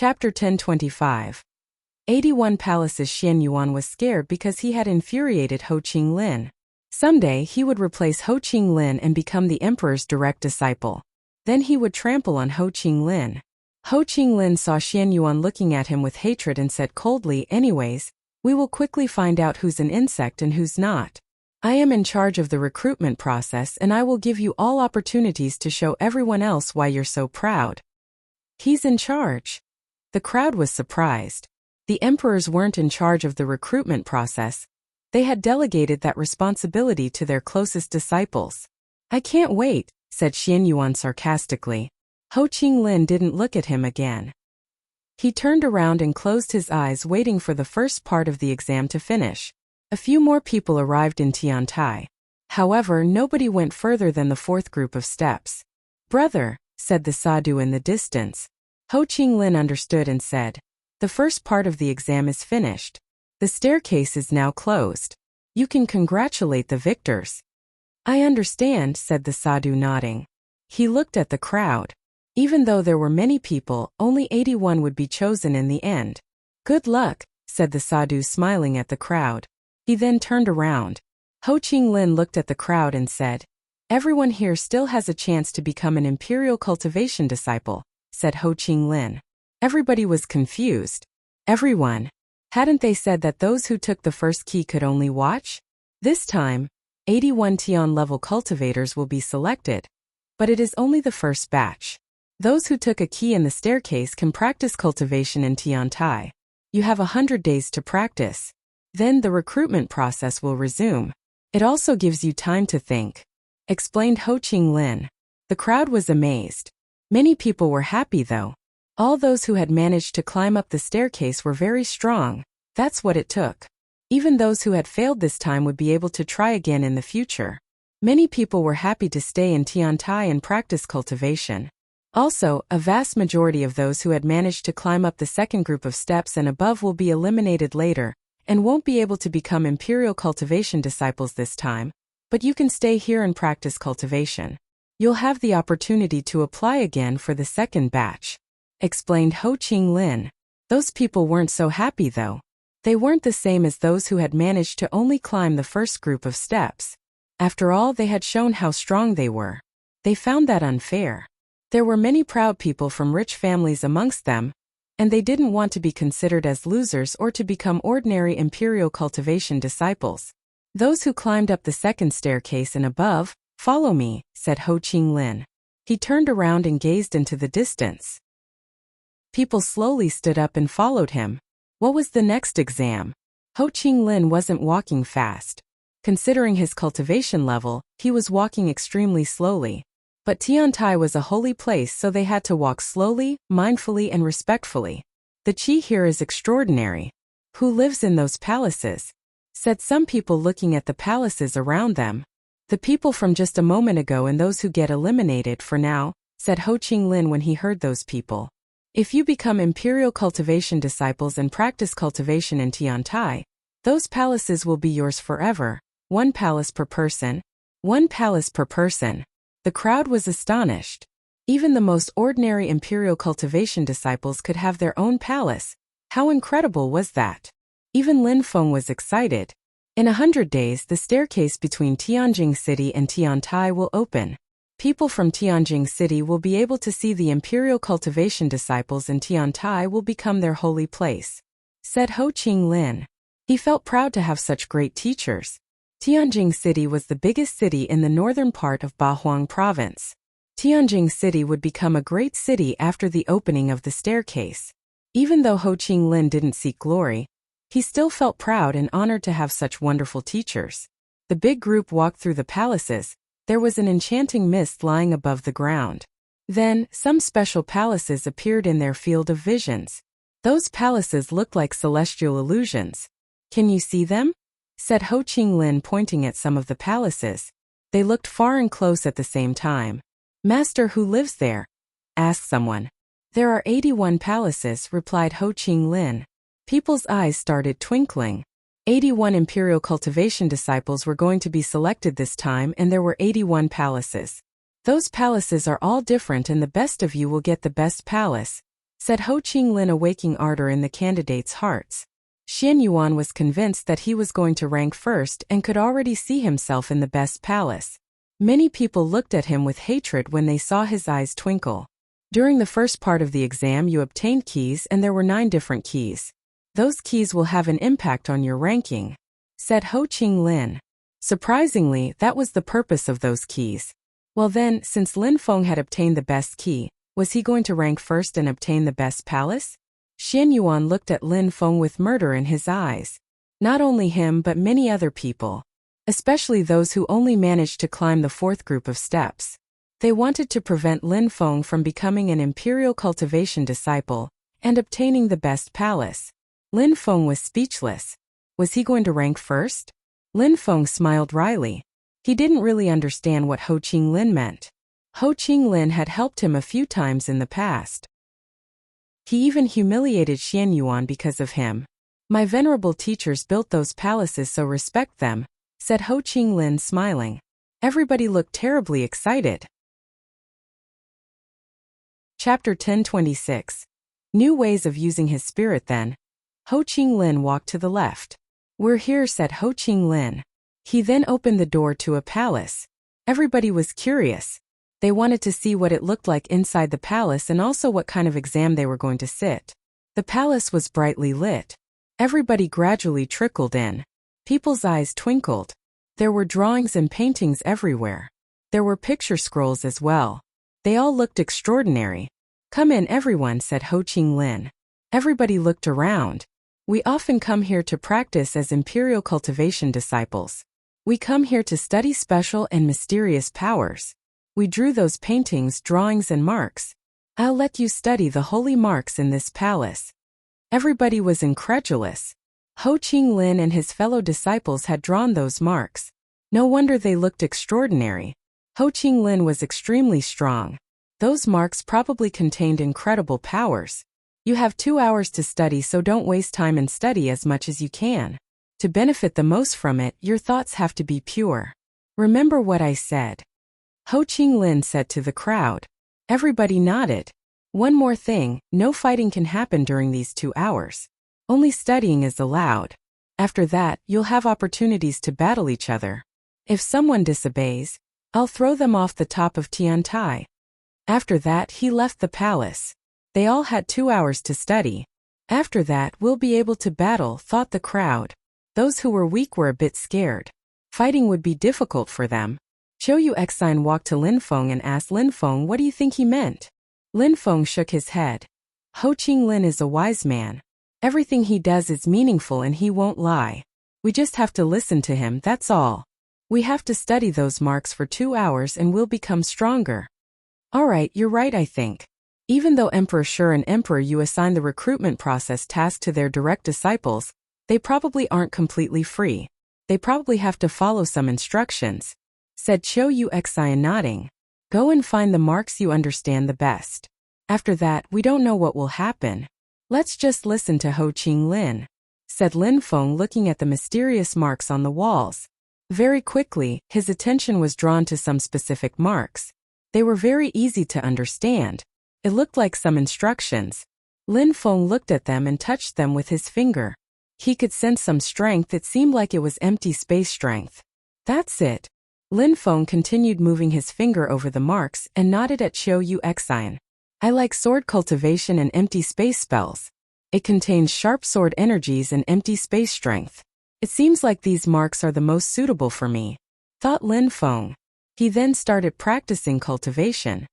Chapter 1025. 81 Palaces. Xian Yuan was scared because he had infuriated Ho Qinglin. Someday he would replace Ho Qinglin and become the emperor's direct disciple. Then he would trample on Ho Qinglin. Ho Qinglin saw Xian Yuan looking at him with hatred and said coldly, "Anyways, we will quickly find out who's an insect and who's not. I am in charge of the recruitment process and I will give you all opportunities to show everyone else why you're so proud." He's in charge. The crowd was surprised. The emperors weren't in charge of the recruitment process. They had delegated that responsibility to their closest disciples. "I can't wait," said Xian Yuan sarcastically. Ho Qinglin didn't look at him again. He turned around and closed his eyes, waiting for the first part of the exam to finish. A few more people arrived in Tiantai. However, nobody went further than the fourth group of steps. "Brother," said the sadhu in the distance. Ho Qinglin understood and said, "The first part of the exam is finished. The staircase is now closed. You can congratulate the victors." "I understand," said the sadhu, nodding. He looked at the crowd. Even though there were many people, only 81 would be chosen in the end. "Good luck," said the sadhu, smiling at the crowd. He then turned around. Ho Qinglin looked at the crowd and said, "Everyone here still has a chance to become an imperial cultivation disciple," said Ho Qinglin. Everybody was confused. Everyone. Hadn't they said that those who took the first key could only watch? This time, 81 Tian level cultivators will be selected. But it is only the first batch. Those who took a key in the staircase can practice cultivation in Tiantai. You have 100 days to practice. Then the recruitment process will resume. It also gives you time to think," explained Ho Qinglin. The crowd was amazed. Many people were happy though. All those who had managed to climb up the staircase were very strong. That's what it took. Even those who had failed this time would be able to try again in the future. Many people were happy to stay in Tiantai and practice cultivation. Also, a vast majority of those who had managed to climb up the second group of steps and above will be eliminated later, and won't be able to become imperial cultivation disciples this time. But you can stay here and practice cultivation. You'll have the opportunity to apply again for the second batch," explained Ho Qinglin. Those people weren't so happy though. They weren't the same as those who had managed to only climb the first group of steps. After all, they had shown how strong they were. They found that unfair. There were many proud people from rich families amongst them, and they didn't want to be considered as losers or to become ordinary imperial cultivation disciples. Those who climbed up the second staircase and above, "Follow me," said Ho Qinglin. He turned around and gazed into the distance. People slowly stood up and followed him. What was the next exam? Ho Qinglin wasn't walking fast. Considering his cultivation level, he was walking extremely slowly. But Tiantai was a holy place, so they had to walk slowly, mindfully and respectfully. "The qi here is extraordinary. Who lives in those palaces?" said some people, looking at the palaces around them. "The people from just a moment ago and those who get eliminated for now," said Ho Qinglin when he heard those people. "If you become imperial cultivation disciples and practice cultivation in Tiantai, those palaces will be yours forever. 1 palace per person. 1 palace per person." The crowd was astonished. Even the most ordinary imperial cultivation disciples could have their own palace. How incredible was that? Even Lin Feng was excited. In 100 days, the staircase between Tianjing City and Tiantai will open. People from Tianjing City will be able to see the imperial cultivation disciples, and Tiantai will become their holy place, said Ho Qinglin. He felt proud to have such great teachers. Tianjing City was the biggest city in the northern part of Bahuang Province. Tianjing City would become a great city after the opening of the staircase. Even though Ho Qinglin didn't seek glory, he still felt proud and honored to have such wonderful teachers. The big group walked through the palaces. There was an enchanting mist lying above the ground. Then, some special palaces appeared in their field of visions. Those palaces looked like celestial illusions. "Can you see them?" said Ho Qinglin, pointing at some of the palaces. They looked far and close at the same time. "Master, who lives there?" asked someone. "There are 81 palaces," replied Ho Qinglin. People's eyes started twinkling. 81 imperial cultivation disciples were going to be selected this time, and there were 81 palaces. "Those palaces are all different, and the best of you will get the best palace," said Ho Ching Lin, awaking ardor in the candidates' hearts. Xian Yuan was convinced that he was going to rank first and could already see himself in the best palace. Many people looked at him with hatred when they saw his eyes twinkle. During the first part of the exam, you obtained keys, and there were 9 different keys. Those keys will have an impact on your ranking, said Ho Ching Lin. Surprisingly, that was the purpose of those keys. Well then, since Lin Feng had obtained the best key, was he going to rank first and obtain the best palace? Xian Yuan looked at Lin Feng with murder in his eyes. Not only him but many other people, especially those who only managed to climb the 4th group of steps. They wanted to prevent Lin Feng from becoming an imperial cultivation disciple and obtaining the best palace. Lin Feng was speechless. Was he going to rank first? Lin Feng smiled wryly. He didn't really understand what Ho Ching Lin meant. Ho Ching Lin had helped him a few times in the past. He even humiliated Xian Yuan because of him. My venerable teachers built those palaces, so respect them, said Ho Ching Lin, smiling. Everybody looked terribly excited. Chapter 1026. New ways of using his spirit. Then Ho Ching Lin walked to the left. We're here, said Ho Ching Lin. He then opened the door to a palace. Everybody was curious. They wanted to see what it looked like inside the palace and also what kind of exam they were going to sit. The palace was brightly lit. Everybody gradually trickled in. People's eyes twinkled. There were drawings and paintings everywhere. There were picture scrolls as well. They all looked extraordinary. Come in, everyone, said Ho Ching Lin. Everybody looked around. We often come here to practice as imperial cultivation disciples. We come here to study special and mysterious powers. We drew those paintings, drawings, and marks. I'll let you study the holy marks in this palace. Everybody was incredulous. Ho Ching Lin and his fellow disciples had drawn those marks. No wonder they looked extraordinary. Ho Ching Lin was extremely strong. Those marks probably contained incredible powers. You have 2 hours to study, so don't waste time and study as much as you can. To benefit the most from it, your thoughts have to be pure. Remember what I said. Ho Ching Lin said to the crowd. Everybody nodded. One more thing, no fighting can happen during these 2 hours. Only studying is allowed. After that, you'll have opportunities to battle each other. If someone disobeys, I'll throw them off the top of Tiantai. After that, he left the palace. They all had 2 hours to study. After that, we'll be able to battle, thought the crowd. Those who were weak were a bit scared. Fighting would be difficult for them. Zhou Yuexin walked to Lin Feng and asked Lin Feng what do you think he meant. Lin Feng shook his head. Ho Ching Lin is a wise man. Everything he does is meaningful and he won't lie. We just have to listen to him, that's all. We have to study those marks for 2 hours and we'll become stronger. Alright, you're right, I think. Even though Emperor Shi and Emperor Yu assign the recruitment process task to their direct disciples, they probably aren't completely free. They probably have to follow some instructions, said Zhou Yuexin, nodding. Go and find the marks you understand the best. After that, we don't know what will happen. Let's just listen to Ho Ching Lin, said Lin Feng, looking at the mysterious marks on the walls. Very quickly, his attention was drawn to some specific marks. They were very easy to understand. It looked like some instructions. Lin Feng looked at them and touched them with his finger. He could sense some strength. It seemed like it was empty space strength. That's it. Lin Feng continued moving his finger over the marks and nodded at Zhou Yuexin. I like sword cultivation and empty space spells. It contains sharp sword energies and empty space strength. It seems like these marks are the most suitable for me, thought Lin Feng. He then started practicing cultivation.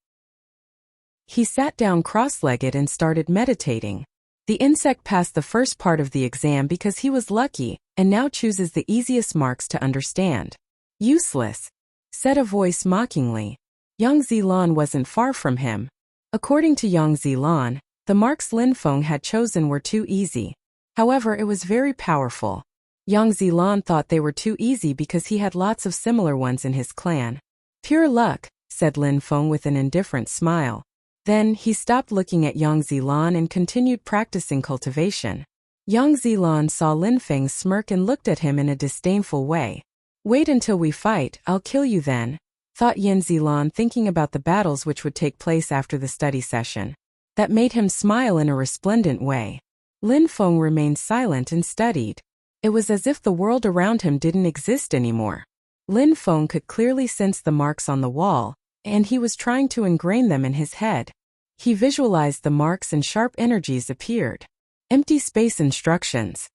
He sat down cross-legged and started meditating. The insect passed the first part of the exam because he was lucky, and now chooses the easiest marks to understand. Useless, said a voice mockingly. Yang Zilan wasn't far from him. According to Yang Zilan, the marks Lin Feng had chosen were too easy. However, it was very powerful. Yang Zilan thought they were too easy because he had lots of similar ones in his clan. Pure luck, said Lin Feng with an indifferent smile. Then, he stopped looking at Yang Zilan and continued practicing cultivation. Yang Zilan saw Lin Feng smirk and looked at him in a disdainful way. Wait until we fight, I'll kill you then, thought Yan Zilan, thinking about the battles which would take place after the study session. that made him smile in a resplendent way. Lin Feng remained silent and studied. It was as if the world around him didn't exist anymore. Lin Feng could clearly sense the marks on the wall, and he was trying to ingrain them in his head. He visualized the marks and sharp energies appeared. Empty space instructions.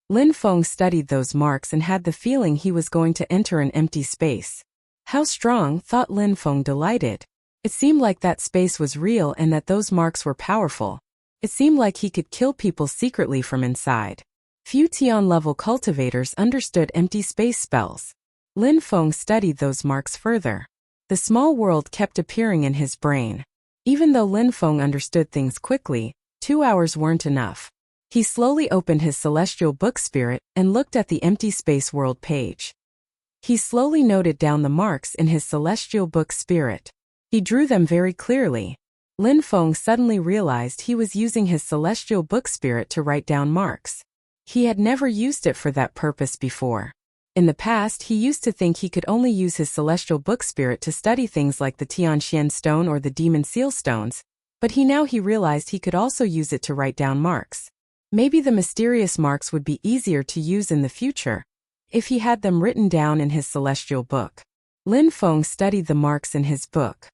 Lin Feng studied those marks and had the feeling he was going to enter an empty space. How strong, thought Lin Feng, delighted. It seemed like that space was real and that those marks were powerful. It seemed like he could kill people secretly from inside. Few Tian-level cultivators understood empty space spells. Lin Feng studied those marks further. The small world kept appearing in his brain. Even though Lin Feng understood things quickly, 2 hours weren't enough. He slowly opened his celestial book spirit and looked at the empty space world page. He slowly noted down the marks in his celestial book spirit. He drew them very clearly. Lin Feng suddenly realized he was using his celestial book spirit to write down marks. He had never used it for that purpose before. In the past, he used to think he could only use his celestial book spirit to study things like the Tianxian stone or the demon seal stones, but he realized he could also use it to write down marks. Maybe the mysterious marks would be easier to use in the future, if he had them written down in his celestial book. Lin Feng studied the marks in his book.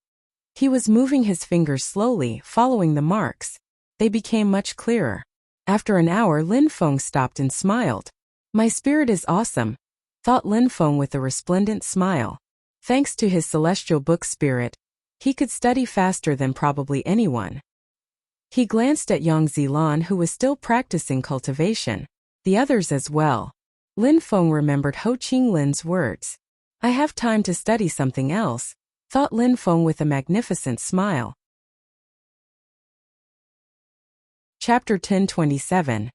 He was moving his fingers slowly, following the marks. They became much clearer. After an hour, Lin Feng stopped and smiled. My spirit is awesome, thought Lin Feng with a resplendent smile. Thanks to his celestial book spirit, he could study faster than probably anyone. He glanced at Yang Zilan, who was still practicing cultivation. The others as well. Lin Feng remembered Ho Qinglin's words. I have time to study something else, thought Lin Feng with a magnificent smile. Chapter 1027.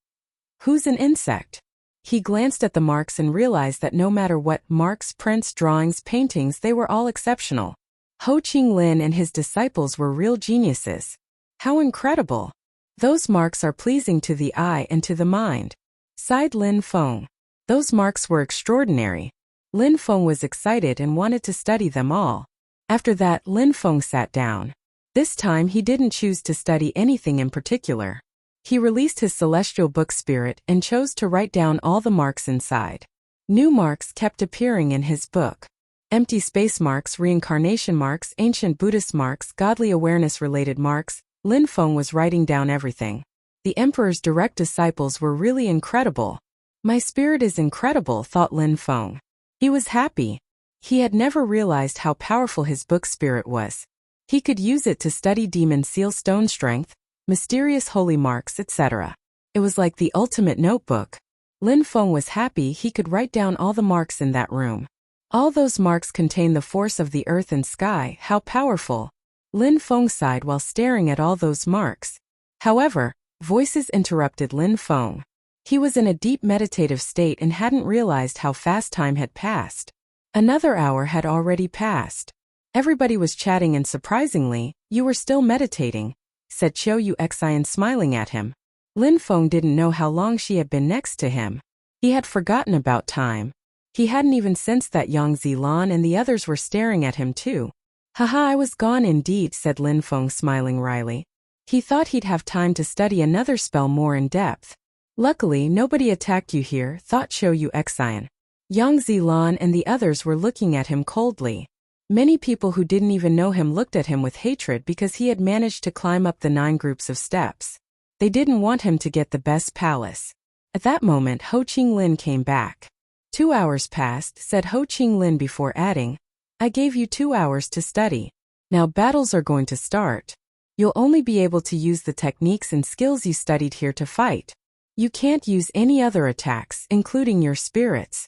Who's an insect? He glanced at the marks and realized that no matter what marks, prints, drawings, paintings, they were all exceptional. Ho Qinglin and his disciples were real geniuses. How incredible! Those marks are pleasing to the eye and to the mind, sighed Lin Feng. Those marks were extraordinary. Lin Feng was excited and wanted to study them all. After that, Lin Feng sat down. This time he didn't choose to study anything in particular. He released his celestial book spirit and chose to write down all the marks inside. New marks kept appearing in his book. Empty space marks, reincarnation marks, ancient Buddhist marks, godly awareness-related marks. Lin Feng was writing down everything. The emperor's direct disciples were really incredible. My spirit is incredible, thought Lin Feng. He was happy. He had never realized how powerful his book spirit was. He could use it to study demon seal stone strength, mysterious holy marks, etc. It was like the ultimate notebook. Lin Feng was happy he could write down all the marks in that room. All those marks contain the force of the earth and sky. How powerful! Lin Feng sighed while staring at all those marks. However, voices interrupted Lin Feng. He was in a deep meditative state and hadn't realized how fast time had passed. Another hour had already passed. Everybody was chatting and surprisingly, you were still meditating, said Qiu Yuxian smiling at him. Lin Feng didn't know how long she had been next to him. He had forgotten about time. He hadn't even sensed that Yang Zilan and the others were staring at him too. Haha, I was gone indeed, said Lin Feng smiling wryly. He thought he'd have time to study another spell more in depth. Luckily, nobody attacked you here, thought Qiu Yuxian. Yang Zilan and the others were looking at him coldly. Many people who didn't even know him looked at him with hatred because he had managed to climb up the 9 groups of steps. They didn't want him to get the best palace. At that moment, Ho Qinglin came back. 2 hours passed, said Ho Qinglin before adding, I gave you 2 hours to study. Now battles are going to start. You'll only be able to use the techniques and skills you studied here to fight. You can't use any other attacks, including your spirits.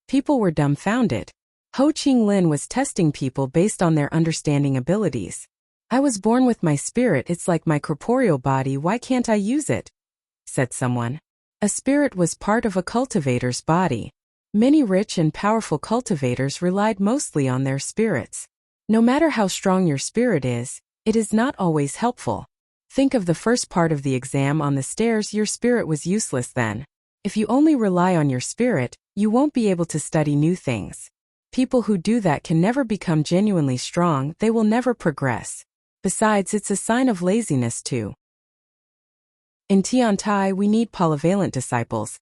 People were dumbfounded. Ho Qinglin was testing people based on their understanding abilities. I was born with my spirit, it's like my corporeal body, why can't I use it? Said someone. A spirit was part of a cultivator's body. Many rich and powerful cultivators relied mostly on their spirits. No matter how strong your spirit is, it is not always helpful. Think of the first part of the exam on the stairs, your spirit was useless then. If you only rely on your spirit, you won't be able to study new things. People who do that can never become genuinely strong, they will never progress. Besides, it's a sign of laziness too. In Tiantai, we need polyvalent disciples.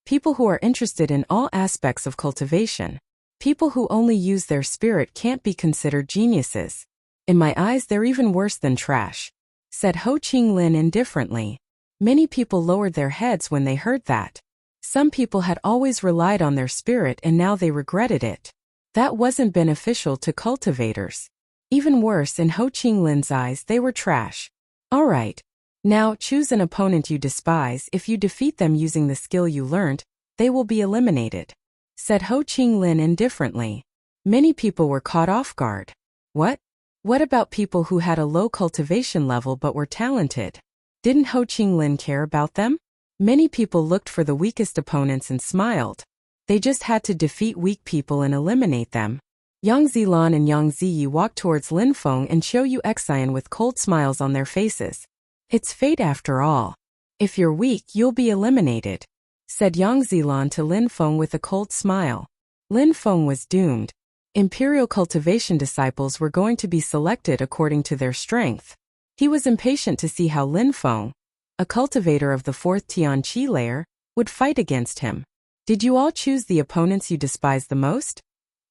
People who are interested in all aspects of cultivation. People who only use their spirit can't be considered geniuses. In my eyes, they're even worse than trash," said Ho Qinglin indifferently. Many people lowered their heads when they heard that. Some people had always relied on their spirit and now they regretted it. That wasn't beneficial to cultivators. Even worse, in Ho Qinglin's eyes, they were trash. All right. Now, choose an opponent you despise. If you defeat them using the skill you learned, they will be eliminated," said Ho Qinglin indifferently. Many people were caught off guard. What? What about people who had a low cultivation level but were talented? Didn't Ho Qinglin care about them? Many people looked for the weakest opponents and smiled. They just had to defeat weak people and eliminate them. Yang Zilan and Yang Ziyi walked towards Lin Feng and Qiu Yu Xian with cold smiles on their faces. "It's fate after all. If you're weak, you'll be eliminated," said Yang Zilan to Lin Feng with a cold smile. Lin Feng was doomed. Imperial cultivation disciples were going to be selected according to their strength. He was impatient to see how Lin Feng, a cultivator of the 4th Tianqi layer, would fight against him. "Did you all choose the opponents you despise the most?"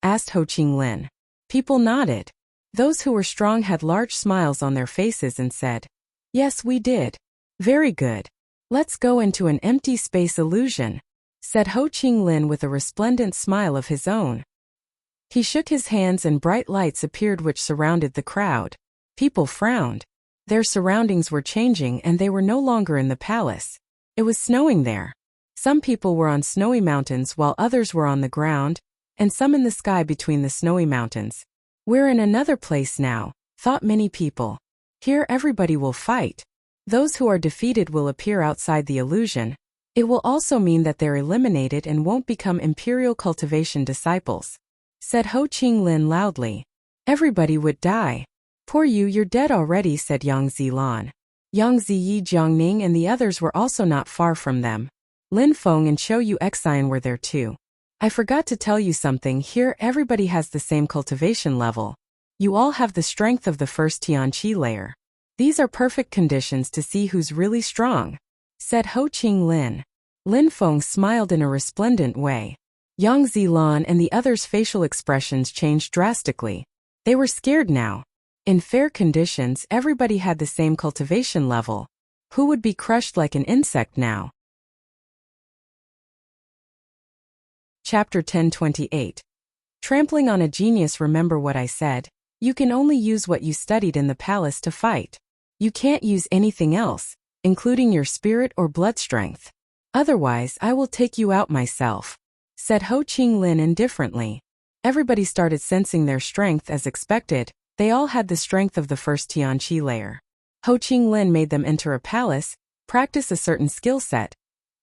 asked Ho Qinglin. People nodded. Those who were strong had large smiles on their faces and said, "Yes, we did." "Very good. Let's go into an empty space illusion," said Ho Qinglin with a resplendent smile of his own. He shook his hands and bright lights appeared which surrounded the crowd. People frowned. Their surroundings were changing and they were no longer in the palace. It was snowing there. Some people were on snowy mountains while others were on the ground, and some in the sky between the snowy mountains. "We're in another place now," thought many people. "Here everybody will fight. Those who are defeated will appear outside the illusion. It will also mean that they're eliminated and won't become imperial cultivation disciples," said Ho Qinglin loudly. "Everybody would die." "Poor you, you're dead already," said Yang Zilan. Yang Ziyi, Jiangning and the others were also not far from them. Lin Feng and Qiu Yu Xian were there too. "I forgot to tell you something. Here everybody has the same cultivation level. You all have the strength of the 1st Tianqi layer. These are perfect conditions to see who's really strong," said Ho Qinglin. Lin Feng smiled in a resplendent way. Yang Zilan and the others' facial expressions changed drastically. They were scared now. In fair conditions, everybody had the same cultivation level. Who would be crushed like an insect now? Chapter 1028. Trampling on a genius. Remember what I said. You can only use what you studied in the palace to fight. You can't use anything else, including your spirit or blood strength. Otherwise, I will take you out myself," said Ho Qinglin indifferently. Everybody started sensing their strength as expected. They all had the strength of the 1st Tianqi layer. Ho Qinglin made them enter a palace, practice a certain skill set,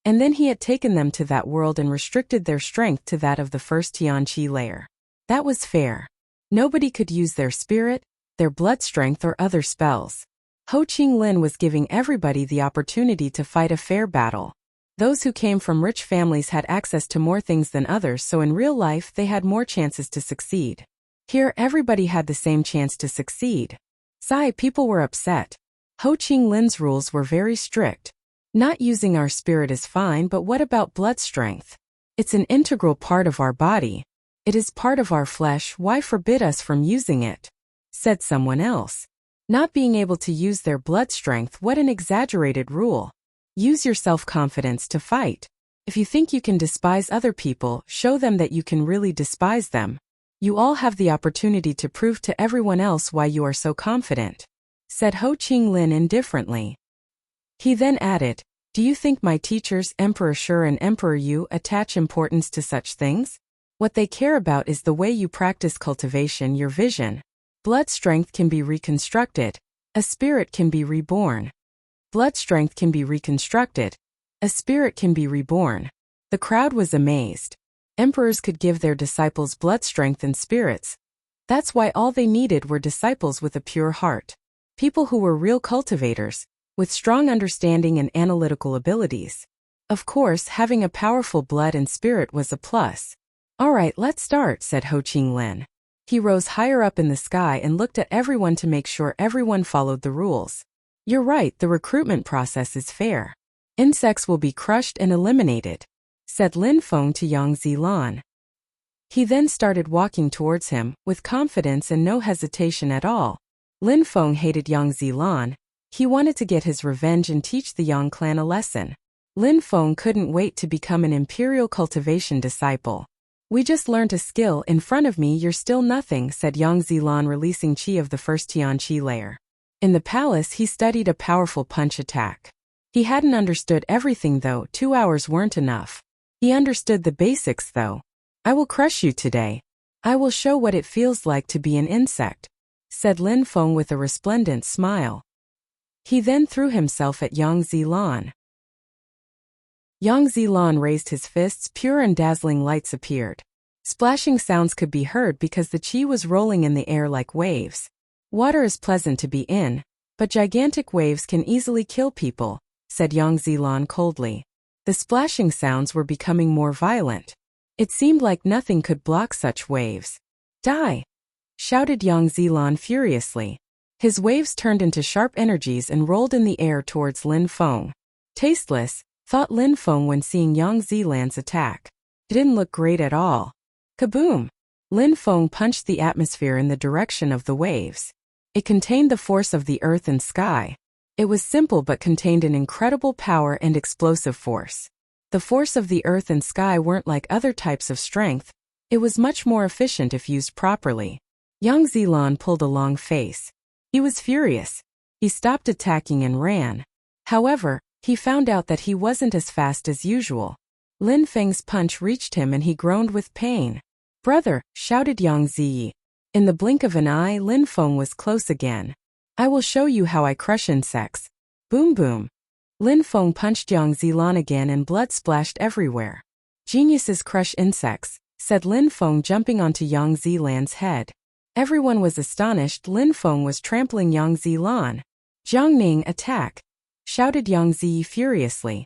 and then he had taken them to that world and restricted their strength to that of the 1st Tianqi layer. That was fair. Nobody could use their spirit, their blood strength or other spells. Ho Qinglin was giving everybody the opportunity to fight a fair battle. Those who came from rich families had access to more things than others, so in real life they had more chances to succeed. Here everybody had the same chance to succeed. People were upset. Ho Qinglin's rules were very strict. Not using our spirit is fine, but what about blood strength? It's an integral part of our body. It is part of our flesh. Why forbid us from using it? Said someone else. Not being able to use their blood strength, what an exaggerated rule. Use your self-confidence to fight. If you think you can despise other people, show them that you can really despise them. You all have the opportunity to prove to everyone else why you are so confident, said Ho Qinglin indifferently. He then added, do you think my teachers, Emperor Shi and Emperor Yu, attach importance to such things? What they care about is the way you practice cultivation, your vision. Blood strength can be reconstructed. A spirit can be reborn. Blood strength can be reconstructed. A spirit can be reborn. The crowd was amazed. Emperors could give their disciples blood strength and spirits. That's why all they needed were disciples with a pure heart. People who were real cultivators, with strong understanding and analytical abilities. Of course, having a powerful blood and spirit was a plus. All right, let's start, said Ho Qinglin. He rose higher up in the sky and looked at everyone to make sure everyone followed the rules. You're right, the recruitment process is fair. Insects will be crushed and eliminated, said Lin Feng to Yang Zilan. He then started walking towards him, with confidence and no hesitation at all. Lin Feng hated Yang Zilan. He wanted to get his revenge and teach the Yang clan a lesson. Lin Feng couldn't wait to become an imperial cultivation disciple. We just learned a skill, in front of me you're still nothing, said Yang Zilan, releasing qi of the first Tian qi layer. In the palace he studied a powerful punch attack. He hadn't understood everything though, 2 hours weren't enough. He understood the basics though. I will crush you today. I will show what it feels like to be an insect, said Lin Feng with a resplendent smile. He then threw himself at Yang Zilan. Yang Zilan raised his fists, pure and dazzling lights appeared. Splashing sounds could be heard because the qi was rolling in the air like waves. Water is pleasant to be in, but gigantic waves can easily kill people, said Yang Zilan coldly. The splashing sounds were becoming more violent. It seemed like nothing could block such waves. Die! Shouted Yang Zilan furiously. His waves turned into sharp energies and rolled in the air towards Lin Feng. Tasteless, thought Lin Feng when seeing Yang Zilan's attack. It didn't look great at all. Kaboom! Lin Feng punched the atmosphere in the direction of the waves. It contained the force of the earth and sky. It was simple but contained an incredible power and explosive force. The force of the earth and sky weren't like other types of strength. It was much more efficient if used properly. Yang Zilan pulled a long face. He was furious. He stopped attacking and ran. However, he found out that he wasn't as fast as usual. Lin Feng's punch reached him and he groaned with pain. Brother, shouted Yang Ziyi. In the blink of an eye, Lin Feng was close again. I will show you how I crush insects. Boom boom. Lin Feng punched Yang Zilan again and blood splashed everywhere. Geniuses crush insects, said Lin Feng, jumping onto Yang Zilan's head. Everyone was astonished. Lin Feng was trampling Yang Zilan. Jiangning, attack! Shouted Yang Ziyi furiously.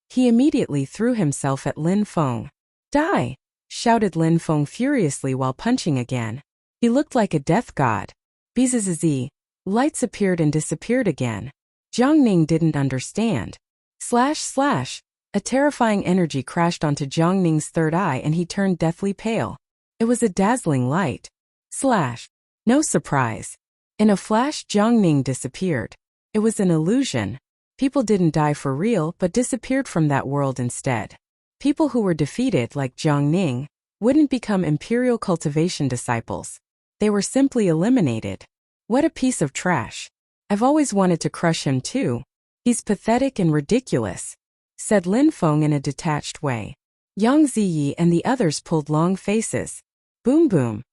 He immediately threw himself at Lin Feng. Die! Shouted Lin Feng furiously while punching again. He looked like a death god. Bzzz. Lights appeared and disappeared again. Jiangning didn't understand. Slash slash. A terrifying energy crashed onto Jiangning's third eye and he turned deathly pale. It was a dazzling light. Slash. No surprise. In a flash, Jiangning disappeared. It was an illusion. People didn't die for real but disappeared from that world instead. People who were defeated, like Jiangning, wouldn't become imperial cultivation disciples. They were simply eliminated. What a piece of trash. I've always wanted to crush him too. He's pathetic and ridiculous, said Lin Feng in a detached way. Yang Ziyi and the others pulled long faces. Boom boom.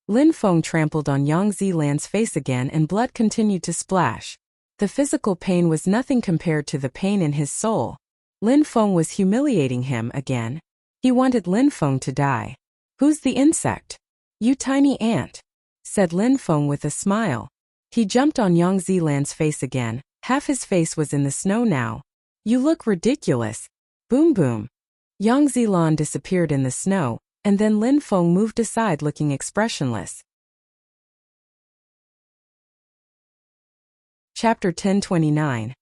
Lin Feng trampled on Yang Zilan's face again and blood continued to splash. The physical pain was nothing compared to the pain in his soul. Lin Feng was humiliating him again. He wanted Lin Feng to die. Who's the insect? You tiny ant, said Lin Feng with a smile. He jumped on Yang Zilan's face again. Half his face was in the snow now. You look ridiculous. Boom boom. Yang Zilan disappeared in the snow, and then Lin Feng moved aside looking expressionless. Chapter 1029.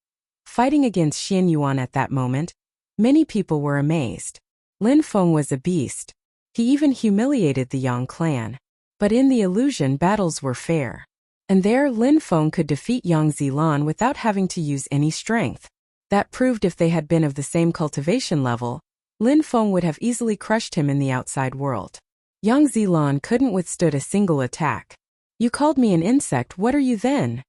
Fighting against Xian Yuan at that moment, many people were amazed. Lin Feng was a beast. He even humiliated the Yang clan. But in the illusion, battles were fair. And there Lin Feng could defeat Yang Zilan without having to use any strength. That proved if they had been of the same cultivation level, Lin Feng would have easily crushed him in the outside world. Yang Zilan couldn't withstood a single attack. You called me an insect, what are you then?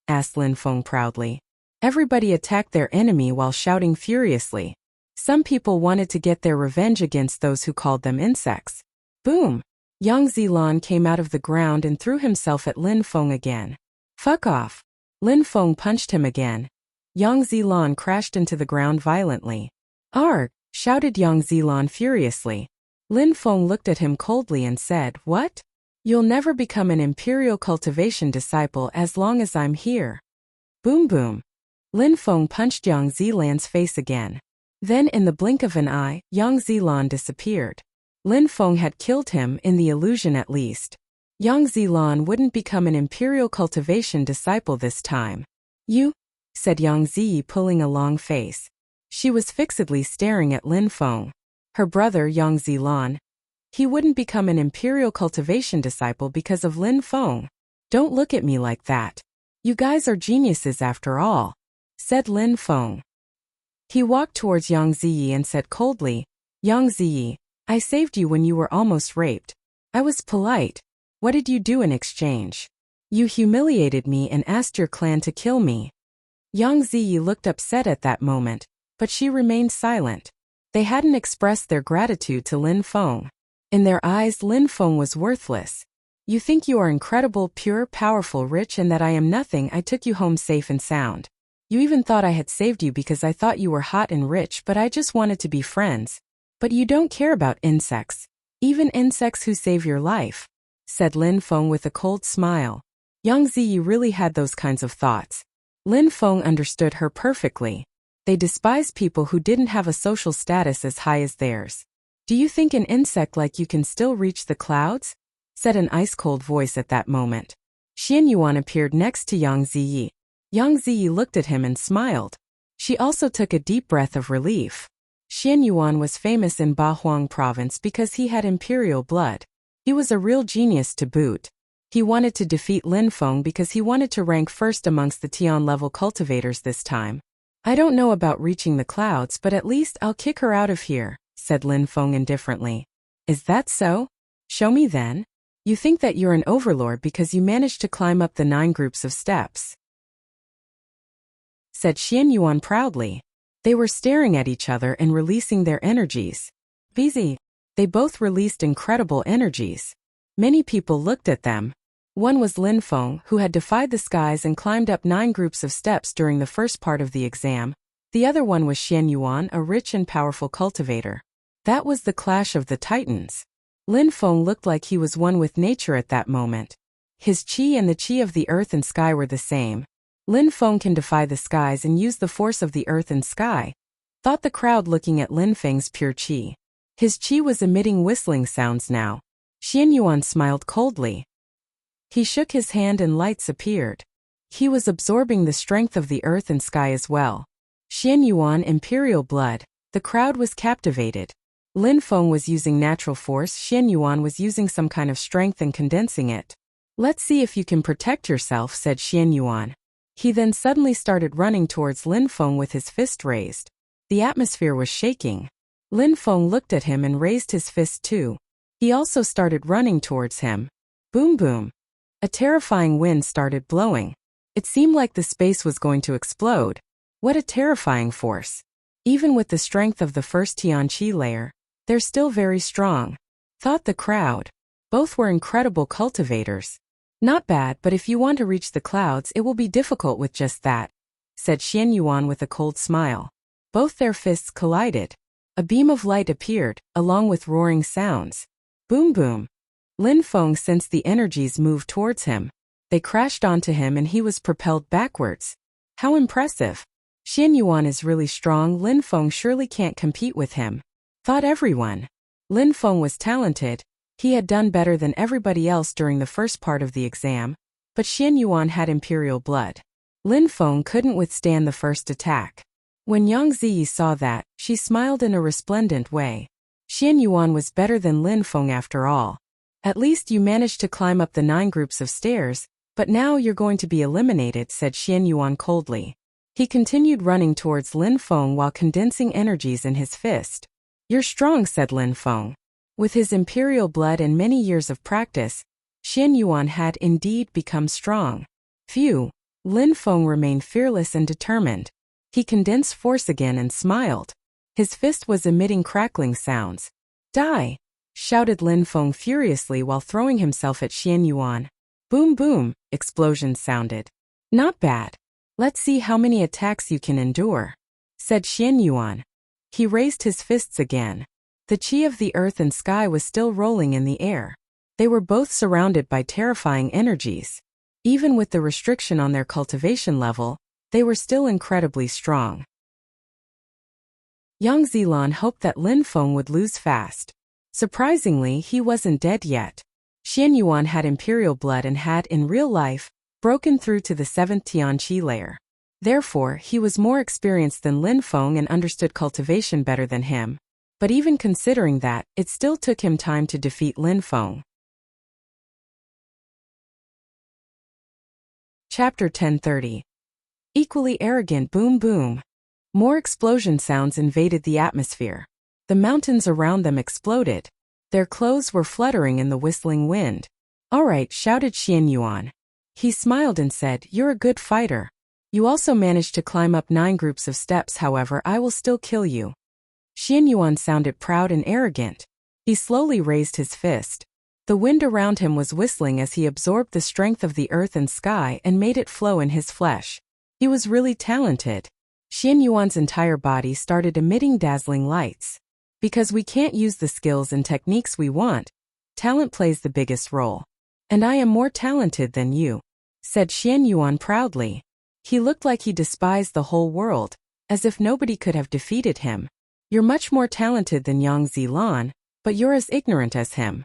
Asked Lin Feng proudly. Everybody attacked their enemy while shouting furiously. Some people wanted to get their revenge against those who called them insects. Boom! Yang Zilan came out of the ground and threw himself at Lin Feng again. Fuck off! Lin Feng punched him again. Yang Zilan crashed into the ground violently. Arg! Shouted Yang Zilan furiously. Lin Feng looked at him coldly and said, What? You'll never become an imperial cultivation disciple as long as I'm here. Boom boom. Lin Feng punched Yang Zilan's face again. Then in the blink of an eye, Yang Zilan disappeared. Lin Feng had killed him, in the illusion at least. Yang Zilan wouldn't become an imperial cultivation disciple this time. You? said Yang Ziyi, pulling a long face. She was fixedly staring at Lin Feng. Her brother Yang Zilan. He wouldn't become an imperial cultivation disciple because of Lin Feng. Don't look at me like that. You guys are geniuses after all, said Lin Feng. He walked towards Yang Ziyi and said coldly, Yang Ziyi, I saved you when you were almost raped. I was polite. What did you do in exchange? You humiliated me and asked your clan to kill me. Yang Ziyi looked upset at that moment, but she remained silent. They hadn't expressed their gratitude to Lin Feng. In their eyes, Lin Feng was worthless. You think you are incredible, pure, powerful, rich, and that I am nothing. I took you home safe and sound. You even thought I had saved you because I thought you were hot and rich, but I just wanted to be friends. But you don't care about insects. Even insects who save your life, said Lin Feng with a cold smile. Yang Ziyi really had those kinds of thoughts. Lin Feng understood her perfectly. They despised people who didn't have a social status as high as theirs. Do you think an insect like you can still reach the clouds? Said an ice-cold voice at that moment. Xian Yuan appeared next to Yang Ziyi. Yang Ziyi looked at him and smiled. She also took a deep breath of relief. Xian Yuan was famous in Bahuang province because he had imperial blood. He was a real genius to boot. He wanted to defeat Lin Feng because he wanted to rank first amongst the Tian-level cultivators this time. I don't know about reaching the clouds, but at least I'll kick her out of here, said Lin Feng indifferently. Is that so? Show me then. You think that you're an overlord because you managed to climb up the 9 groups of steps, said Xian Yuan proudly. They were staring at each other and releasing their energies. Busy. They both released incredible energies. Many people looked at them. One was Lin Feng, who had defied the skies and climbed up 9 groups of steps during the first part of the exam. The other one was Xian Yuan, a rich and powerful cultivator. That was the clash of the titans. Lin Feng looked like he was one with nature at that moment. His qi and the qi of the earth and sky were the same. Lin Feng can defy the skies and use the force of the earth and sky, thought the crowd looking at Lin Feng's pure qi. His qi was emitting whistling sounds now. Xian Yuan smiled coldly. He shook his hand and lights appeared. He was absorbing the strength of the earth and sky as well. Xian Yuan, imperial blood. The crowd was captivated. Lin Feng was using natural force, Xian Yuan was using some kind of strength and condensing it. Let's see if you can protect yourself, said Xian Yuan. He then suddenly started running towards Lin Feng with his fist raised. The atmosphere was shaking. Lin Feng looked at him and raised his fist too. He also started running towards him. Boom boom. A terrifying wind started blowing. It seemed like the space was going to explode. What a terrifying force. Even with the strength of the first Tianqi layer, they're still very strong, thought the crowd. Both were incredible cultivators. Not bad, but if you want to reach the clouds, it will be difficult with just that, said Xian Yuan with a cold smile. Both their fists collided. A beam of light appeared, along with roaring sounds. Boom boom. Lin Feng sensed the energies move towards him. They crashed onto him and he was propelled backwards. How impressive. Xian Yuan is really strong. Lin Feng surely can't compete with him, thought everyone. Lin Feng was talented. He had done better than everybody else during the first part of the exam, but Xian Yuan had imperial blood. Lin Feng couldn't withstand the first attack. When Yang Ziyi saw that, she smiled in a resplendent way. Xian Yuan was better than Lin Feng after all. At least you managed to climb up the 9 groups of stairs, but now you're going to be eliminated, said Xian Yuan coldly. He continued running towards Lin Feng while condensing energies in his fist. You're strong, said Lin Feng. With his imperial blood and many years of practice, Xian Yuan had indeed become strong. Phew. Lin Feng remained fearless and determined. He condensed force again and smiled. His fist was emitting crackling sounds. Die! Shouted Lin Feng furiously while throwing himself at Xian Yuan. Boom boom, explosions sounded. Not bad. Let's see how many attacks you can endure, said Xian Yuan. He raised his fists again. The qi of the earth and sky was still rolling in the air. They were both surrounded by terrifying energies. Even with the restriction on their cultivation level, they were still incredibly strong. Yang Zilan hoped that Lin Feng would lose fast. Surprisingly, he wasn't dead yet. Xian Yuan had imperial blood and had, in real life, broken through to the 7th Tianqi layer. Therefore, he was more experienced than Lin Feng and understood cultivation better than him. But even considering that, it still took him time to defeat Lin Feng. Chapter 1030. Equally arrogant boom boom. More explosion sounds invaded the atmosphere. The mountains around them exploded. Their clothes were fluttering in the whistling wind. "All right," shouted Xian Yuan. He smiled and said, "You're a good fighter. You also managed to climb up 9 groups of steps, however, I will still kill you." Xian Yuan sounded proud and arrogant. He slowly raised his fist. The wind around him was whistling as he absorbed the strength of the earth and sky and made it flow in his flesh. He was really talented. Xian Yuan's entire body started emitting dazzling lights. Because we can't use the skills and techniques we want, talent plays the biggest role. "And I am more talented than you," said Xian Yuan proudly. He looked like he despised the whole world, as if nobody could have defeated him. "You're much more talented than Yang Zilan, but you're as ignorant as him."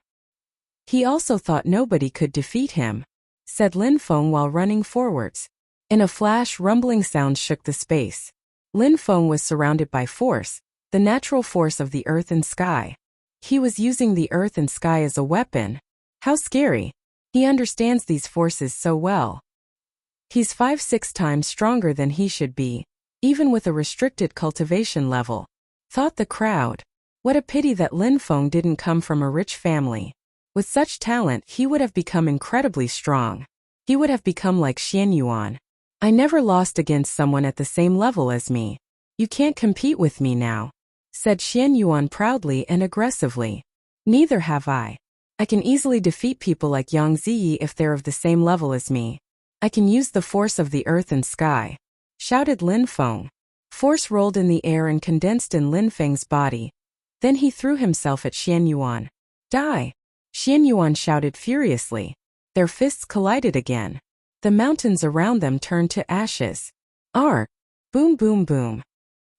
He also thought nobody could defeat him, said Lin Feng while running forwards. In a flash, rumbling sounds shook the space. Lin Feng was surrounded by force, the natural force of the earth and sky. He was using the earth and sky as a weapon. How scary! He understands these forces so well. He's 5-6 times stronger than he should be, even with a restricted cultivation level, thought the crowd. What a pity that Lin Feng didn't come from a rich family. With such talent, he would have become incredibly strong. He would have become like Xian Yuan. "I never lost against someone at the same level as me. You can't compete with me now," said Xian Yuan proudly and aggressively. "Neither have I. I can easily defeat people like Yang Ziyi if they're of the same level as me. I can use the force of the earth and sky," shouted Lin Feng. Force rolled in the air and condensed in Lin Feng's body. Then he threw himself at Xian Yuan. "Die!" Xian Yuan shouted furiously. Their fists collided again. The mountains around them turned to ashes. Arr! Boom boom boom.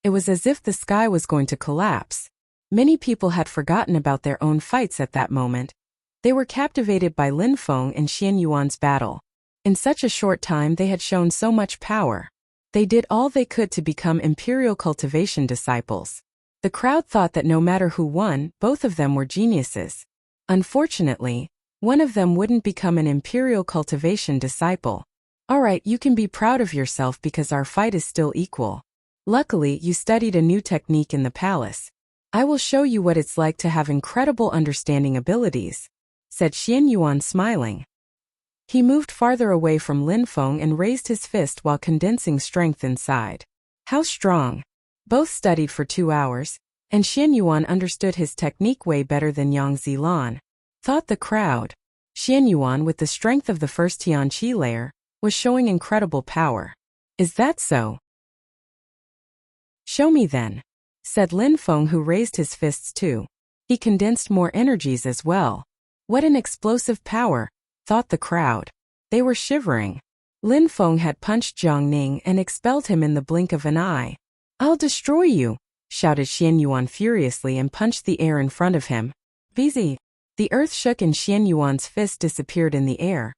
It was as if the sky was going to collapse. Many people had forgotten about their own fights at that moment. They were captivated by Lin Feng and Xian Yuan's battle. In such a short time they had shown so much power. They did all they could to become imperial cultivation disciples. The crowd thought that no matter who won, both of them were geniuses. Unfortunately, one of them wouldn't become an imperial cultivation disciple. "Alright, you can be proud of yourself because our fight is still equal. Luckily, you studied a new technique in the palace. I will show you what it's like to have incredible understanding abilities," said Xian Yuan smiling. He moved farther away from Lin Feng and raised his fist while condensing strength inside. How strong! Both studied for 2 hours, and Xian Yuan understood his technique way better than Yang Zilan, thought the crowd. Xian Yuan, with the strength of the first Tianqi layer, was showing incredible power. "Is that so? Show me then," said Lin Feng, who raised his fists too. He condensed more energies as well. What an explosive power, thought the crowd. They were shivering. Lin Feng had punched Jiang Ning and expelled him in the blink of an eye. "I'll destroy you," shouted Xian Yuan furiously and punched the air in front of him. "Vizi!" The earth shook and Xian Yuan's fist disappeared in the air.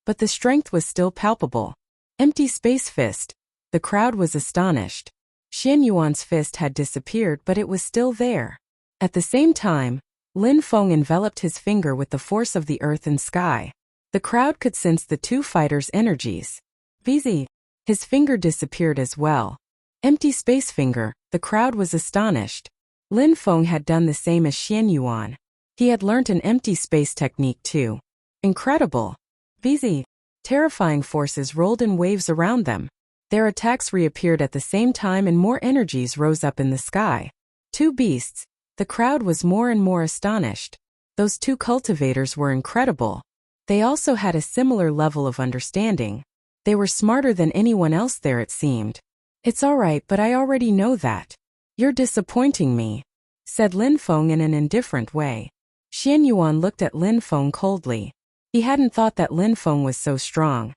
But the strength was still palpable. Empty space fist. The crowd was astonished. Xian Yuan's fist had disappeared, but it was still there. At the same time, Lin Feng enveloped his finger with the force of the earth and sky. The crowd could sense the two fighters' energies. Vizi! His finger disappeared as well. Empty space finger. The crowd was astonished. Lin Feng had done the same as Xian Yuan. He had learnt an empty space technique too. Incredible! Vizi! Terrifying forces rolled in waves around them. Their attacks reappeared at the same time and more energies rose up in the sky. Two beasts. The crowd was more and more astonished. Those two cultivators were incredible. They also had a similar level of understanding. They were smarter than anyone else there, it seemed. "It's alright, but I already know that. You're disappointing me," said Lin Feng in an indifferent way. Xian Yuan looked at Lin Feng coldly. He hadn't thought that Lin Feng was so strong.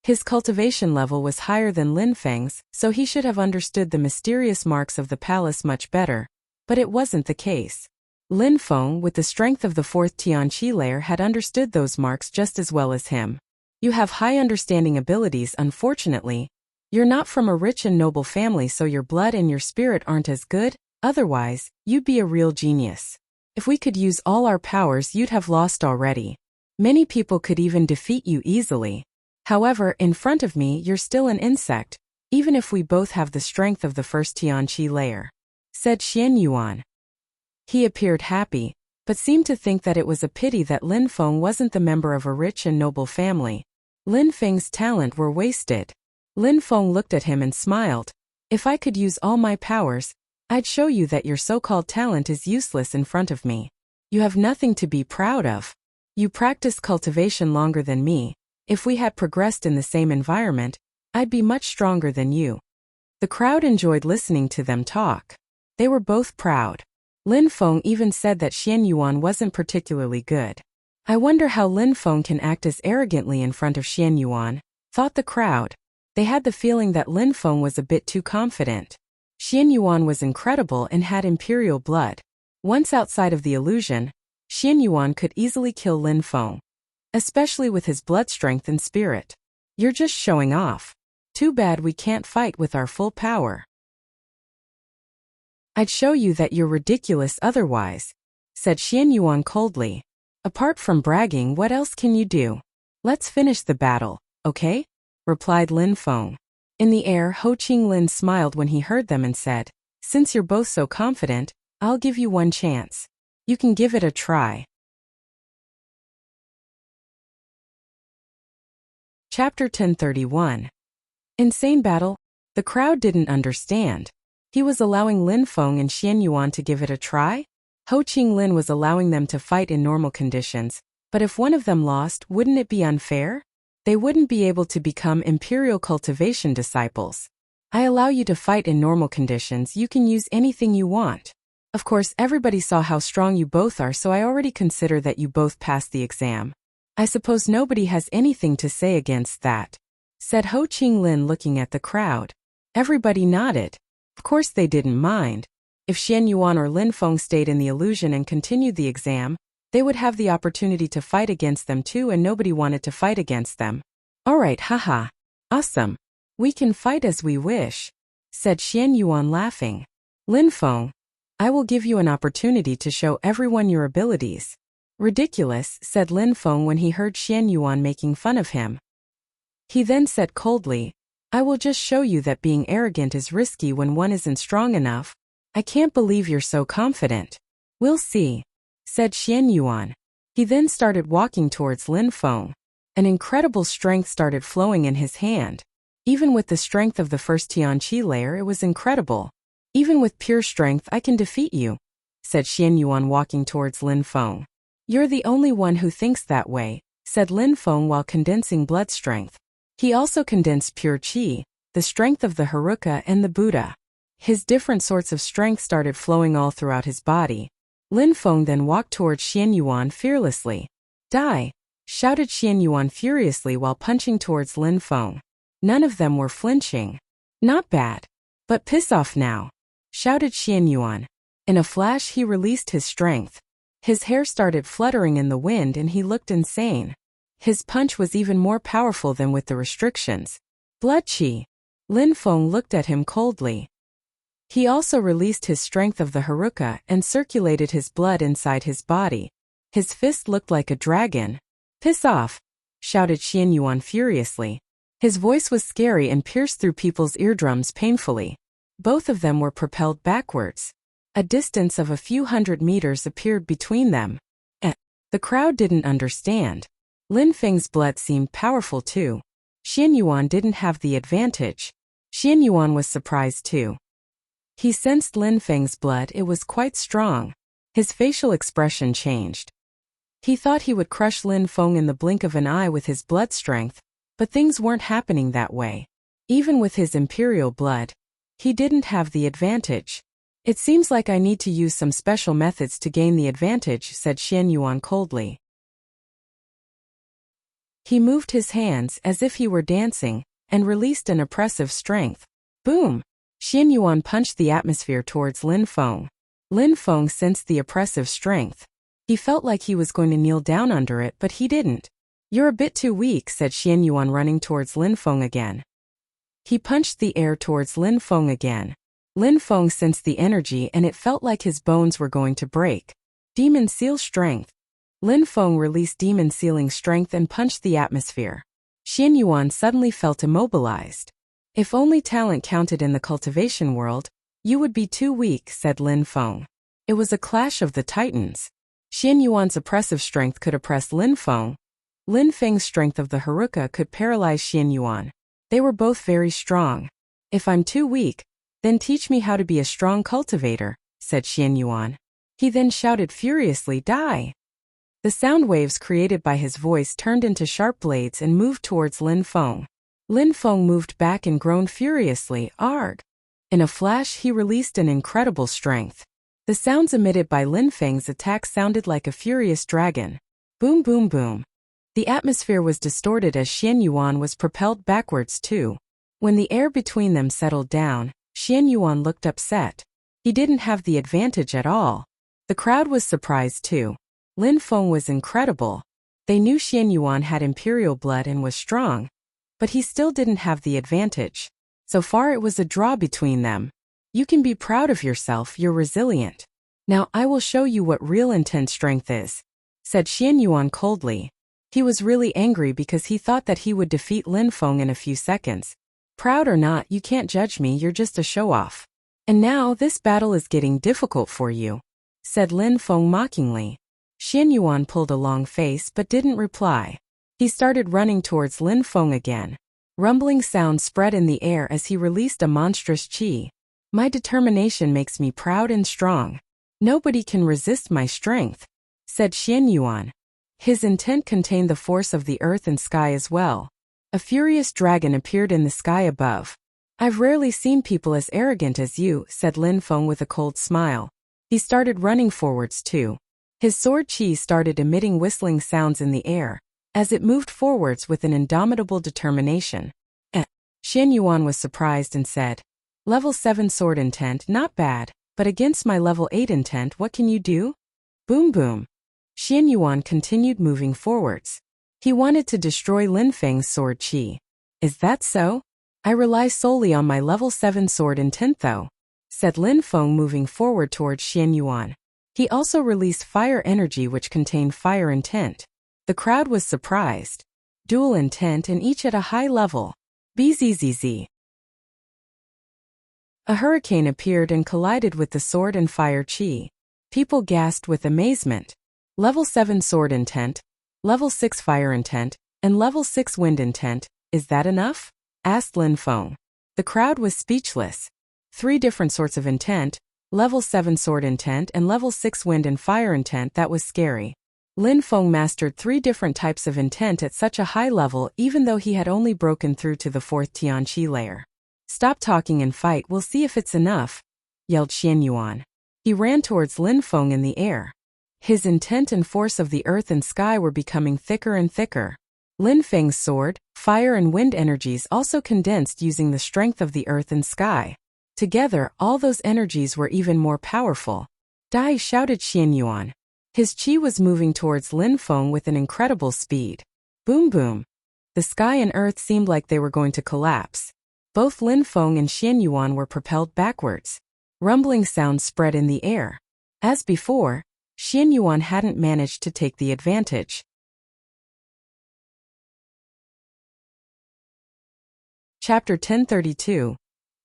His cultivation level was higher than Lin Feng's, so he should have understood the mysterious marks of the palace much better. But it wasn't the case. Lin Feng, with the strength of the fourth Tianqi layer, had understood those marks just as well as him. "You have high understanding abilities. Unfortunately, You're not from a rich and noble family, so your blood and your spirit aren't as good. Otherwise, you'd be a real genius. If we could use all our powers, you'd have lost already. Many people could even defeat you easily. However, in front of me, you're still an insect, even if we both have the strength of the first Tianqi layer," said Xian Yuan. He appeared happy, but seemed to think that it was a pity that Lin Feng wasn't the member of a rich and noble family. Lin Feng's talent were wasted. Lin Feng looked at him and smiled. "If I could use all my powers, I'd show you that your so-called talent is useless in front of me. You have nothing to be proud of. You practiced cultivation longer than me. If we had progressed in the same environment, I'd be much stronger than you." The crowd enjoyed listening to them talk. They were both proud. Lin Feng even said that Xian Yuan wasn't particularly good. "I wonder how Lin Feng can act as arrogantly in front of Xian Yuan," thought the crowd. They had the feeling that Lin Feng was a bit too confident. Xian Yuan was incredible and had imperial blood. Once outside of the illusion, Xian Yuan could easily kill Lin Feng, especially with his blood strength and spirit. "You're just showing off. Too bad we can't fight with our full power. I'd show you that you're ridiculous otherwise," said Xian Yuan coldly. "Apart from bragging, what else can you do? Let's finish the battle, okay?" replied Lin Feng. In the air, Ho Qinglin smiled when he heard them and said, "Since you're both so confident, I'll give you one chance. You can give it a try." Chapter 1031. Insane Battle. The crowd didn't understand. He was allowing Lin Feng and Xian Yuan to give it a try? Ho Qinglin was allowing them to fight in normal conditions, but if one of them lost, wouldn't it be unfair? They wouldn't be able to become imperial cultivation disciples. "I allow you to fight in normal conditions, you can use anything you want. Of course, everybody saw how strong you both are, so I already consider that you both passed the exam. I suppose nobody has anything to say against that," said Ho Qinglin looking at the crowd. Everybody nodded. Of course they didn't mind. If Xian Yuan or Lin Feng stayed in the illusion and continued the exam, they would have the opportunity to fight against them too, and nobody wanted to fight against them. "Alright, haha. Awesome. We can fight as we wish," said Xian Yuan laughing. "Lin Feng, I will give you an opportunity to show everyone your abilities." "Ridiculous," said Lin Feng when he heard Xian Yuan making fun of him. He then said coldly, "I will just show you that being arrogant is risky when one isn't strong enough. I can't believe you're so confident." "We'll see," said Xian Yuan. He then started walking towards Lin Feng. An incredible strength started flowing in his hand. Even with the strength of the first Tianqi layer, it was incredible. "Even with pure strength, I can defeat you," said Xian Yuan walking towards Lin Feng. "You're the only one who thinks that way," said Lin Feng while condensing blood strength. He also condensed pure qi, the strength of the Haruka and the Buddha. His different sorts of strength started flowing all throughout his body. Lin Feng then walked towards Xian Yuan fearlessly. "Die!" shouted Xian Yuan furiously while punching towards Lin Feng. None of them were flinching. "Not bad. But piss off now," shouted Xian Yuan. In a flash he released his strength. His hair started fluttering in the wind and he looked insane. His punch was even more powerful than with the restrictions. "Blood qi." Lin Feng looked at him coldly. He also released his strength of the Haruka and circulated his blood inside his body. His fist looked like a dragon. "Piss off," shouted Xian Yuan furiously. His voice was scary and pierced through people's eardrums painfully. Both of them were propelled backwards. A distance of a few hundred meters appeared between them. The crowd didn't understand. Lin Feng's blood seemed powerful too. Xian Yuan didn't have the advantage. Xian Yuan was surprised too. He sensed Lin Feng's blood, it was quite strong. His facial expression changed. He thought he would crush Lin Feng in the blink of an eye with his blood strength, but things weren't happening that way. Even with his imperial blood, he didn't have the advantage. "It seems like I need to use some special methods to gain the advantage," said Xian Yuan coldly. He moved his hands as if he were dancing, and released an oppressive strength. Boom! Xian Yuan punched the atmosphere towards Lin Feng. Lin Feng sensed the oppressive strength. He felt like he was going to kneel down under it, but he didn't. "You're a bit too weak," said Xian Yuan running towards Lin Feng again. He punched the air towards Lin Feng again. Lin Feng sensed the energy and it felt like his bones were going to break. Demon Seal Strength. Lin Feng released Demon Sealing Strength and punched the atmosphere. Xian Yuan suddenly felt immobilized. If only talent counted in the cultivation world, you would be too weak, said Lin Feng. It was a clash of the titans. Xian Yuan's oppressive strength could oppress Lin Feng. Lin Feng's strength of the Haruka could paralyze Xian Yuan. They were both very strong. If I'm too weak, then teach me how to be a strong cultivator, said Xian Yuan. He then shouted furiously, die! The sound waves created by his voice turned into sharp blades and moved towards Lin Feng. Lin Feng moved back and groaned furiously, arg! In a flash he released an incredible strength. The sounds emitted by Lin Feng's attack sounded like a furious dragon. Boom boom boom. The atmosphere was distorted as Xian Yuan was propelled backwards too. When the air between them settled down, Xian Yuan looked upset. He didn't have the advantage at all. The crowd was surprised too. Lin Feng was incredible. They knew Xian Yuan had imperial blood and was strong, but he still didn't have the advantage. So far it was a draw between them. You can be proud of yourself, you're resilient. Now I will show you what real intense strength is, said Xian Yuan coldly. He was really angry because he thought that he would defeat Lin Feng in a few seconds. Proud or not, you can't judge me, you're just a show-off. And now this battle is getting difficult for you, said Lin Feng mockingly. Xian Yuan pulled a long face but didn't reply. He started running towards Lin Feng again. Rumbling sounds spread in the air as he released a monstrous qi. My determination makes me proud and strong. Nobody can resist my strength, said Xian Yuan. His intent contained the force of the earth and sky as well. A furious dragon appeared in the sky above. I've rarely seen people as arrogant as you, said Lin Feng with a cold smile. He started running forwards too. His sword qi started emitting whistling sounds in the air, as it moved forwards with an indomitable determination. Xian Yuan was surprised and said, Level 7 sword intent, not bad, but against my level 8 intent what can you do? Boom boom. Xian Yuan continued moving forwards. He wanted to destroy Lin Feng's sword qi. Is that so? I rely solely on my level 7 sword intent though, said Lin Feng moving forward towards Xian Yuan. He also released fire energy which contained fire intent. The crowd was surprised. Dual intent and each at a high level. Bzzz. A hurricane appeared and collided with the sword and fire qi. People gasped with amazement. Level 7 sword intent, level 6 fire intent, and level 6 wind intent, is that enough? Asked Lin Feng. The crowd was speechless. 3 different sorts of intent, level 7 sword intent and level 6 wind and fire intent, that was scary. Lin Feng mastered 3 different types of intent at such a high level even though he had only broken through to the 4th Tianqi layer. Stop talking and fight, we'll see if it's enough, yelled Xian Yuan. He ran towards Lin Feng in the air. His intent and force of the earth and sky were becoming thicker and thicker. Lin Feng's sword, fire and wind energies also condensed using the strength of the earth and sky. Together, all those energies were even more powerful. Die, shouted Xian Yuan. His qi was moving towards Lin Feng with an incredible speed. Boom boom. The sky and earth seemed like they were going to collapse. Both Lin Feng and Xian Yuan were propelled backwards. Rumbling sounds spread in the air. As before, Xian Yuan hadn't managed to take the advantage. Chapter 1032.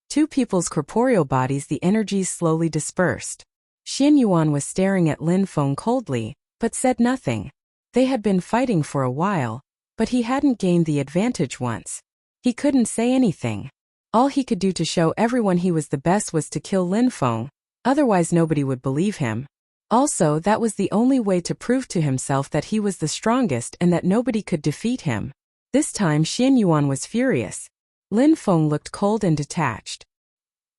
Two people's corporeal bodies, the energies slowly dispersed. Xian Yuan was staring at Lin Feng coldly, but said nothing. They had been fighting for a while, but he hadn't gained the advantage once. He couldn't say anything. All he could do to show everyone he was the best was to kill Lin Feng, otherwise nobody would believe him. Also, that was the only way to prove to himself that he was the strongest and that nobody could defeat him. This time Xian Yuan was furious. Lin Feng looked cold and detached.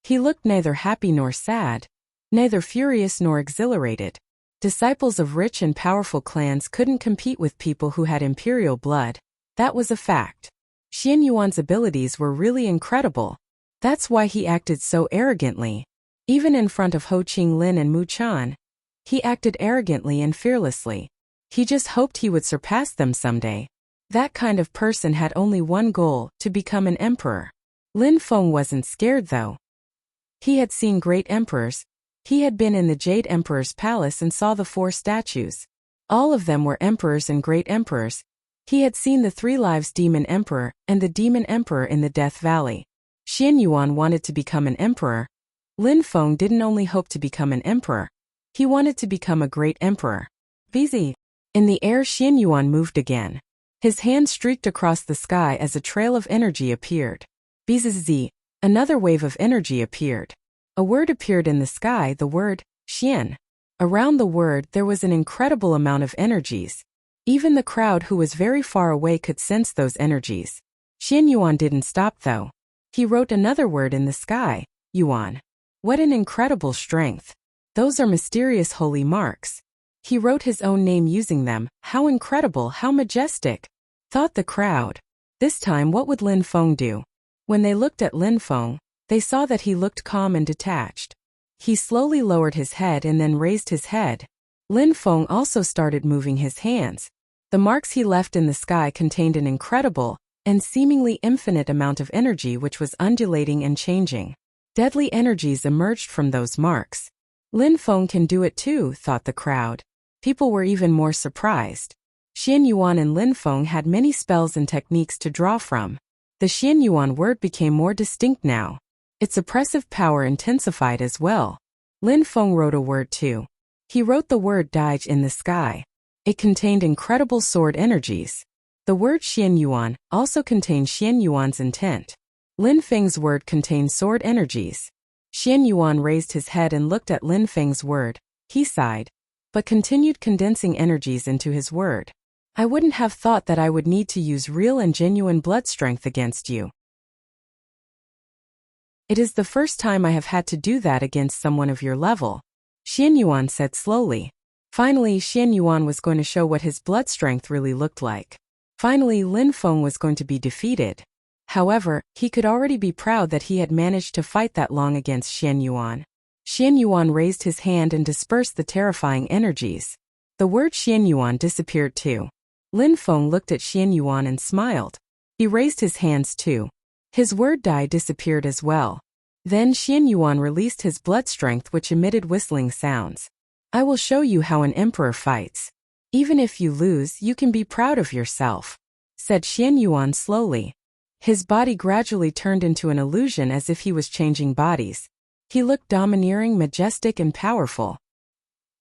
He looked neither happy nor sad, neither furious nor exhilarated. Disciples of rich and powerful clans couldn't compete with people who had imperial blood. That was a fact. Xian Yuan's abilities were really incredible. That's why he acted so arrogantly. Even in front of Ho Qinglin and Mu Chan, he acted arrogantly and fearlessly. He just hoped he would surpass them someday. That kind of person had only one goal, to become an emperor. Lin Feng wasn't scared though. He had seen great emperors. He had been in the Jade Emperor's palace and saw the 4 statues. All of them were emperors and great emperors. He had seen the 3 Lives Demon Emperor and the Demon Emperor in the Death Valley. Xian Yuan wanted to become an emperor. Lin Feng didn't only hope to become an emperor. He wanted to become a great emperor. Bzz. In the air, Xian Yuan moved again. His hand streaked across the sky as a trail of energy appeared. Bzz. Another wave of energy appeared. A word appeared in the sky, the word, Xian. Around the word there was an incredible amount of energies. Even the crowd who was very far away could sense those energies. Xian Yuan didn't stop though. He wrote another word in the sky, Yuan. What an incredible strength. Those are mysterious holy marks. He wrote his own name using them. How incredible, how majestic, thought the crowd. This time what would Lin Feng do? When they looked at Lin Feng, they saw that he looked calm and detached. He slowly lowered his head and then raised his head. Lin Feng also started moving his hands. The marks he left in the sky contained an incredible and seemingly infinite amount of energy which was undulating and changing. Deadly energies emerged from those marks. Lin Feng can do it too, thought the crowd. People were even more surprised. Xian Yuan and Lin Feng had many spells and techniques to draw from. The Xian Yuan word became more distinct now. Its oppressive power intensified as well. Lin Feng wrote a word too. He wrote the word Daige in the sky. It contained incredible sword energies. The word Xian Yuan also contained Xian Yuan's intent. Lin Feng's word contained sword energies. Xian Yuan raised his head and looked at Lin Feng's word. He sighed, but continued condensing energies into his word. I wouldn't have thought that I would need to use real and genuine blood strength against you. It is the first time I have had to do that against someone of your level, Xian Yuan said slowly. Finally, Xian Yuan was going to show what his blood strength really looked like. Finally, Lin Feng was going to be defeated. However, he could already be proud that he had managed to fight that long against Xian Yuan. Xian Yuan raised his hand and dispersed the terrifying energies. The word Xian Yuan disappeared too. Lin Feng looked at Xian Yuan and smiled. He raised his hands too. His word die disappeared as well. Then Xian Yuan released his blood strength which emitted whistling sounds. I will show you how an emperor fights. Even if you lose, you can be proud of yourself, said Xian Yuan slowly. His body gradually turned into an illusion as if he was changing bodies. He looked domineering, majestic and powerful.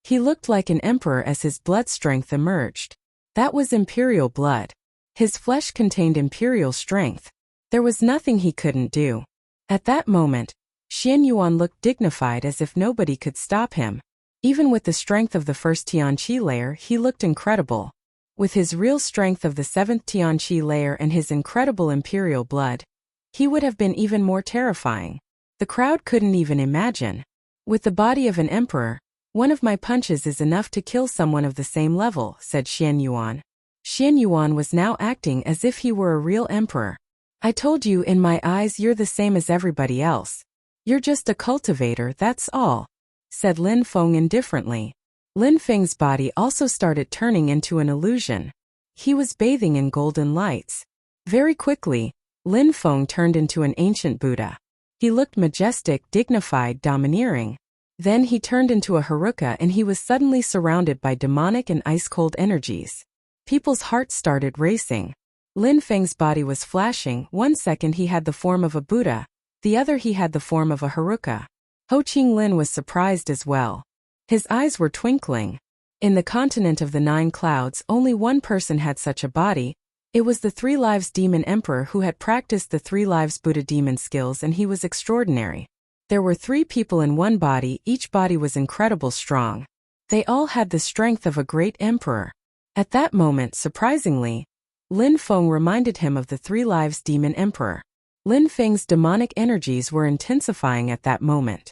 He looked like an emperor as his blood strength emerged. That was imperial blood. His flesh contained imperial strength. There was nothing he couldn't do. At that moment, Xian Yuan looked dignified as if nobody could stop him. Even with the strength of the first Tianqi layer, he looked incredible. With his real strength of the 7th Tianqi layer and his incredible imperial blood, he would have been even more terrifying. The crowd couldn't even imagine. With the body of an emperor, one of my punches is enough to kill someone of the same level, said Xian Yuan. Xian Yuan was now acting as if he were a real emperor. I told you, in my eyes you're the same as everybody else. You're just a cultivator, that's all, said Lin Feng indifferently. Lin Feng's body also started turning into an illusion. He was bathing in golden lights. Very quickly, Lin Feng turned into an ancient Buddha. He looked majestic, dignified, domineering. Then he turned into a Haruka and he was suddenly surrounded by demonic and ice-cold energies. People's hearts started racing. Lin Feng's body was flashing. 1 second he had the form of a Buddha, the other he had the form of a Haruka. Ho Qinglin was surprised as well. His eyes were twinkling. In the continent of the 9 clouds, only one person had such a body. It was the 3 Lives Demon Emperor who had practiced the 3 Lives Buddha demon skills, and he was extraordinary. There were 3 people in one body, each body was incredible strong. They all had the strength of a great emperor. At that moment, surprisingly, Lin Feng reminded him of the 3 Lives Demon Emperor. Lin Feng's demonic energies were intensifying at that moment.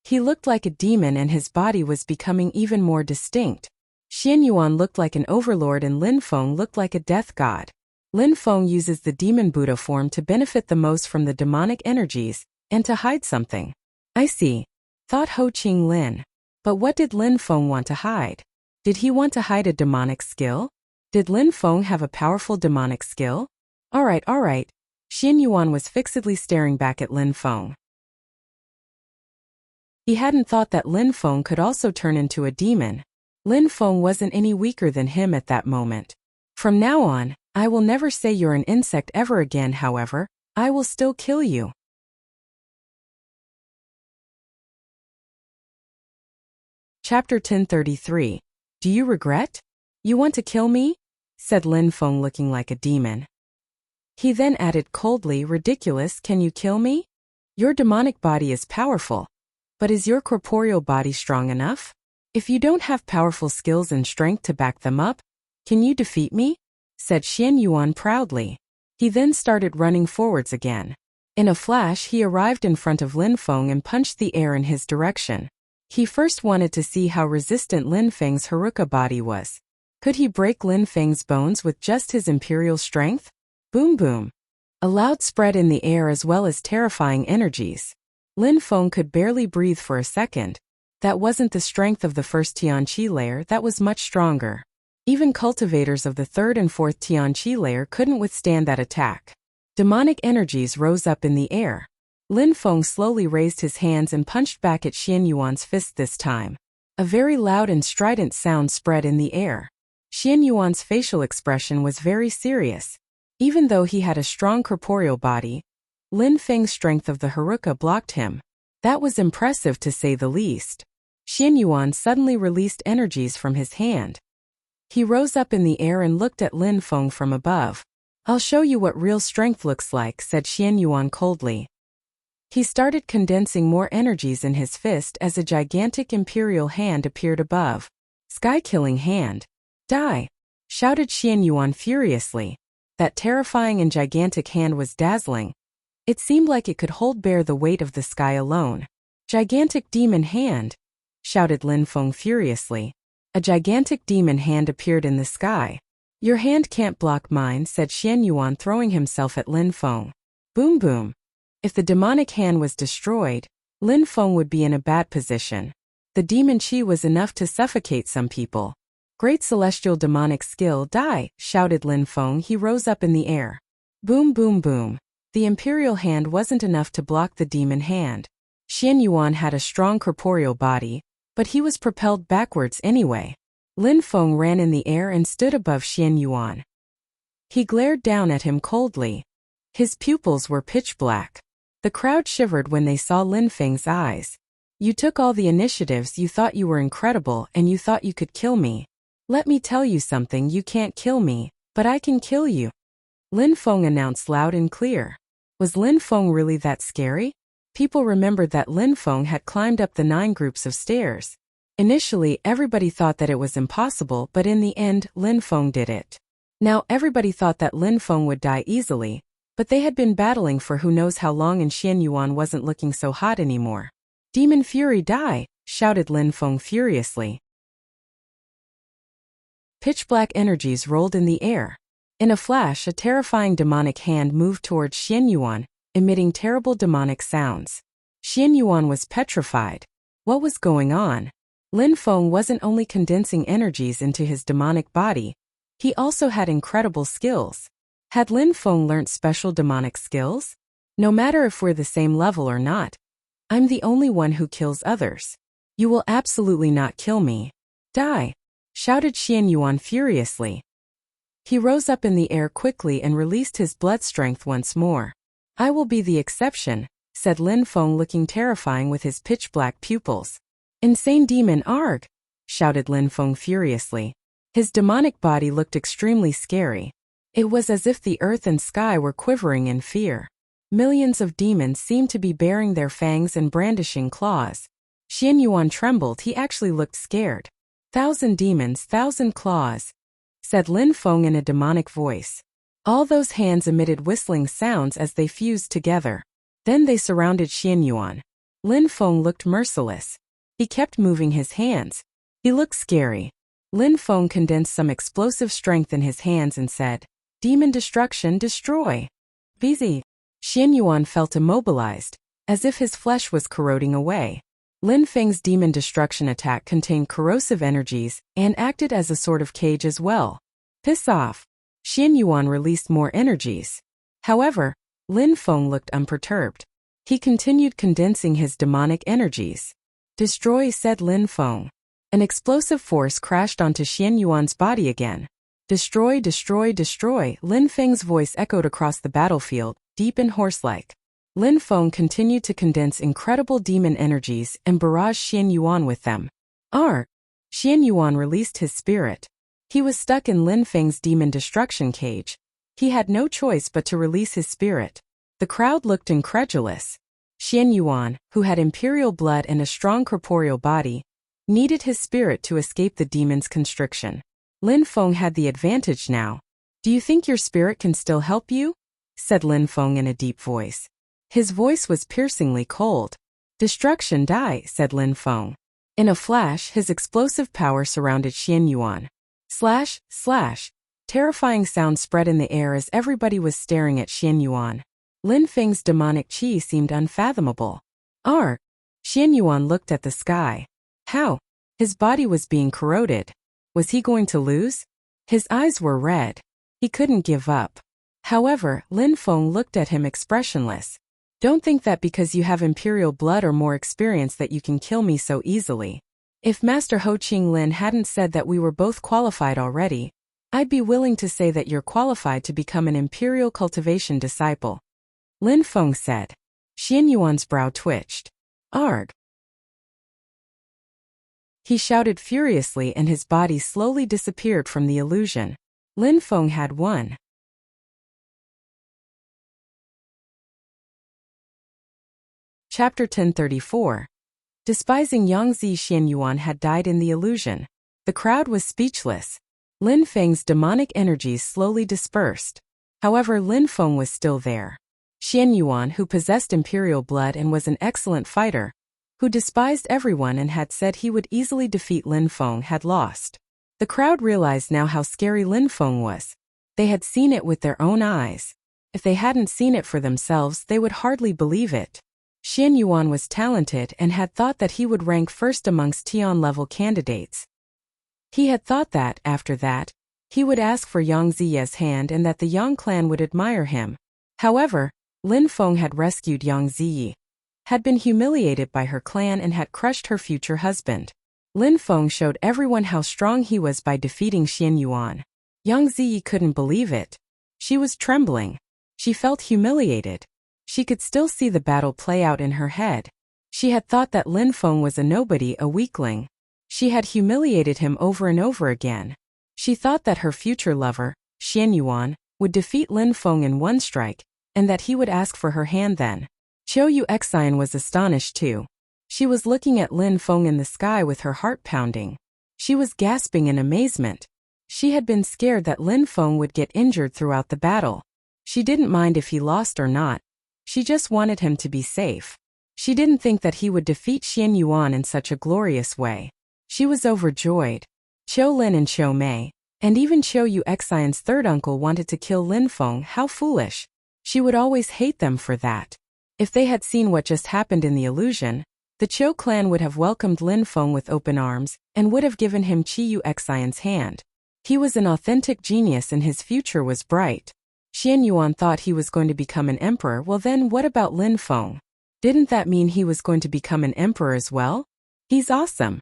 He looked like a demon and his body was becoming even more distinct. Xian Yuan looked like an overlord and Lin Feng looked like a death god. Lin Feng uses the demon Buddha form to benefit the most from the demonic energies, and to hide something. I see, thought Ho Qinglin. But what did Lin Feng want to hide? Did he want to hide a demonic skill? Did Lin Feng have a powerful demonic skill? Alright, Xian Yuan was fixedly staring back at Lin Feng. He hadn't thought that Lin Feng could also turn into a demon. Lin Feng wasn't any weaker than him at that moment. From now on, I will never say you're an insect ever again, however, I will still kill you. Chapter 1033. Do you regret? You want to kill me? Said Lin Feng looking like a demon. He then added coldly, ridiculous, can you kill me? Your demonic body is powerful. But is your corporeal body strong enough? If you don't have powerful skills and strength to back them up, can you defeat me? Said Xian Yuan proudly. He then started running forwards again. In a flash he arrived in front of Lin Feng and punched the air in his direction. He first wanted to see how resistant Lin Feng's Haruka body was. Could he break Lin Feng's bones with just his imperial strength? Boom boom. A loud spread in the air as well as terrifying energies. Lin Feng could barely breathe for a second. That wasn't the strength of the first Tianqi layer, that was much stronger. Even cultivators of the third and fourth Tianqi layer couldn't withstand that attack. Demonic energies rose up in the air. Lin Feng slowly raised his hands and punched back at Xian Yuan's fist this time. A very loud and strident sound spread in the air. Xian Yuan's facial expression was very serious. Even though he had a strong corporeal body, Lin Feng's strength of the Haruka blocked him. That was impressive to say the least. Xian Yuan suddenly released energies from his hand. He rose up in the air and looked at Lin Feng from above. I'll show you what real strength looks like, said Xian Yuan coldly. He started condensing more energies in his fist as a gigantic imperial hand appeared above. Sky-killing hand. Die! Shouted Xian Yuan furiously. That terrifying and gigantic hand was dazzling. It seemed like it could hold bare the weight of the sky alone. Gigantic demon hand! Shouted Lin Feng furiously. A gigantic demon hand appeared in the sky. Your hand can't block mine, said Xian Yuan, throwing himself at Lin Feng. Boom boom. If the demonic hand was destroyed, Lin Feng would be in a bad position. The demon chi was enough to suffocate some people. Great celestial demonic skill, die! Shouted Lin Feng. He rose up in the air. Boom boom boom. The imperial hand wasn't enough to block the demon hand. Xian Yuan had a strong corporeal body, but he was propelled backwards anyway. Lin Feng ran in the air and stood above Xian Yuan. He glared down at him coldly. His pupils were pitch black. The crowd shivered when they saw Lin Feng's eyes. You took all the initiatives, you thought you were incredible, and you thought you could kill me. Let me tell you something, you can't kill me, but I can kill you. Lin Feng announced loud and clear. Was Lin Feng really that scary? People remembered that Lin Feng had climbed up the 9 groups of stairs. Initially, everybody thought that it was impossible, but in the end, Lin Feng did it. Now, everybody thought that Lin Feng would die easily, but they had been battling for who knows how long and Xian Yuan wasn't looking so hot anymore. Demon Fury, die! Shouted Lin Feng furiously. Pitch-black energies rolled in the air. In a flash, a terrifying demonic hand moved towards Xian Yuan, emitting terrible demonic sounds. Xian Yuan was petrified. What was going on? Lin Feng wasn't only condensing energies into his demonic body, he also had incredible skills. Had Lin Feng learnt special demonic skills? No matter if we're the same level or not, I'm the only one who kills others. You will absolutely not kill me. Die! Shouted Xian Yuan furiously. He rose up in the air quickly and released his blood strength once more. I will be the exception, said Lin Feng, looking terrifying with his pitch-black pupils. Insane demon, arg! Shouted Lin Feng furiously. His demonic body looked extremely scary. It was as if the earth and sky were quivering in fear. Millions of demons seemed to be baring their fangs and brandishing claws. Xian Yuan trembled, he actually looked scared. 1,000 demons, 1,000 claws, said Lin Feng in a demonic voice. All those hands emitted whistling sounds as they fused together. Then they surrounded Xian Yuan. Lin Feng looked merciless. He kept moving his hands. He looked scary. Lin Feng condensed some explosive strength in his hands and said, Demon destruction, destroy. Busy. Xian Yuan felt immobilized, as if his flesh was corroding away. Lin Feng's demon destruction attack contained corrosive energies and acted as a sort of cage as well. Piss off. Xian Yuan released more energies. However, Lin Feng looked unperturbed. He continued condensing his demonic energies. Destroy, said Lin Feng. An explosive force crashed onto Xian Yuan's body again. Destroy, destroy, destroy, Lin Feng's voice echoed across the battlefield, deep and hoarse-like. Lin Feng continued to condense incredible demon energies and barrage Xian Yuan with them. Xian Yuan released his spirit. He was stuck in Lin Feng's demon destruction cage. He had no choice but to release his spirit. The crowd looked incredulous. Xian Yuan, who had imperial blood and a strong corporeal body, needed his spirit to escape the demon's constriction. Lin Feng had the advantage now. Do you think your spirit can still help you? Said Lin Feng in a deep voice. His voice was piercingly cold. Destruction die, said Lin Feng. In a flash, his explosive power surrounded Xian Yuan. Slash, slash. Terrifying sound spread in the air as everybody was staring at Xian Yuan. Lin Feng's demonic qi seemed unfathomable. Xian Yuan looked at the sky. How? His body was being corroded. Was he going to lose? His eyes were red. He couldn't give up. However, Lin Feng looked at him expressionless. Don't think that because you have imperial blood or more experience that you can kill me so easily. If Master Ho Qinglin hadn't said that we were both qualified already, I'd be willing to say that you're qualified to become an imperial cultivation disciple. Lin Feng said. Xian Yuan's brow twitched. Arg! He shouted furiously and his body slowly disappeared from the illusion. Lin Feng had won. Chapter 1034. Despising Yangzi, Xian Yuan had died in the illusion. The crowd was speechless. Lin Feng's demonic energies slowly dispersed. However, Lin Feng was still there. Xian Yuan, who possessed imperial blood and was an excellent fighter, who despised everyone and had said he would easily defeat Lin Feng, had lost. The crowd realized now how scary Lin Feng was. They had seen it with their own eyes. If they hadn't seen it for themselves, they would hardly believe it. Xian Yuan was talented and had thought that he would rank first amongst Tian-level candidates. He had thought that, after that, he would ask for Yang Ziye's hand and that the Yang clan would admire him. However, Lin Feng had rescued Yang Ziyi, had been humiliated by her clan and had crushed her future husband. Lin Feng showed everyone how strong he was by defeating Xian Yuan. Yang Ziyi couldn't believe it. She was trembling. She felt humiliated. She could still see the battle play out in her head. She had thought that Lin Feng was a nobody, a weakling. She had humiliated him over and over again. She thought that her future lover, Xian Yuan, would defeat Lin Feng in one strike, and that he would ask for her hand then. Qiu Yuxian was astonished too. She was looking at Lin Feng in the sky with her heart pounding. She was gasping in amazement. She had been scared that Lin Feng would get injured throughout the battle. She didn't mind if he lost or not. She just wanted him to be safe. She didn't think that he would defeat Xian Yuan in such a glorious way. She was overjoyed. Qiu Lin and Qiu Mei, and even Qiu Yuxian's third uncle wanted to kill Lin Feng. How foolish. She would always hate them for that. If they had seen what just happened in the illusion, the Qiu clan would have welcomed Lin Feng with open arms and would have given him Qi Yuxian's hand. He was an authentic genius and his future was bright. Xian Yuan thought he was going to become an emperor. Well then, what about Lin Feng? Didn't that mean he was going to become an emperor as well? He's awesome.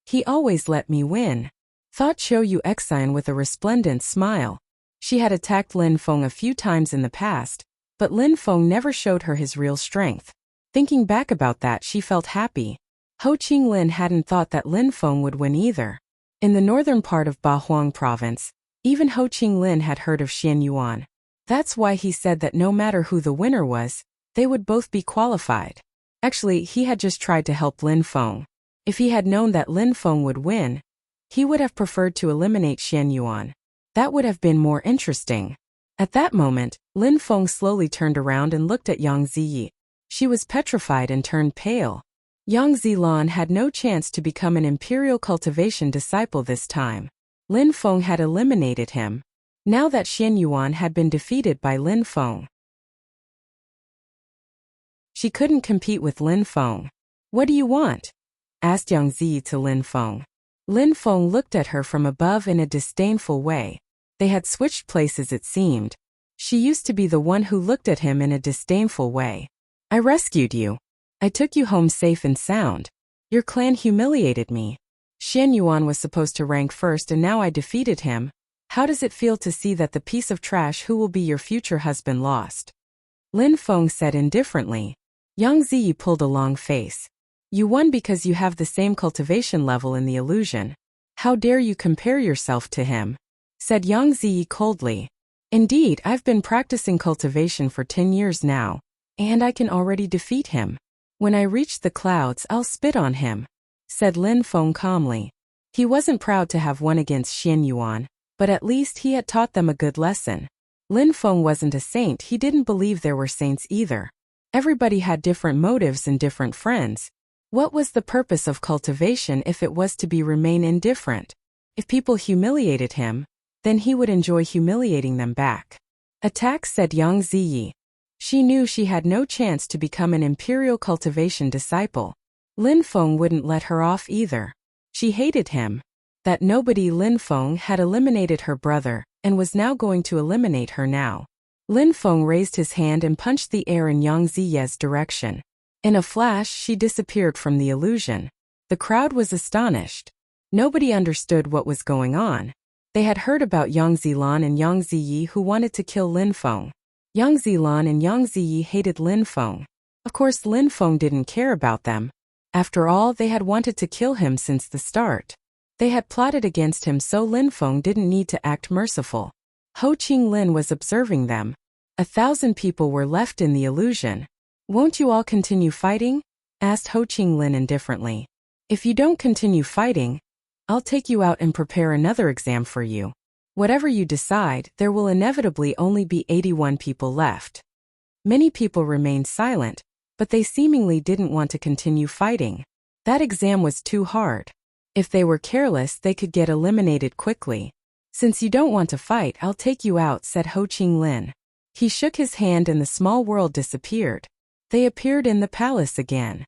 He always let me win, thought Qiu Yuxian with a resplendent smile. She had attacked Lin Feng a few times in the past, but Lin Feng never showed her his real strength. Thinking back about that, she felt happy. Ho Qinglin hadn't thought that Lin Feng would win either. In the northern part of Bahuang province, even Ho Qinglin had heard of Xian Yuan. That's why he said that no matter who the winner was, they would both be qualified. Actually, he had just tried to help Lin Feng. If he had known that Lin Feng would win, he would have preferred to eliminate Xian Yuan. That would have been more interesting. At that moment, Lin Feng slowly turned around and looked at Yang Ziyi. She was petrified and turned pale. Yang Zilan had no chance to become an imperial cultivation disciple this time. Lin Feng had eliminated him. Now that Xian Yuan had been defeated by Lin Feng, she couldn't compete with Lin Feng. What do you want? Asked Yang Ziyi to Lin Feng. Lin Feng looked at her from above in a disdainful way. They had switched places, it seemed. She used to be the one who looked at him in a disdainful way. I rescued you. I took you home safe and sound. Your clan humiliated me. Xian Yuan was supposed to rank first and now I defeated him. How does it feel to see that the piece of trash who will be your future husband lost? Lin Feng said indifferently. Yang Ziyi pulled a long face. You won because you have the same cultivation level in the illusion. How dare you compare yourself to him? Said Yang Ziyi coldly. Indeed, I've been practicing cultivation for 10 years now, and I can already defeat him. When I reach the clouds, I'll spit on him, said Lin Feng calmly. He wasn't proud to have won against Xian Yuan, but at least he had taught them a good lesson. Lin Feng wasn't a saint, he didn't believe there were saints either. Everybody had different motives and different friends. What was the purpose of cultivation if it was to remain indifferent? If people humiliated him, then he would enjoy humiliating them back. Attack, said Yang Ziyi. She knew she had no chance to become an imperial cultivation disciple. Lin Feng wouldn't let her off either. She hated him. That nobody Lin Feng had eliminated her brother, and was now going to eliminate her now. Lin Feng raised his hand and punched the air in Yang Ziyi's direction. In a flash, she disappeared from the illusion. The crowd was astonished. Nobody understood what was going on. They had heard about Yang Zilan and Yang Ziyi who wanted to kill Lin Feng. Yang Zilan and Yang Ziyi hated Lin Feng. Of course, Lin Feng didn't care about them. After all, they had wanted to kill him since the start. They had plotted against him, so Lin Feng didn't need to act merciful. Ho Qinglin was observing them. 1,000 people were left in the illusion. Won't you all continue fighting? Asked Ho Qinglin indifferently. If you don't continue fighting, I'll take you out and prepare another exam for you. Whatever you decide, there will inevitably only be 81 people left. Many people remained silent, but they seemingly didn't want to continue fighting. That exam was too hard. If they were careless, they could get eliminated quickly. Since you don't want to fight, I'll take you out, said Ho Qinglin. He shook his hand and the small world disappeared. They appeared in the palace again.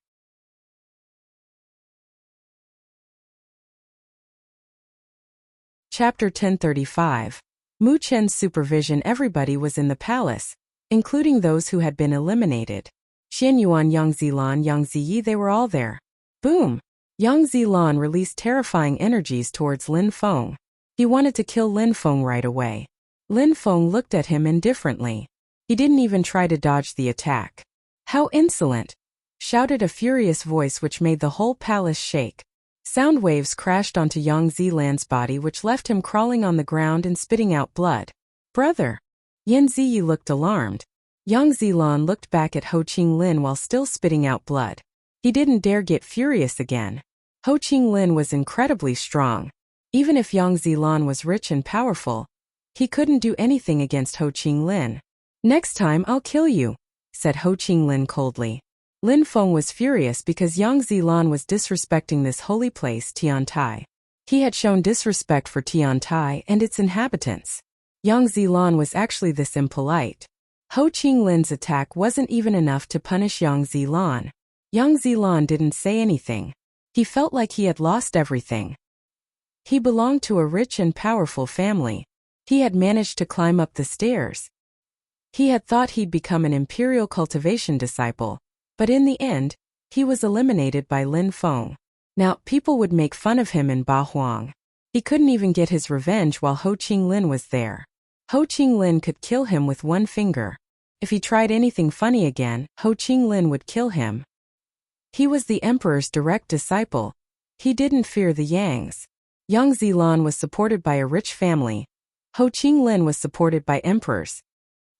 Chapter 1035. Mu Chen's supervision. Everybody was in the palace, including those who had been eliminated. Xian Yuan, Yang Zilan, Yang Ziyi, they were all there. Boom! Yang Zilan released terrifying energies towards Lin Feng. He wanted to kill Lin Feng right away. Lin Feng looked at him indifferently. He didn't even try to dodge the attack. How insolent! Shouted a furious voice which made the whole palace shake. Sound waves crashed onto Yang Zilan's body, which left him crawling on the ground and spitting out blood. Brother! Yan Ziyi looked alarmed. Yang Zilan looked back at Ho Qinglin while still spitting out blood. He didn't dare get furious again. Ho Qinglin was incredibly strong. Even if Yang Zilan was rich and powerful, he couldn't do anything against Ho Qinglin. Next time I'll kill you, said Ho Qinglin coldly. Lin Feng was furious because Yang Zilan was disrespecting this holy place, Tiantai. He had shown disrespect for Tiantai and its inhabitants. Yang Zilan was actually this impolite. Ho Qinglin's attack wasn't even enough to punish Yang Zilan. Yang Zilan didn't say anything. He felt like he had lost everything. He belonged to a rich and powerful family. He had managed to climb up the stairs. He had thought he'd become an imperial cultivation disciple, but in the end, he was eliminated by Lin Feng. Now, people would make fun of him in Ba Huang. He couldn't even get his revenge while Ho Qinglin was there. Ho Qinglin could kill him with one finger. If he tried anything funny again, Ho Qinglin would kill him. He was the emperor's direct disciple. He didn't fear the Yangs. Yang Zilan was supported by a rich family. Ho Qinglin was supported by emperors.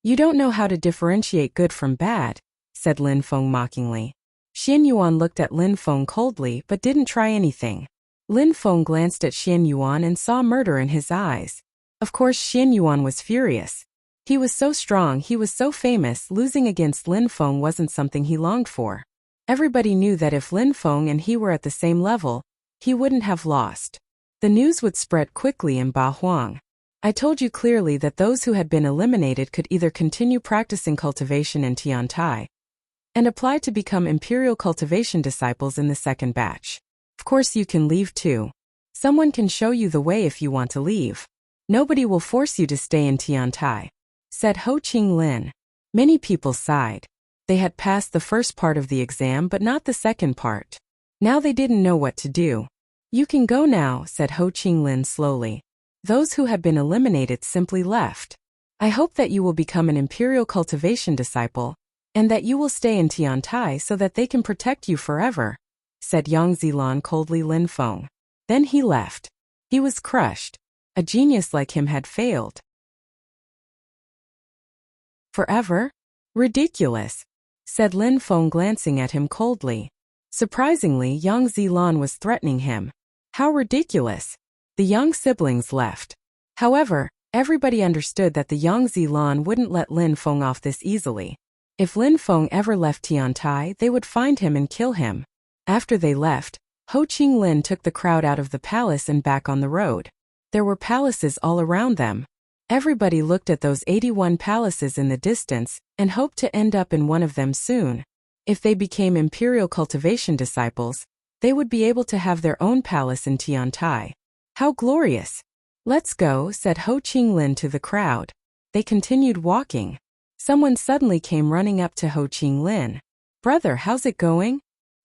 You don't know how to differentiate good from bad, said Lin Feng mockingly. Xian Yuan looked at Lin Feng coldly but didn't try anything. Lin Feng glanced at Xian Yuan and saw murder in his eyes. Of course, Xian Yuan was furious. He was so strong, he was so famous, losing against Lin Feng wasn't something he longed for. Everybody knew that if Lin Feng and he were at the same level, he wouldn't have lost. The news would spread quickly in Ba Huang. I told you clearly that those who had been eliminated could either continue practicing cultivation in Tiantai and apply to become imperial cultivation disciples in the second batch. Of course, you can leave too. Someone can show you the way if you want to leave. Nobody will force you to stay in Tiantai. said Ho Ching Lin. Many people sighed. They had passed the first part of the exam but not the second part. Now they didn't know what to do. You can go now, said Ho Ching Lin slowly. Those who had been eliminated simply left. I hope that you will become an Imperial Cultivation disciple, and that you will stay in Tiantai so that they can protect you forever, said Yang Zilan coldly Lin Feng. Then he left. He was crushed. A genius like him had failed. Forever? Ridiculous, said Lin Feng glancing at him coldly. Surprisingly, Yang Zilan was threatening him. How ridiculous. The young siblings left. However, everybody understood that the Yang Zilan wouldn't let Lin Feng off this easily. If Lin Feng ever left Tiantai, they would find him and kill him. After they left, Ho Ching Lin took the crowd out of the palace and back on the road. There were palaces all around them. Everybody looked at those 81 palaces in the distance and hoped to end up in one of them soon. If they became Imperial Cultivation disciples, they would be able to have their own palace in Tiantai. How glorious! Let's go, said Ho Ching Lin to the crowd. They continued walking. Someone suddenly came running up to Ho Ching Lin. Brother, how's it going?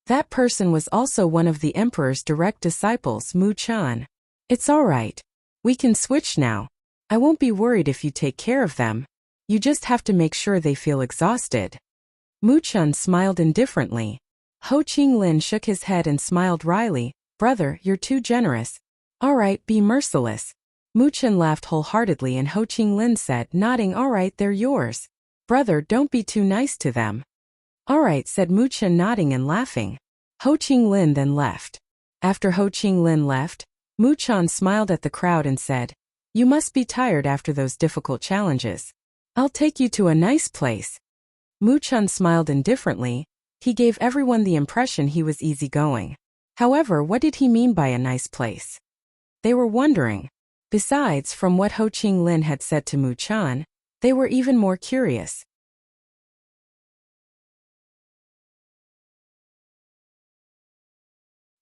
That person was also one of the Emperor's direct disciples, Mu Chan. It's all right. We can switch now. I won't be worried if you take care of them. You just have to make sure they feel exhausted. Mu Chan smiled indifferently. Ho Ching Lin shook his head and smiled wryly. Brother, you're too generous. All right, be merciless. Mu Chan laughed wholeheartedly and Ho Ching Lin said, nodding, all right, they're yours. Brother, don't be too nice to them. All right, said Mu Chan nodding and laughing. Ho Ching Lin then left. After Ho Ching Lin left, Mu Chan smiled at the crowd and said, you must be tired after those difficult challenges. I'll take you to a nice place. Mu Chan smiled indifferently. He gave everyone the impression he was easygoing. However, what did he mean by a nice place? They were wondering. Besides, from what Ho Ching Lin had said to Mu Chan, they were even more curious.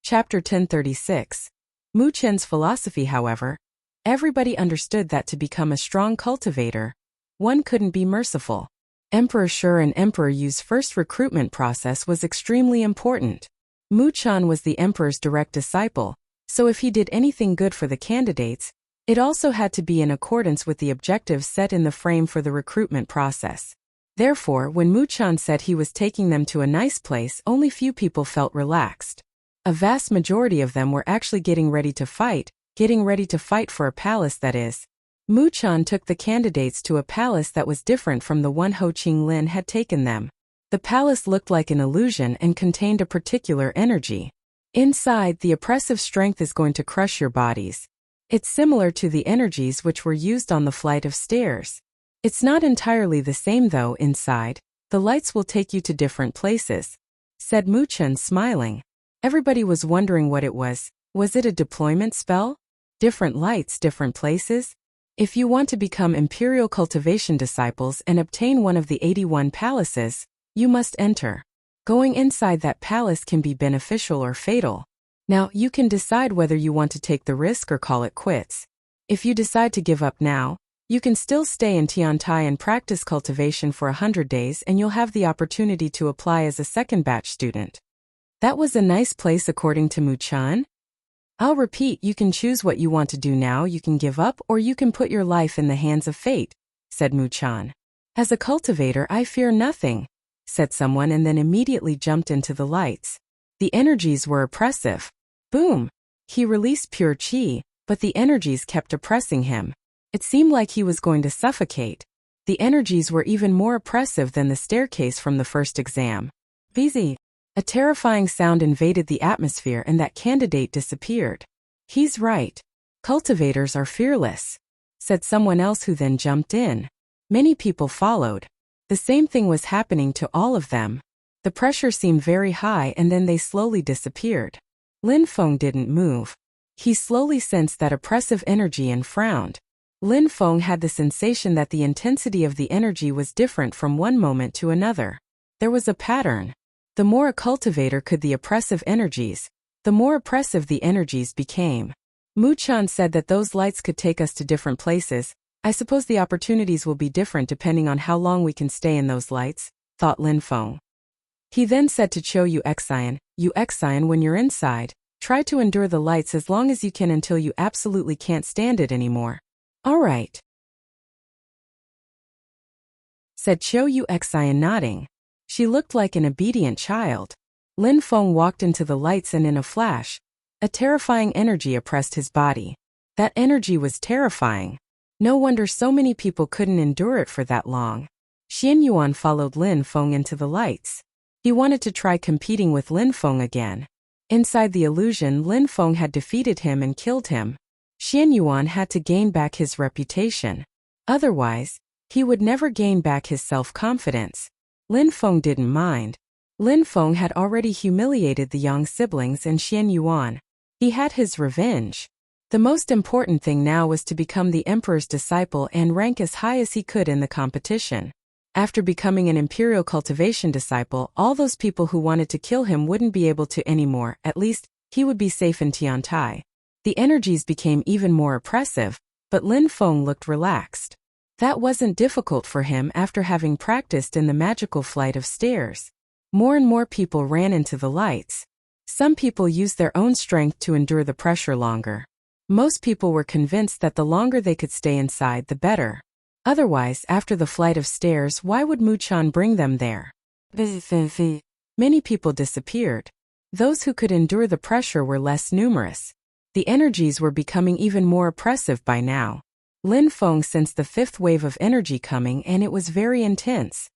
Chapter 1036. Mu Chan's philosophy, however. Everybody understood that to become a strong cultivator, one couldn't be merciful. Emperor Shi and Emperor Yu's first recruitment process was extremely important. Mu Chan was the Emperor's direct disciple, so if he did anything good for the candidates, it also had to be in accordance with the objectives set in the frame for the recruitment process. Therefore, when Mu Chan said he was taking them to a nice place, only few people felt relaxed. A vast majority of them were actually getting ready to fight for a palace, that is. Mu Chan took the candidates to a palace that was different from the one Ho Ching Lin had taken them. The palace looked like an illusion and contained a particular energy. Inside, the oppressive strength is going to crush your bodies. It's similar to the energies which were used on the flight of stairs. It's not entirely the same though. Inside, the lights will take you to different places, said Mu Chan smiling. Everybody was wondering what it was. Was it a deployment spell? Different lights, different places? If you want to become Imperial Cultivation disciples and obtain one of the 81 palaces, you must enter. Going inside that palace can be beneficial or fatal. Now, you can decide whether you want to take the risk or call it quits. If you decide to give up now, you can still stay in Tiantai and practice cultivation for 100 days and you'll have the opportunity to apply as a second batch student. That was a nice place according to Mu Chan? I'll repeat, you can choose what you want to do now. You can give up or you can put your life in the hands of fate, said Mu Chan. As a cultivator, I fear nothing, said someone and then immediately jumped into the lights. The energies were oppressive. Boom! He released pure chi, but the energies kept oppressing him. It seemed like he was going to suffocate. The energies were even more oppressive than the staircase from the first exam. Busy. A terrifying sound invaded the atmosphere and that candidate disappeared. He's right. Cultivators are fearless, said someone else who then jumped in. Many people followed. The same thing was happening to all of them. The pressure seemed very high and then they slowly disappeared. Lin Feng didn't move. He slowly sensed that oppressive energy and frowned. Lin Feng had the sensation that the intensity of the energy was different from one moment to another. There was a pattern. The more a cultivator could the oppressive energies, the more oppressive the energies became. Mu Chan said that those lights could take us to different places. I suppose the opportunities will be different depending on how long we can stay in those lights, thought Lin Feng. He then said to Cho Yuxian, when you're inside, try to endure the lights as long as you can until you absolutely can't stand it anymore. All right, said Cho Yuxian, nodding. She looked like an obedient child. Lin Feng walked into the lights and in a flash, a terrifying energy oppressed his body. That energy was terrifying. No wonder so many people couldn't endure it for that long. Xian Yuan followed Lin Feng into the lights. He wanted to try competing with Lin Feng again. Inside the illusion, Lin Feng had defeated him and killed him. Xian Yuan had to gain back his reputation. Otherwise, he would never gain back his self-confidence. Lin Feng didn't mind. Lin Feng had already humiliated the Yang siblings and Xian Yuan. He had his revenge. The most important thing now was to become the emperor's disciple and rank as high as he could in the competition. After becoming an imperial cultivation disciple, all those people who wanted to kill him wouldn't be able to anymore. At least, he would be safe in Tiantai. The energies became even more oppressive, but Lin Feng looked relaxed. That wasn't difficult for him after having practiced in the magical flight of stairs. More and more people ran into the lights. Some people used their own strength to endure the pressure longer. Most people were convinced that the longer they could stay inside, the better. Otherwise, after the flight of stairs, why would Muchan bring them there? Many people disappeared. Those who could endure the pressure were less numerous. The energies were becoming even more oppressive by now. Lin Feng sensed the fifth wave of energy coming, and it was very intense.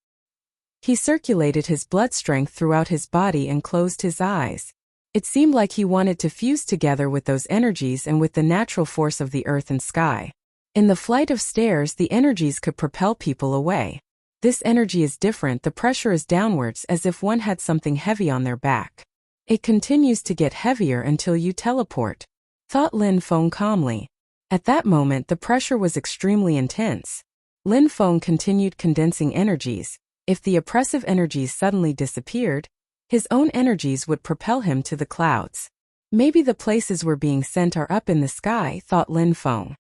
He circulated his blood strength throughout his body and closed his eyes. It seemed like he wanted to fuse together with those energies and with the natural force of the earth and sky. In the flight of stairs, the energies could propel people away. This energy is different. The pressure is downwards, as if one had something heavy on their back. It continues to get heavier until you teleport, thought Lin Feng calmly. At that moment, the pressure was extremely intense. Lin Feng continued condensing energies. If the oppressive energies suddenly disappeared, his own energies would propel him to the clouds. Maybe the places we're being sent are up in the sky, thought Lin Feng.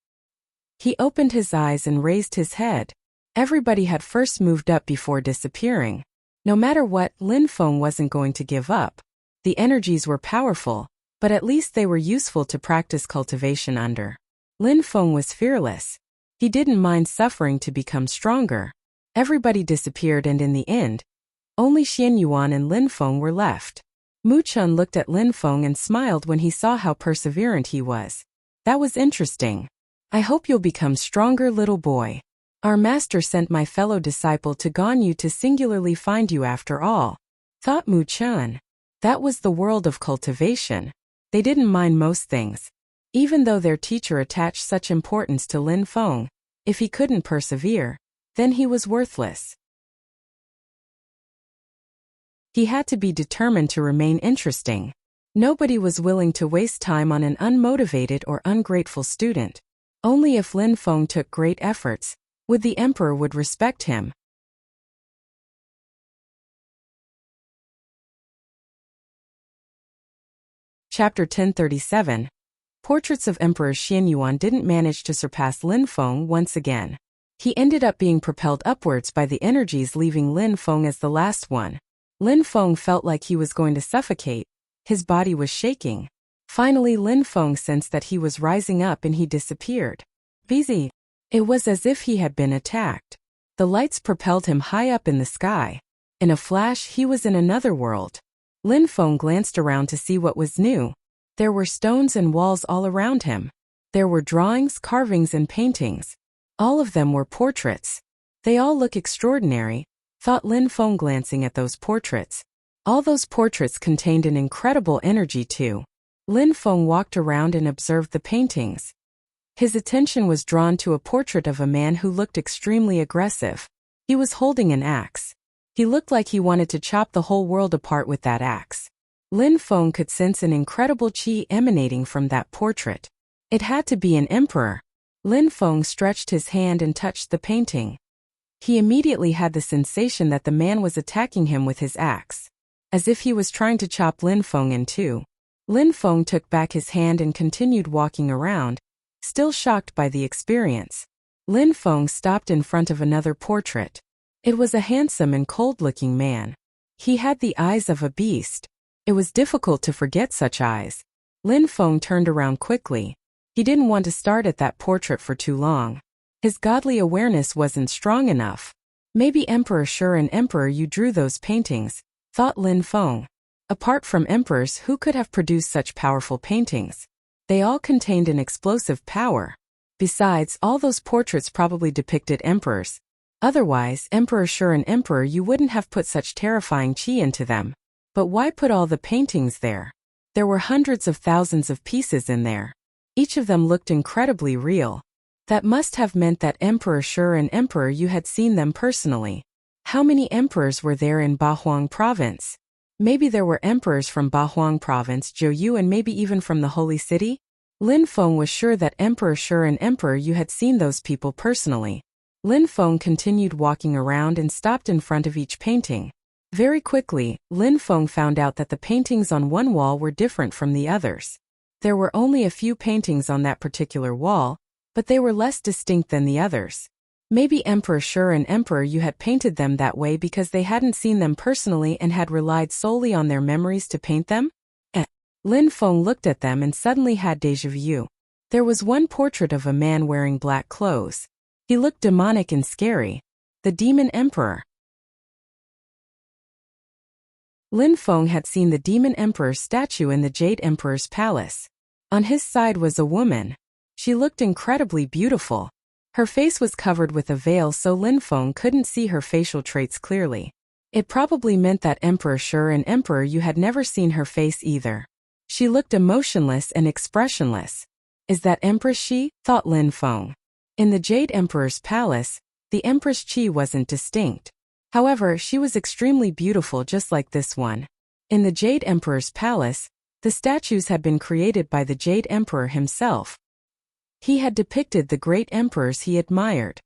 He opened his eyes and raised his head. Everybody had first moved up before disappearing. No matter what, Lin Feng wasn't going to give up. The energies were powerful, but at least they were useful to practice cultivation under. Lin Feng was fearless. He didn't mind suffering to become stronger. Everybody disappeared, and in the end, only Xian Yuan and Lin Feng were left. Muchan looked at Lin Feng and smiled when he saw how perseverant he was. That was interesting. I hope you'll become stronger, little boy. Our master sent my fellow disciple to Ganyu to singularly find you after all, thought Muchan. That was the world of cultivation. They didn't mind most things. Even though their teacher attached such importance to Lin Feng, if he couldn't persevere, then he was worthless. He had to be determined to remain interesting. Nobody was willing to waste time on an unmotivated or ungrateful student. Only if Lin Feng took great efforts, the emperor would respect him. Chapter 1037. Portraits of Emperor Xian Yuan didn't manage to surpass Lin Feng once again. He ended up being propelled upwards by the energies, leaving Lin Feng as the last one. Lin Feng felt like he was going to suffocate. His body was shaking. Finally, Lin Feng sensed that he was rising up and he disappeared. Busy. It was as if he had been attacked. The lights propelled him high up in the sky. In a flash, he was in another world. Lin Feng glanced around to see what was new. There were stones and walls all around him. There were drawings, carvings, and paintings. All of them were portraits. They all look extraordinary, thought Lin Feng, glancing at those portraits. All those portraits contained an incredible energy too. Lin Feng walked around and observed the paintings. His attention was drawn to a portrait of a man who looked extremely aggressive. He was holding an axe. He looked like he wanted to chop the whole world apart with that axe. Lin Feng could sense an incredible qi emanating from that portrait. It had to be an emperor. Lin Feng stretched his hand and touched the painting. He immediately had the sensation that the man was attacking him with his axe, as if he was trying to chop Lin Feng in two. Lin Feng took back his hand and continued walking around, still shocked by the experience. Lin Feng stopped in front of another portrait. It was a handsome and cold-looking man. He had the eyes of a beast. It was difficult to forget such eyes. Lin Feng turned around quickly. He didn't want to start at that portrait for too long. His godly awareness wasn't strong enough. Maybe Emperor Shi and Emperor Yu drew those paintings, thought Lin Feng. Apart from emperors, who could have produced such powerful paintings? They all contained an explosive power. Besides, all those portraits probably depicted emperors. Otherwise, Emperor Shi and Emperor Yu wouldn't have put such terrifying qi into them. But why put all the paintings there? There were hundreds of thousands of pieces in there. Each of them looked incredibly real. That must have meant that Emperor Shi and Emperor Yu had seen them personally. How many emperors were there in Bahuang province? Maybe there were emperors from Bahuang province, Zhou, and maybe even from the Holy City? Lin Feng was sure that Emperor Shi and Emperor Yu had seen those people personally. Lin Feng continued walking around and stopped in front of each painting. Very quickly, Lin Feng found out that the paintings on one wall were different from the others. There were only a few paintings on that particular wall, but they were less distinct than the others. Maybe Emperor Shi and Emperor Yu had painted them that way because they hadn't seen them personally and had relied solely on their memories to paint them? Lin Feng looked at them and suddenly had déjà vu. There was one portrait of a man wearing black clothes. He looked demonic and scary. The Demon Emperor. Lin Feng had seen the Demon Emperor's statue in the Jade Emperor's palace. On his side was a woman. She looked incredibly beautiful. Her face was covered with a veil, so Lin Feng couldn't see her facial traits clearly. It probably meant that Emperor Shi and Emperor Yu had never seen her face either. She looked emotionless and expressionless. Is that Empress Shi? Thought Lin Feng. In the Jade Emperor's palace, the Empress Qi wasn't distinct. However, she was extremely beautiful, just like this one. In the Jade Emperor's palace, the statues had been created by the Jade Emperor himself. He had depicted the great emperors he admired.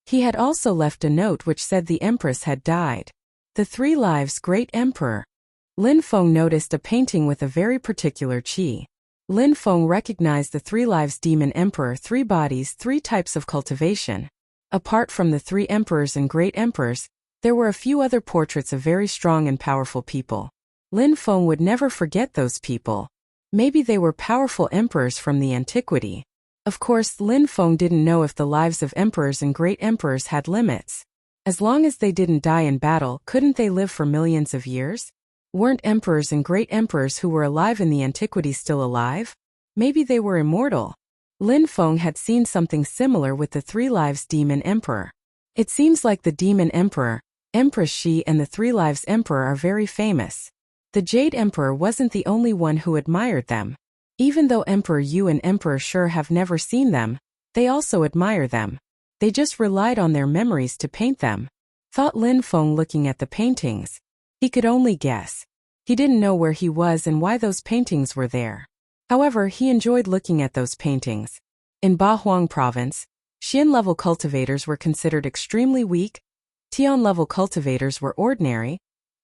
He had also left a note which said the Empress had died. The 3 Lives Great Emperor. Lin Feng noticed a painting with a very particular qi. Lin Feng recognized the 3 Lives Demon Emperor, 3 bodies, 3 types of cultivation. Apart from the 3 emperors and great emperors, there were a few other portraits of very strong and powerful people. Lin Feng would never forget those people. Maybe they were powerful emperors from the antiquity. Of course, Lin Feng didn't know if the lives of emperors and great emperors had limits. As long as they didn't die in battle, couldn't they live for millions of years? Weren't emperors and great emperors who were alive in the antiquity still alive? Maybe they were immortal. Lin Feng had seen something similar with the 3 Lives Demon Emperor. It seems like the Demon Emperor, Empress Shi, and the 3 Lives Emperor are very famous. The Jade Emperor wasn't the only one who admired them. Even though Emperor Yu and Emperor Shi have never seen them, they also admire them. They just relied on their memories to paint them. Thought Lin Feng, looking at the paintings. He could only guess. He didn't know where he was and why those paintings were there. However, he enjoyed looking at those paintings. In Bahuang province, Xian-level cultivators were considered extremely weak, Tian-level cultivators were ordinary,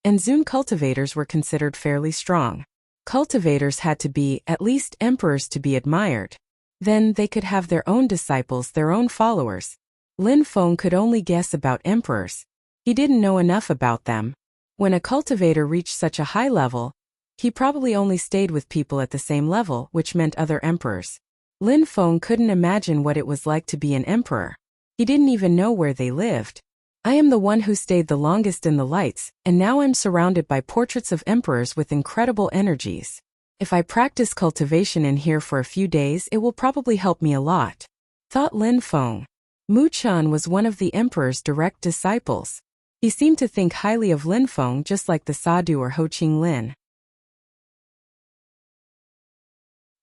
and Zun cultivators were considered fairly strong. Cultivators had to be, at least, emperors to be admired. Then they could have their own disciples, their own followers. Lin Feng could only guess about emperors. He didn't know enough about them. When a cultivator reached such a high level, he probably only stayed with people at the same level, which meant other emperors. Lin Feng couldn't imagine what it was like to be an emperor. He didn't even know where they lived. I am the one who stayed the longest in the lights, and now I'm surrounded by portraits of emperors with incredible energies. If I practice cultivation in here for a few days, it will probably help me a lot. Thought Lin Feng. Mu Chan was one of the emperor's direct disciples. He seemed to think highly of Lin Feng, just like the Sadhu or Ho Ching Lin.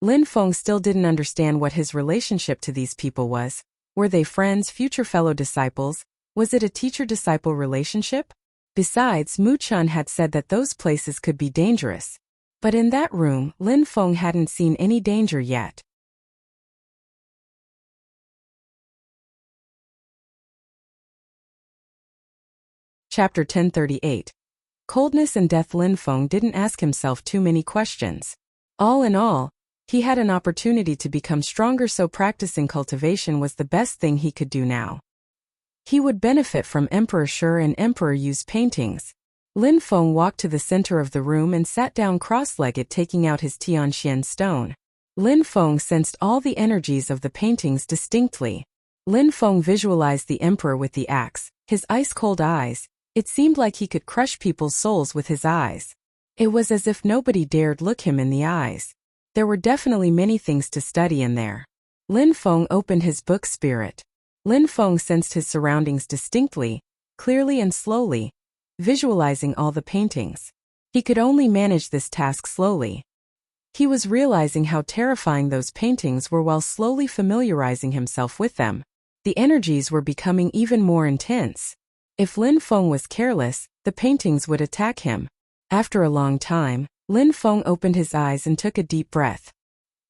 Lin Feng still didn't understand what his relationship to these people was. Were they friends, future fellow disciples? Was it a teacher-disciple relationship? Besides, Mu Chan had said that those places could be dangerous. But in that room, Lin Feng hadn't seen any danger yet. Chapter 1038. Coldness and death. Lin Feng didn't ask himself too many questions. All in all, He had an opportunity to become stronger, so practicing cultivation was the best thing he could do now. He would benefit from Emperor Shi and Emperor Yu's paintings. Lin Feng walked to the center of the room and sat down cross-legged, taking out his Tianxian stone. Lin Feng sensed all the energies of the paintings distinctly. Lin Feng visualized the emperor with the axe, his ice-cold eyes. It seemed like he could crush people's souls with his eyes. It was as if nobody dared look him in the eyes. There were definitely many things to study in there. Lin Feng opened his book Spirit. Lin Feng sensed his surroundings distinctly, clearly and slowly, visualizing all the paintings. He could only manage this task slowly. He was realizing how terrifying those paintings were while slowly familiarizing himself with them. The energies were becoming even more intense. If Lin Feng was careless, the paintings would attack him. After a long time, Lin Feng opened his eyes and took a deep breath.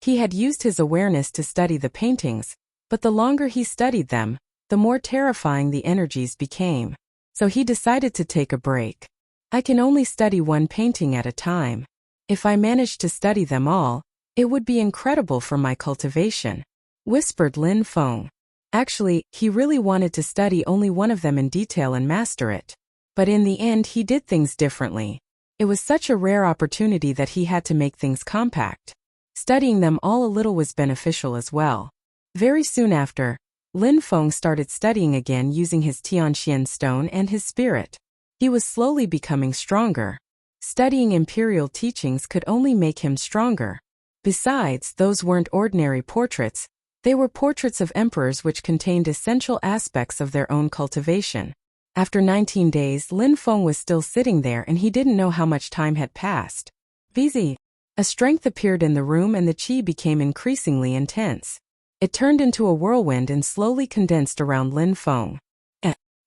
He had used his awareness to study the paintings, but the longer he studied them, the more terrifying the energies became. So he decided to take a break. I can only study one painting at a time. If I managed to study them all, it would be incredible for my cultivation, whispered Lin Feng. Actually, he really wanted to study only one of them in detail and master it. But in the end he did things differently. It was such a rare opportunity that he had to make things compact. Studying them all a little was beneficial as well. Very soon after, Lin Feng started studying again using his Tianxian stone and his spirit. He was slowly becoming stronger. Studying imperial teachings could only make him stronger. Besides, those weren't ordinary portraits. They were portraits of emperors which contained essential aspects of their own cultivation. After 19 days, Lin Feng was still sitting there and he didn't know how much time had passed. Busy. A strength appeared in the room and the qi became increasingly intense. It turned into a whirlwind and slowly condensed around Lin Feng.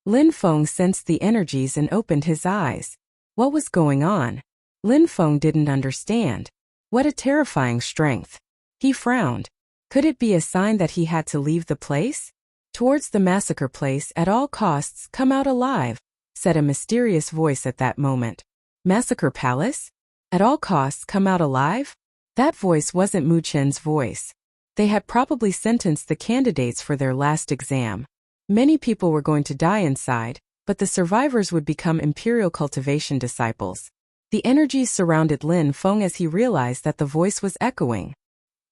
Lin Feng sensed the energies and opened his eyes. What was going on? Lin Feng didn't understand. What a terrifying strength. He frowned. Could it be a sign that he had to leave the place? Towards the massacre place at all costs, come out alive, said a mysterious voice at that moment. Massacre palace? At all costs come out alive? That voice wasn't Mu Chen's voice. They had probably sentenced the candidates for their last exam. Many people were going to die inside, but the survivors would become imperial cultivation disciples. The energies surrounded Lin Feng as he realized that the voice was echoing.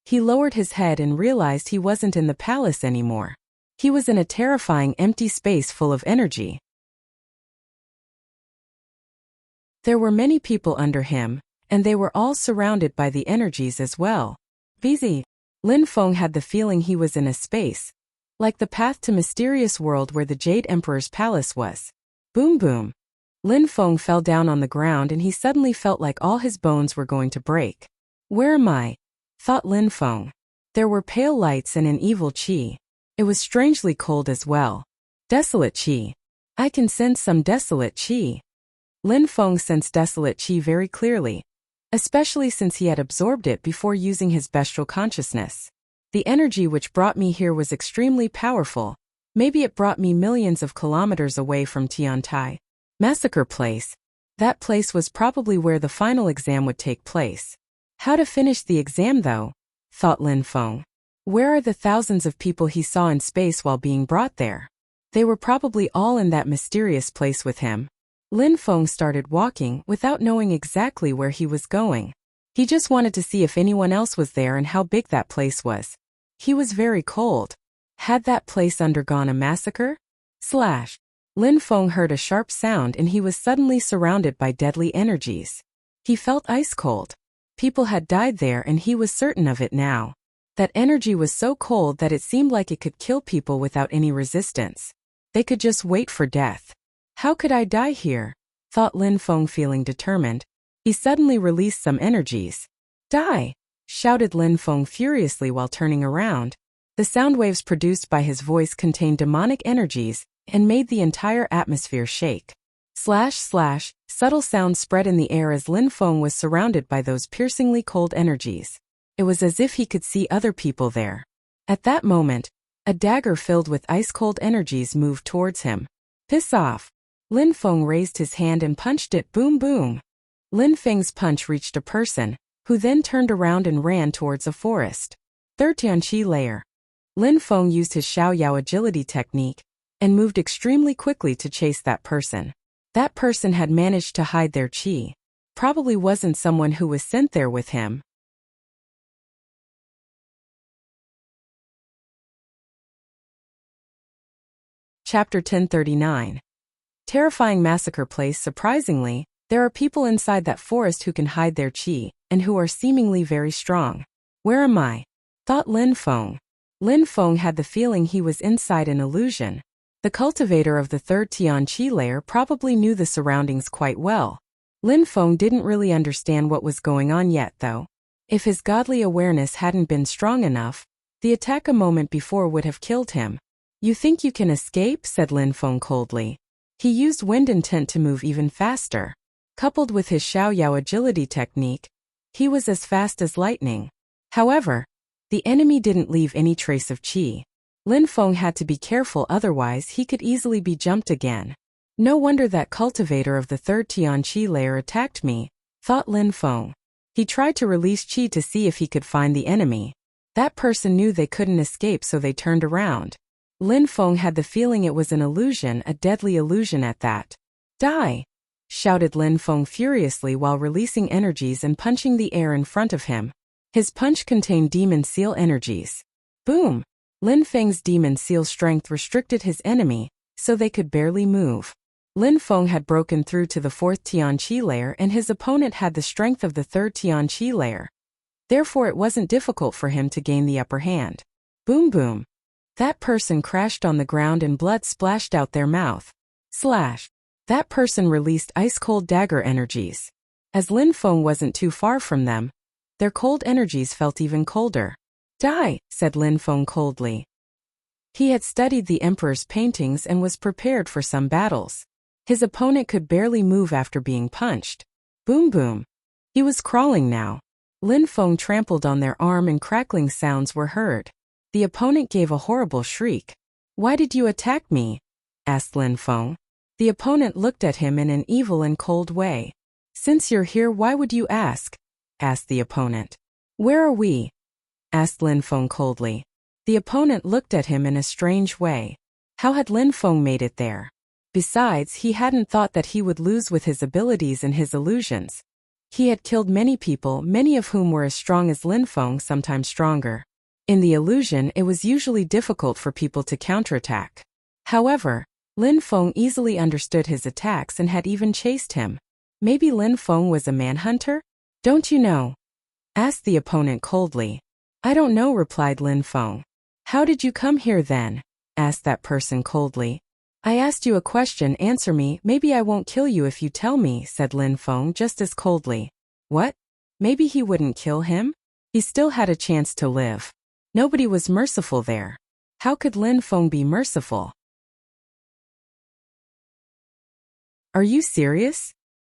He lowered his head and realized he wasn't in the palace anymore. He was in a terrifying empty space full of energy. There were many people under him, and they were all surrounded by the energies as well. Busy. Lin Feng had the feeling he was in a space, like the path to mysterious world where the Jade Emperor's palace was. Boom boom. Lin Feng fell down on the ground and he suddenly felt like all his bones were going to break. Where am I? Thought Lin Feng. There were pale lights and an evil qi. It was strangely cold as well. Desolate qi. I can sense some desolate qi. Lin Feng sensed desolate qi very clearly, especially since he had absorbed it before using his bestial consciousness. The energy which brought me here was extremely powerful. Maybe it brought me millions of kilometers away from Tiantai. Massacre place. That place was probably where the final exam would take place. How to finish the exam though? Thought Lin Feng. Where are the thousands of people he saw in space while being brought there? They were probably all in that mysterious place with him. Lin Feng started walking without knowing exactly where he was going. He just wanted to see if anyone else was there and how big that place was. He was very cold. Had that place undergone a massacre? Slash. Lin Feng heard a sharp sound and he was suddenly surrounded by deadly energies. He felt ice cold. People had died there and he was certain of it now. That energy was so cold that it seemed like it could kill people without any resistance. They could just wait for death. How could I die here? Thought Lin Feng, feeling determined. He suddenly released some energies. Die! Shouted Lin Feng furiously while turning around. The sound waves produced by his voice contained demonic energies and made the entire atmosphere shake. Slash slash, subtle sounds spread in the air as Lin Feng was surrounded by those piercingly cold energies. It was as if he could see other people there. At that moment, a dagger filled with ice-cold energies moved towards him. Piss off! Lin Feng raised his hand and punched it. Boom boom! Lin Feng's punch reached a person, who then turned around and ran towards a forest. Third Tianqi layer. Lin Feng used his Xiaoyao agility technique and moved extremely quickly to chase that person. That person had managed to hide their qi. Probably wasn't someone who was sent there with him. Chapter 1039. Terrifying massacre place. Surprisingly, there are people inside that forest who can hide their qi, and who are seemingly very strong. Where am I? Thought Lin Feng. Lin Feng had the feeling he was inside an illusion. The cultivator of the third Tianqi layer probably knew the surroundings quite well. Lin Feng didn't really understand what was going on yet, though. If his godly awareness hadn't been strong enough, the attack a moment before would have killed him. You think you can escape? Said Lin Feng coldly. He used wind intent to move even faster. Coupled with his Xiaoyao agility technique, he was as fast as lightning. However, the enemy didn't leave any trace of qi. Lin Feng had to be careful, otherwise he could easily be jumped again. No wonder that cultivator of the third Tianqi layer attacked me, thought Lin Feng. He tried to release qi to see if he could find the enemy. That person knew they couldn't escape, so they turned around. Lin Feng had the feeling it was an illusion, a deadly illusion at that. Die! Shouted Lin Feng furiously while releasing energies and punching the air in front of him. His punch contained demon seal energies. Boom! Lin Feng's demon seal strength restricted his enemy, so they could barely move. Lin Feng had broken through to the fourth Tianqi layer, and his opponent had the strength of the third Tianqi layer. Therefore it wasn't difficult for him to gain the upper hand. Boom boom! That person crashed on the ground and blood splashed out their mouth. Slash! That person released ice-cold dagger energies. As Lin Feng wasn't too far from them, their cold energies felt even colder. Die, said Lin Feng coldly. He had studied the emperor's paintings and was prepared for some battles. His opponent could barely move after being punched. Boom boom. He was crawling now. Lin Feng trampled on their arm and crackling sounds were heard. The opponent gave a horrible shriek. Why did you attack me? Asked Lin Feng. The opponent looked at him in an evil and cold way. Since you're here, why would you ask? Asked the opponent. Where are we? Asked Lin Feng coldly. The opponent looked at him in a strange way. How had Lin Feng made it there? Besides, he hadn't thought that he would lose with his abilities and his illusions. He had killed many people, many of whom were as strong as Lin Feng, sometimes stronger. In the illusion, it was usually difficult for people to counterattack. However, Lin Feng easily understood his attacks and had even chased him. Maybe Lin Feng was a manhunter? Don't you know? Asked the opponent coldly. I don't know, replied Lin Feng. How did you come here then? Asked that person coldly. I asked you a question, answer me. Maybe I won't kill you if you tell me, said Lin Feng just as coldly. What? Maybe he wouldn't kill him? He still had a chance to live. Nobody was merciful there. How could Lin Feng be merciful? Are you serious?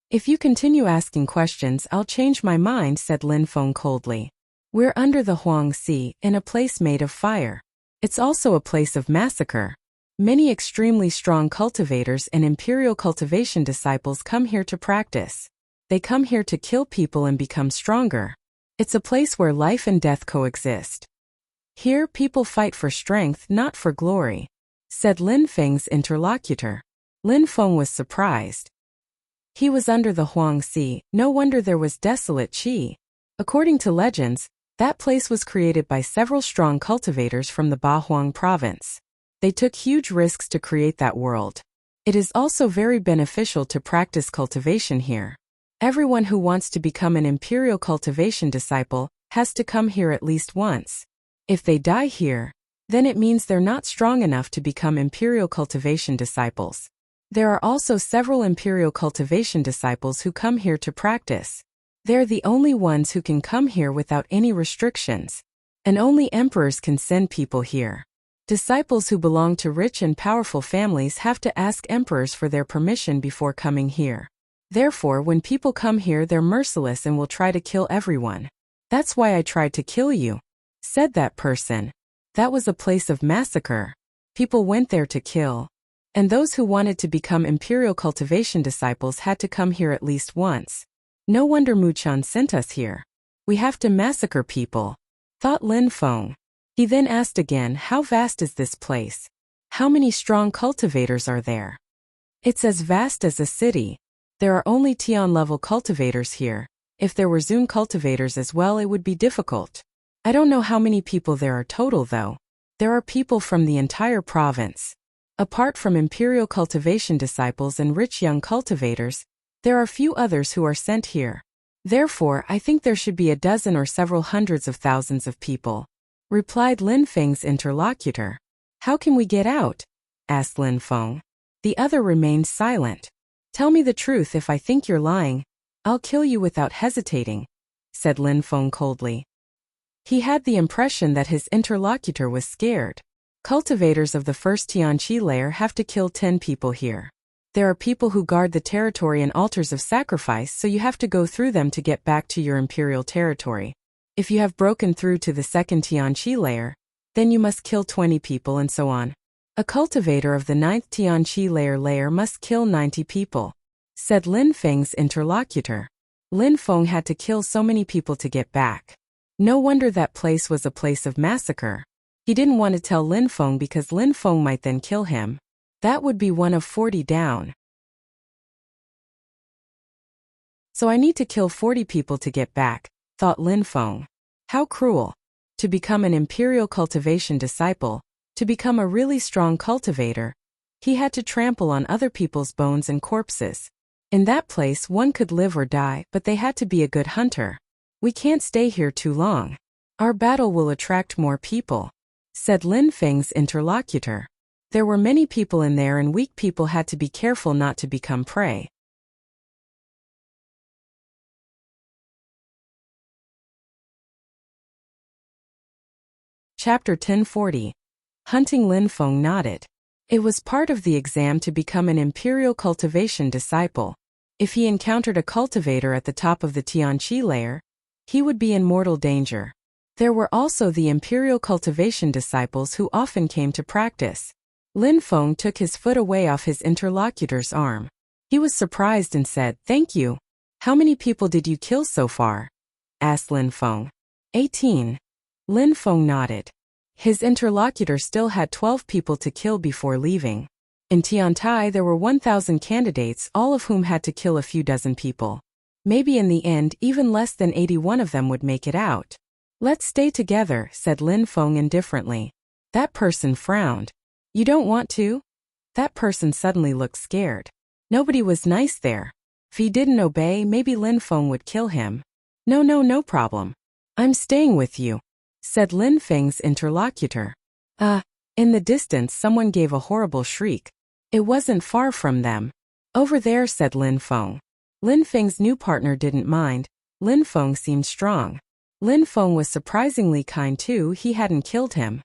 If you continue asking questions, I'll change my mind, said Lin Feng coldly. We're under the Huang Sea, in a place made of fire. It's also a place of massacre. Many extremely strong cultivators and imperial cultivation disciples come here to practice. They come here to kill people and become stronger. It's a place where life and death coexist. Here people fight for strength, not for glory, said Lin Feng's interlocutor. Lin Feng was surprised. He was under the Huang Sea, no wonder there was desolate qi. According to legends, that place was created by several strong cultivators from the Bahuang province. They took huge risks to create that world. It is also very beneficial to practice cultivation here. Everyone who wants to become an imperial cultivation disciple has to come here at least once. If they die here, then it means they're not strong enough to become imperial cultivation disciples. There are also several imperial cultivation disciples who come here to practice. They're the only ones who can come here without any restrictions. And only emperors can send people here. Disciples who belong to rich and powerful families have to ask emperors for their permission before coming here. Therefore, when people come here, they're merciless and will try to kill everyone. That's why I tried to kill you, said that person. That was a place of massacre. People went there to kill. And those who wanted to become imperial cultivation disciples had to come here at least once. No wonder Muchan sent us here. We have to massacre people, thought Lin Feng. He then asked again, how vast is this place? How many strong cultivators are there? It's as vast as a city. There are only Tian-level cultivators here. If there were Zun cultivators as well, it would be difficult. I don't know how many people there are total though. There are people from the entire province. Apart from imperial cultivation disciples and rich young cultivators, there are few others who are sent here. Therefore, I think there should be a dozen or several hundreds of thousands of people, replied Lin Feng's interlocutor. How can we get out? Asked Lin Feng. The other remained silent. Tell me the truth. If I think you're lying, I'll kill you without hesitating, said Lin Feng coldly. He had the impression that his interlocutor was scared. Cultivators of the first Tianqi layer have to kill 10 people here. There are people who guard the territory and altars of sacrifice, so you have to go through them to get back to your imperial territory. If you have broken through to the second Tianqi layer, then you must kill 20 people and so on. A cultivator of the 9th Tianqi layer must kill 90 people, said Lin Feng's interlocutor. Lin Feng had to kill so many people to get back. No wonder that place was a place of massacre. He didn't want to tell Lin Feng because Lin Feng might then kill him. That would be one of 40 down. So I need to kill 40 people to get back, thought Lin Feng. How cruel. To become an imperial cultivation disciple, to become a really strong cultivator, he had to trample on other people's bones and corpses. In that place one could live or die, but they had to be a good hunter. We can't stay here too long. Our battle will attract more people, said Lin Feng's interlocutor. There were many people in there and weak people had to be careful not to become prey. Chapter 1040. Hunting. Lin Feng nodded. It was part of the exam to become an imperial cultivation disciple. If he encountered a cultivator at the top of the Tianqi layer, he would be in mortal danger. There were also the imperial cultivation disciples who often came to practice. Lin Feng took his foot away off his interlocutor's arm. He was surprised and said, "Thank you. How many people did you kill so far?" asked Lin Feng. 18. Lin Feng nodded. His interlocutor still had 12 people to kill before leaving. In Tiantai there were 1,000 candidates, all of whom had to kill a few dozen people. Maybe in the end even less than 81 of them would make it out. Let's stay together, said Lin Feng indifferently. That person frowned. You don't want to? That person suddenly looked scared. Nobody was nice there. If he didn't obey, maybe Lin Feng would kill him. No problem. I'm staying with you, said Lin Feng's interlocutor. In the distance someone gave a horrible shriek. It wasn't far from them. Over there, said Lin Feng. Lin Feng's new partner didn't mind. Lin Feng seemed strong. Lin Feng was surprisingly kind too, he hadn't killed him.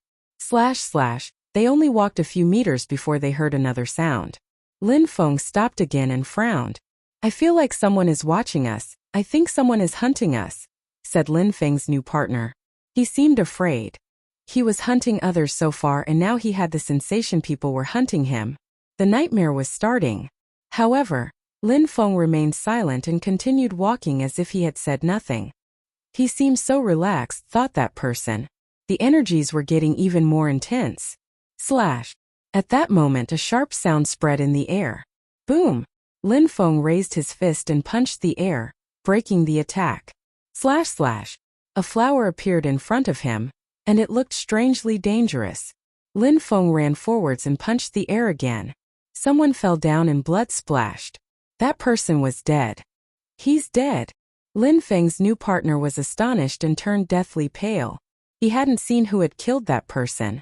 They only walked a few meters before they heard another sound. Lin Feng stopped again and frowned. I feel like someone is watching us. I think someone is hunting us, said Lin Feng's new partner. He seemed afraid. He was hunting others so far and now he had the sensation people were hunting him. The nightmare was starting. However, Lin Feng remained silent and continued walking as if he had said nothing. He seemed so relaxed, thought that person. The energies were getting even more intense. At that moment a sharp sound spread in the air. Boom! Lin Feng raised his fist and punched the air, breaking the attack. A flower appeared in front of him, and it looked strangely dangerous. Lin Feng ran forwards and punched the air again. Someone fell down and blood splashed. That person was dead. He's dead. Lin Feng's new partner was astonished and turned deathly pale. He hadn't seen who had killed that person.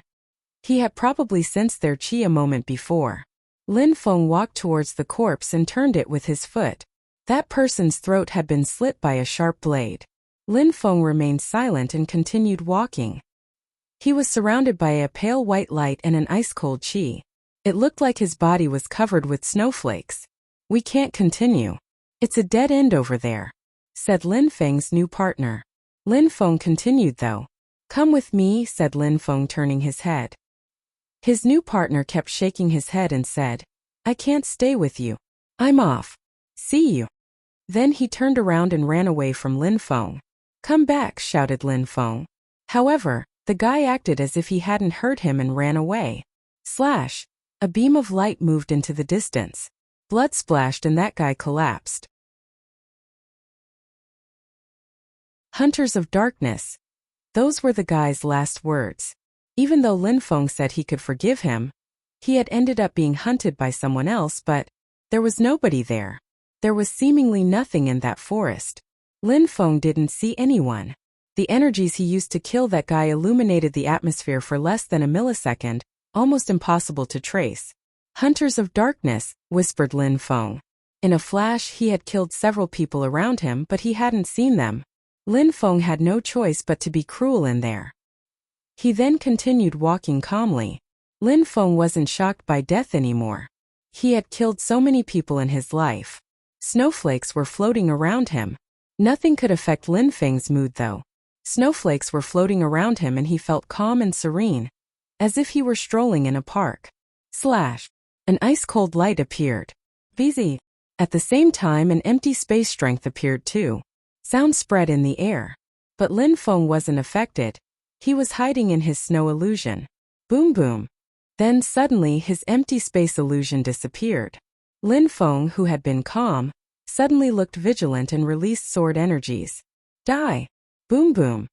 He had probably sensed their qi a moment before. Lin Feng walked towards the corpse and turned it with his foot. That person's throat had been slit by a sharp blade. Lin Feng remained silent and continued walking. He was surrounded by a pale white light and an ice-cold qi. It looked like his body was covered with snowflakes. We can't continue. It's a dead end over there, said Lin Feng's new partner. Lin Feng continued though. Come with me, said Lin Feng, turning his head. His new partner kept shaking his head and said, I can't stay with you. I'm off. See you. Then he turned around and ran away from Lin Feng. "Come back," shouted Lin Feng. However, the guy acted as if he hadn't heard him and ran away. Slash! A beam of light moved into the distance. Blood splashed and that guy collapsed. Hunters of darkness. Those were the guy's last words. Even though Lin Feng said he could forgive him, he had ended up being hunted by someone else, but there was nobody there. There was seemingly nothing in that forest. Lin Feng didn't see anyone. The energies he used to kill that guy illuminated the atmosphere for less than a millisecond, almost impossible to trace. "Hunters of darkness," whispered Lin Feng. In a flash, he had killed several people around him, but he hadn't seen them. Lin Feng had no choice but to be cruel in there. He then continued walking calmly. Lin Feng wasn't shocked by death anymore. He had killed so many people in his life. Snowflakes were floating around him. Nothing could affect Lin Feng's mood though. Snowflakes were floating around him and he felt calm and serene, as if he were strolling in a park. Slash! An ice-cold light appeared. VZ. At the same time, an empty space strength appeared too. Sound spread in the air. But Lin Feng wasn't affected. He was hiding in his snow illusion. Boom boom. Then suddenly his empty space illusion disappeared. Lin Feng, who had been calm, suddenly looked vigilant and released sword energies. Die! Boom boom.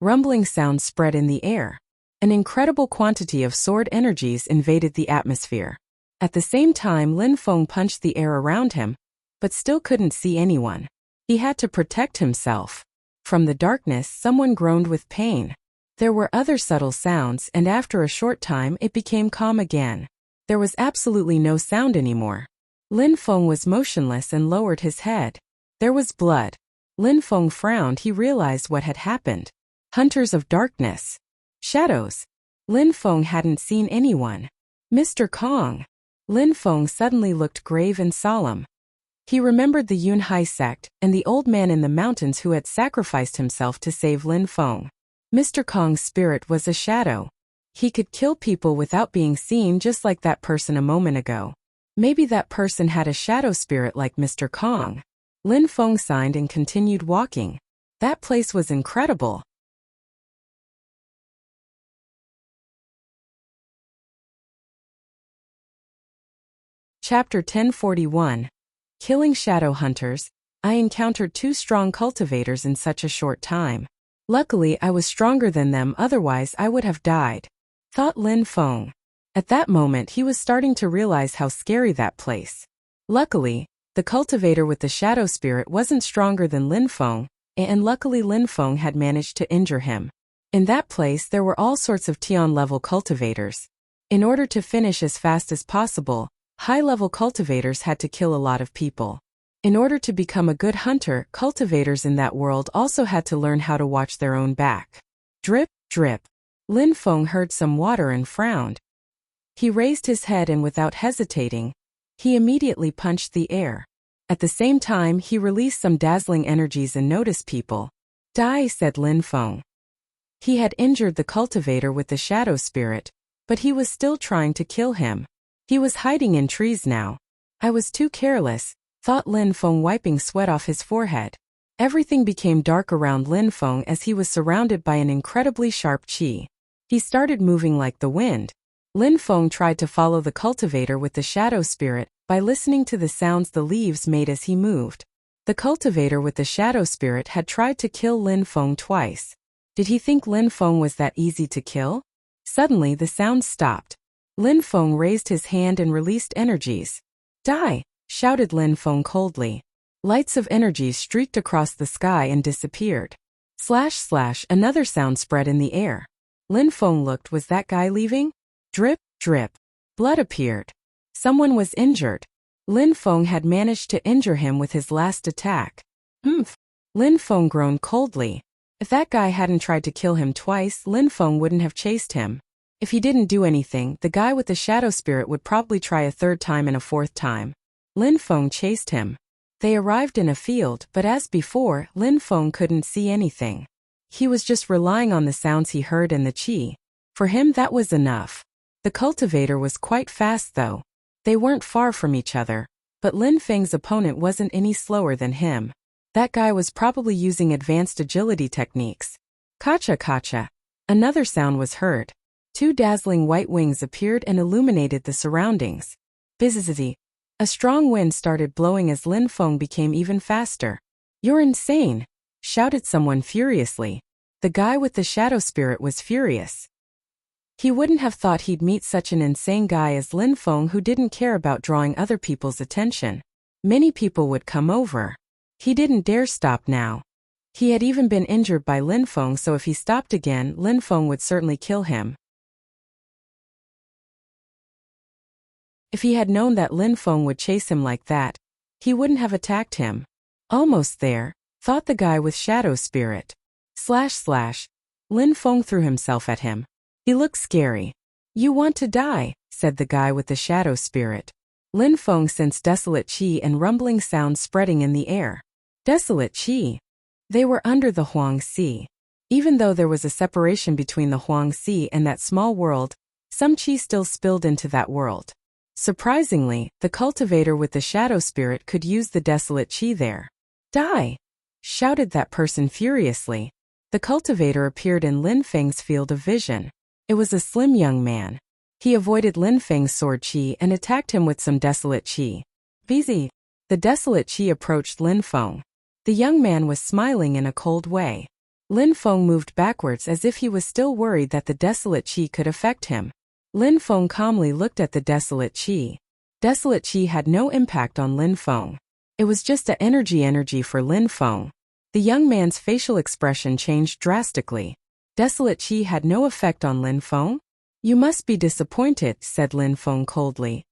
Rumbling sounds spread in the air. An incredible quantity of sword energies invaded the atmosphere. At the same time, Lin Feng punched the air around him, but still couldn't see anyone. He had to protect himself. From the darkness, someone groaned with pain. There were other subtle sounds, and after a short time it became calm again. There was absolutely no sound anymore. Lin Feng was motionless and lowered his head. There was blood. Lin Feng frowned. He realized what had happened. Hunters of darkness. Shadows. Lin Feng hadn't seen anyone. Mr. Kong. Lin Feng suddenly looked grave and solemn. He remembered the Yunhai sect and the old man in the mountains who had sacrificed himself to save Lin Feng. Mr. Kong's spirit was a shadow. He could kill people without being seen, just like that person a moment ago. Maybe that person had a shadow spirit like Mr. Kong. Lin Feng sighed and continued walking. That place was incredible. Chapter 1041. Killing Shadow Hunters. I encountered 2 strong cultivators in such a short time. Luckily, I was stronger than them, otherwise I would have died, thought Lin Feng. At that moment, he was starting to realize how scary that place. Luckily, the cultivator with the shadow spirit wasn't stronger than Lin Feng, and luckily Lin Feng had managed to injure him. In that place, there were all sorts of Tian-level cultivators. In order to finish as fast as possible, high-level cultivators had to kill a lot of people. In order to become a good hunter, cultivators in that world also had to learn how to watch their own back. Drip, drip. Lin Feng heard some water and frowned. He raised his head and without hesitating, he immediately punched the air. At the same time, he released some dazzling energies and noticed people. Die, said Lin Feng. He had injured the cultivator with the shadow spirit, but he was still trying to kill him. He was hiding in trees now. I was too careless, thought Lin Feng, wiping sweat off his forehead. Everything became dark around Lin Feng as he was surrounded by an incredibly sharp qi. He started moving like the wind. Lin Feng tried to follow the cultivator with the shadow spirit by listening to the sounds the leaves made as he moved. The cultivator with the shadow spirit had tried to kill Lin Feng twice. Did he think Lin Feng was that easy to kill? Suddenly the sound stopped. Lin Feng raised his hand and released energies. Die! Shouted Lin Feng coldly. Lights of energies streaked across the sky and disappeared. Slash slash, another sound spread in the air. Lin Feng looked. Was that guy leaving? Drip, drip. Blood appeared. Someone was injured. Lin Feng had managed to injure him with his last attack. Humph. Lin Feng groaned coldly. If that guy hadn't tried to kill him twice, Lin Feng wouldn't have chased him. If he didn't do anything, the guy with the shadow spirit would probably try a 3rd time and a 4th time. Lin Feng chased him. They arrived in a field, but as before, Lin Feng couldn't see anything. He was just relying on the sounds he heard and the qi. For him, that was enough. The cultivator was quite fast though. They weren't far from each other, but Lin Feng's opponent wasn't any slower than him. That guy was probably using advanced agility techniques. Kacha kacha. Another sound was heard. Two dazzling white wings appeared and illuminated the surroundings. Bizizzy. A strong wind started blowing as Lin Feng became even faster. "You're insane!" shouted someone furiously. The guy with the shadow spirit was furious. He wouldn't have thought he'd meet such an insane guy as Lin Feng, who didn't care about drawing other people's attention. Many people would come over. He didn't dare stop now. He had even been injured by Lin Feng, so if he stopped again, Lin Feng would certainly kill him. If he had known that Lin Feng would chase him like that, he wouldn't have attacked him. "Almost there," thought the guy with shadow spirit. / Lin Feng threw himself at him. He looked scary. "You want to die," said the guy with the shadow spirit. Lin Feng sensed desolate qi and rumbling sounds spreading in the air. Desolate qi. They were under the Huang Sea. Even though there was a separation between the Huang Sea and that small world, some qi still spilled into that world. Surprisingly, the cultivator with the shadow spirit could use the desolate qi there. "Die!" shouted that person furiously. The cultivator appeared in Lin Feng's field of vision. It was a slim young man. He avoided Lin Feng's sword qi and attacked him with some desolate qi. Busy. The desolate qi approached Lin Feng. The young man was smiling in a cold way. Lin Feng moved backwards as if he was still worried that the desolate qi could affect him. Lin Feng calmly looked at the desolate qi. Desolate qi had no impact on Lin Feng. It was just a energy for Lin Feng. The young man's facial expression changed drastically. Desolate qi had no effect on Lin Feng? "You must be disappointed," said Lin Feng coldly.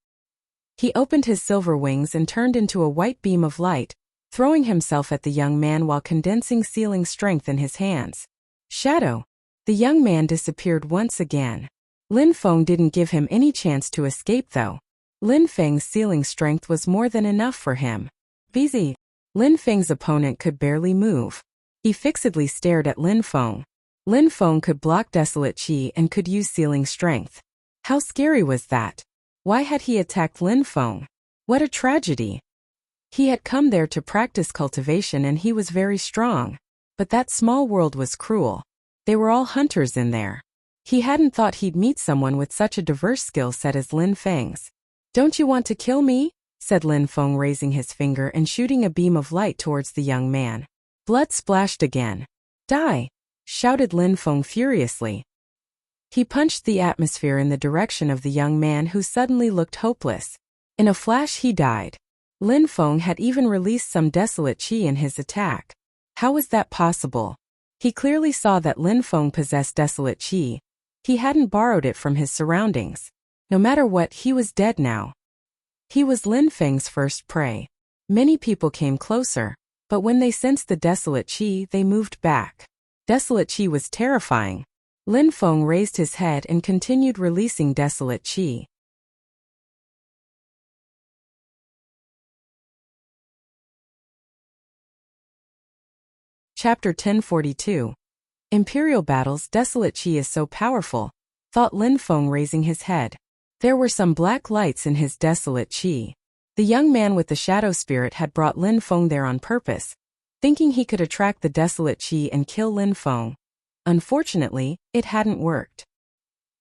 He opened his silver wings and turned into a white beam of light, throwing himself at the young man while condensing sealing strength in his hands. Shadow. The young man disappeared once again. Lin Feng didn't give him any chance to escape though. Lin Feng's sealing strength was more than enough for him. Busy. Lin Feng's opponent could barely move. He fixedly stared at Lin Feng. Lin Feng could block desolate qi and could use sealing strength. How scary was that? Why had he attacked Lin Feng? What a tragedy. He had come there to practice cultivation and he was very strong. But that small world was cruel. They were all hunters in there. He hadn't thought he'd meet someone with such a diverse skill set as Lin Feng's. "Don't you want to kill me?" said Lin Feng, raising his finger and shooting a beam of light towards the young man. Blood splashed again. "Die!" shouted Lin Feng furiously. He punched the atmosphere in the direction of the young man, who suddenly looked hopeless. In a flash he died. Lin Feng had even released some desolate qi in his attack. How was that possible? He clearly saw that Lin Feng possessed desolate qi. He hadn't borrowed it from his surroundings. No matter what, he was dead now. He was Lin Feng's first prey. Many people came closer, but when they sensed the desolate qi, they moved back. Desolate qi was terrifying. Lin Feng raised his head and continued releasing desolate qi. Chapter 1042. Imperial battles. Desolate qi is so powerful, thought Lin Feng, raising his head. There were some black lights in his desolate qi. The young man with the shadow spirit had brought Lin Feng there on purpose, thinking he could attract the desolate qi and kill Lin Feng. Unfortunately, it hadn't worked.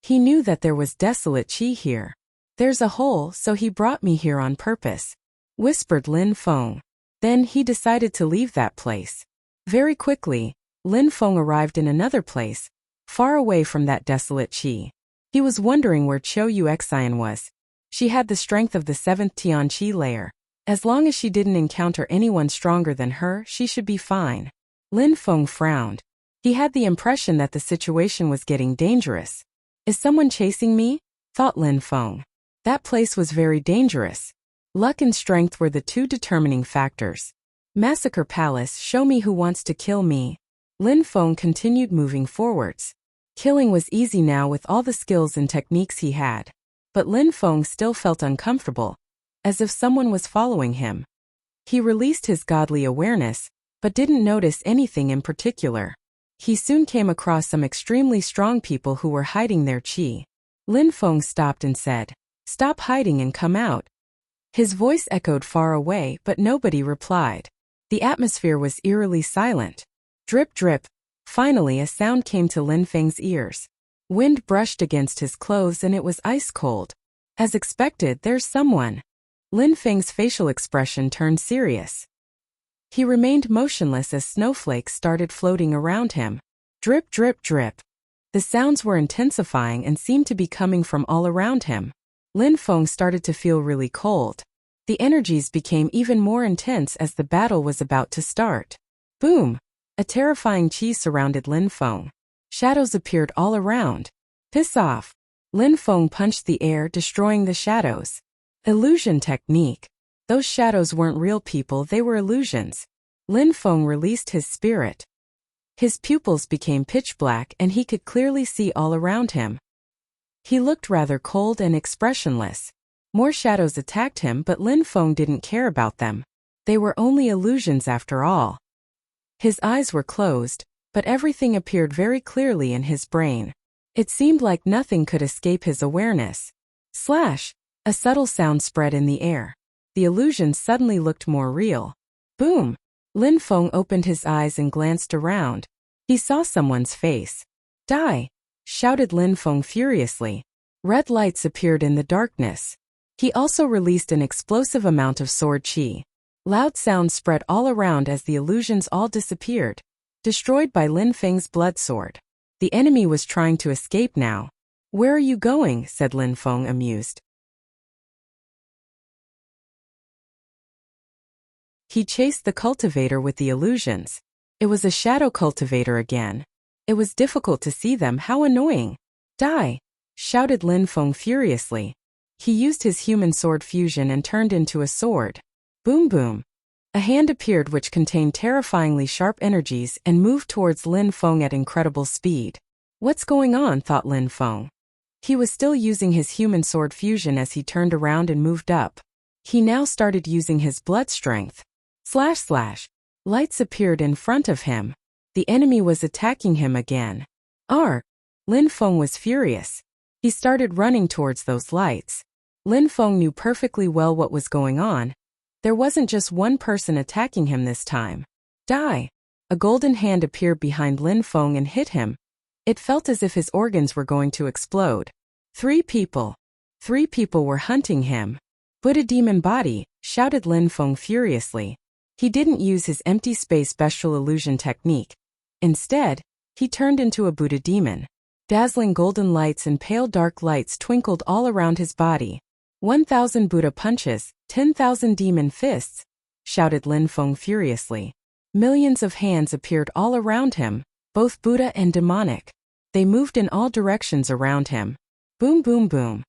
He knew that there was desolate qi here. "There's a hole, so he brought me here on purpose," whispered Lin Feng. Then he decided to leave that place. Very quickly, Lin Feng arrived in another place, far away from that desolate qi. He was wondering where Qiu Yuexian was. She had the strength of the 7th Tian Qi layer. As long as she didn't encounter anyone stronger than her, she should be fine. Lin Feng frowned. He had the impression that the situation was getting dangerous. "Is someone chasing me?" thought Lin Feng. That place was very dangerous. Luck and strength were the two determining factors. Massacre Palace. Show me who wants to kill me. Lin Feng continued moving forwards. Killing was easy now with all the skills and techniques he had. But Lin Feng still felt uncomfortable, as if someone was following him. He released his godly awareness, but didn't notice anything in particular. He soon came across some extremely strong people who were hiding their qi. Lin Feng stopped and said, "Stop hiding and come out." His voice echoed far away, but nobody replied. The atmosphere was eerily silent. Drip, drip. Finally, a sound came to Lin Feng's ears. Wind brushed against his clothes and it was ice cold. As expected, there's someone. Lin Feng's facial expression turned serious. He remained motionless as snowflakes started floating around him. Drip, drip, drip. The sounds were intensifying and seemed to be coming from all around him. Lin Feng started to feel really cold. The energies became even more intense as the battle was about to start. Boom! A terrifying chi surrounded Lin Feng. Shadows appeared all around. Piss off! Lin Feng punched the air, destroying the shadows. Illusion technique. Those shadows weren't real people, they were illusions. Lin Feng released his spirit. His pupils became pitch black and he could clearly see all around him. He looked rather cold and expressionless. More shadows attacked him, but Lin Feng didn't care about them. They were only illusions after all. His eyes were closed, but everything appeared very clearly in his brain. It seemed like nothing could escape his awareness. Slash! A subtle sound spread in the air. The illusions suddenly looked more real. Boom! Lin Feng opened his eyes and glanced around. He saw someone's face. Die! Shouted Lin Feng furiously. Red lights appeared in the darkness. He also released an explosive amount of sword chi. Loud sounds spread all around as the illusions all disappeared, destroyed by Lin Feng's blood sword. The enemy was trying to escape now. Where are you going? Said Lin Feng, amused. He chased the cultivator with the illusions. It was a shadow cultivator again. It was difficult to see them. How annoying. Die! Shouted Lin Feng furiously. He used his human sword fusion and turned into a sword. Boom boom. A hand appeared which contained terrifyingly sharp energies and moved towards Lin Feng at incredible speed. What's going on? Thought Lin Feng. He was still using his human sword fusion as he turned around and moved up. He now started using his blood strength. Slash slash. Lights appeared in front of him. The enemy was attacking him again. Arr! Lin Feng was furious. He started running towards those lights. Lin Feng knew perfectly well what was going on. There wasn't just one person attacking him this time. Die! A golden hand appeared behind Lin Feng and hit him. It felt as if his organs were going to explode. 3 people. 3 people were hunting him. Buddha demon body, shouted Lin Feng furiously. He didn't use his empty space bestial illusion technique. Instead, he turned into a Buddha demon. Dazzling golden lights and pale dark lights twinkled all around his body. 1,000 Buddha punches, 10,000 demon fists, shouted Lin Feng furiously. Millions of hands appeared all around him, both Buddha and demonic. They moved in all directions around him. Boom boom boom.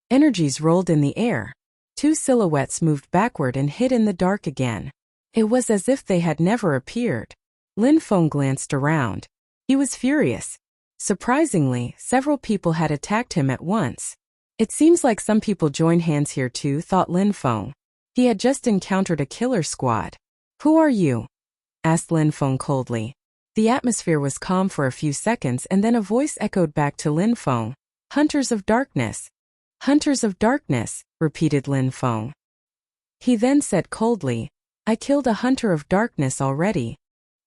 Energies rolled in the air. 2 silhouettes moved backward and hid in the dark again. It was as if they had never appeared. Lin Feng glanced around. He was furious. Surprisingly, several people had attacked him at once. It seems like some people join hands here too, thought Lin Feng. He had just encountered a killer squad. Who are you? Asked Lin Feng coldly. The atmosphere was calm for a few seconds and then a voice echoed back to Lin Feng. Hunters of darkness. Hunters of darkness, repeated Lin Feng. He then said coldly, I killed a hunter of darkness already.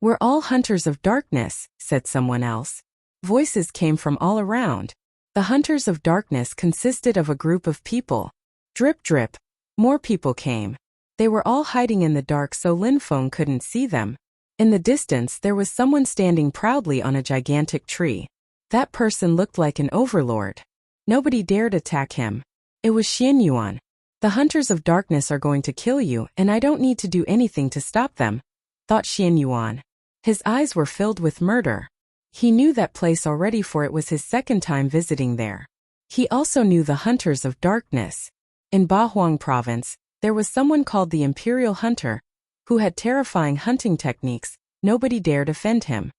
We're all hunters of darkness, said someone else. Voices came from all around. The hunters of darkness consisted of a group of people. Drip drip. More people came. They were all hiding in the dark so Lin Feng couldn't see them. In the distance there was someone standing proudly on a gigantic tree. That person looked like an overlord. Nobody dared attack him. It was Xian Yuan. The hunters of darkness are going to kill you and I don't need to do anything to stop them, thought Xian Yuan. His eyes were filled with murder. He knew that place already for it was his second time visiting there. He also knew the hunters of darkness. In Bahuang province, there was someone called the Imperial Hunter, who had terrifying hunting techniques. Nobody dared offend him.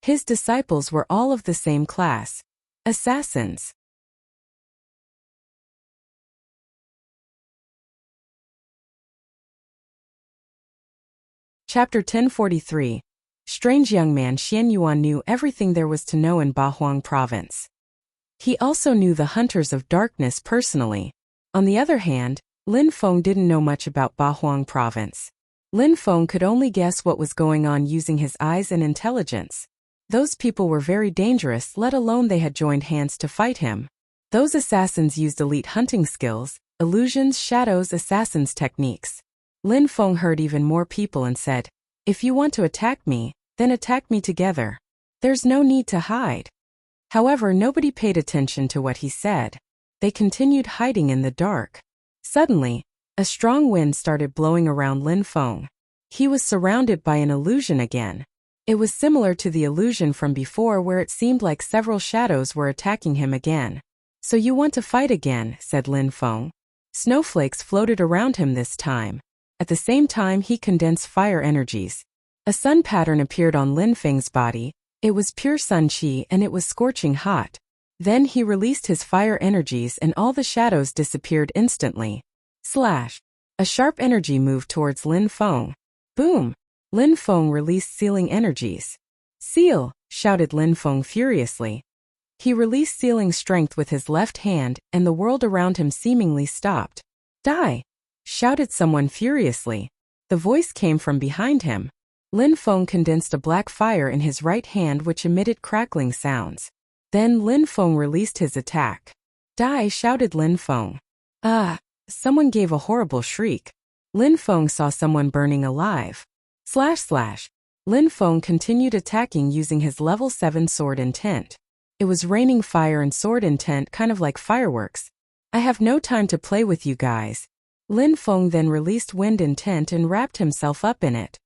His disciples were all of the same class. Assassins. Chapter 1043. Strange young man Xian Yuan knew everything there was to know in Bahuang province. He also knew the hunters of darkness personally. On the other hand, Lin Feng didn't know much about Bahuang province. Lin Feng could only guess what was going on using his eyes and intelligence. Those people were very dangerous, let alone they had joined hands to fight him. Those assassins used elite hunting skills, illusions, shadows, assassins techniques. Lin Feng heard even more people and said, "If you want to attack me, then attack me together. There's no need to hide." However, nobody paid attention to what he said. They continued hiding in the dark. Suddenly, a strong wind started blowing around Lin Feng. He was surrounded by an illusion again. It was similar to the illusion from before where it seemed like several shadows were attacking him again. "So you want to fight again," said Lin Feng. Snowflakes floated around him this time. At the same time, he condensed fire energies. A sun pattern appeared on Lin Feng's body. It was pure sun chi and it was scorching hot. Then he released his fire energies and all the shadows disappeared instantly. Slash! A sharp energy moved towards Lin Feng. Boom! Lin Feng released sealing energies. "Seal!" shouted Lin Feng furiously. He released sealing strength with his left hand and the world around him seemingly stopped. "Die!" shouted someone furiously. The voice came from behind him. Lin Feng condensed a black fire in his right hand which emitted crackling sounds. Then Lin Feng released his attack. "Die!" shouted Lin Feng. "Ah!" Someone gave a horrible shriek. Lin Feng saw someone burning alive. Slash slash. Lin Feng continued attacking using his level 7 sword intent. It was raining fire and sword intent kind of like fireworks. "I have no time to play with you guys." Lin Feng then released wind intent and wrapped himself up in it.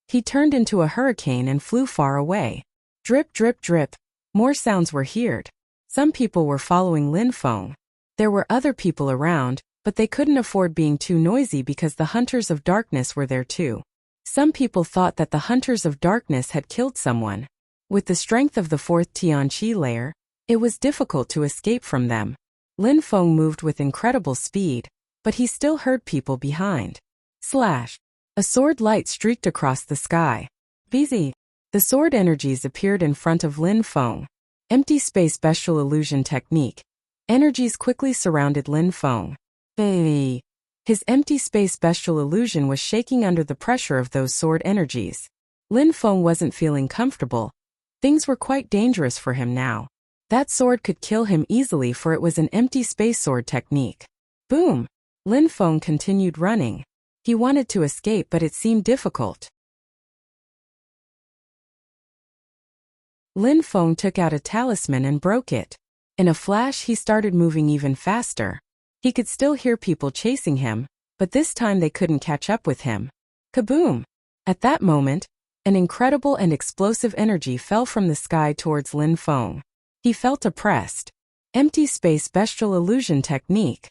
He turned into a hurricane and flew far away. Drip, drip, drip. More sounds were heard. Some people were following Lin Feng. There were other people around, but they couldn't afford being too noisy because the Hunters of Darkness were there too. Some people thought that the Hunters of Darkness had killed someone. With the strength of the 4th Tian Qi layer, it was difficult to escape from them. Lin Feng moved with incredible speed, but he still heard people behind. Slash! A sword light streaked across the sky. Busy. The sword energies appeared in front of Lin Feng. Empty space bestial illusion technique. Energies quickly surrounded Lin Feng. Hey. His empty space bestial illusion was shaking under the pressure of those sword energies. Lin Feng wasn't feeling comfortable. Things were quite dangerous for him now. That sword could kill him easily for it was an empty space sword technique. Boom! Lin Feng continued running. He wanted to escape but it seemed difficult. Lin Feng took out a talisman and broke it. In a flash he started moving even faster. He could still hear people chasing him, but this time they couldn't catch up with him. Kaboom! At that moment, an incredible and explosive energy fell from the sky towards Lin Feng. He felt oppressed. Empty space bestial illusion technique.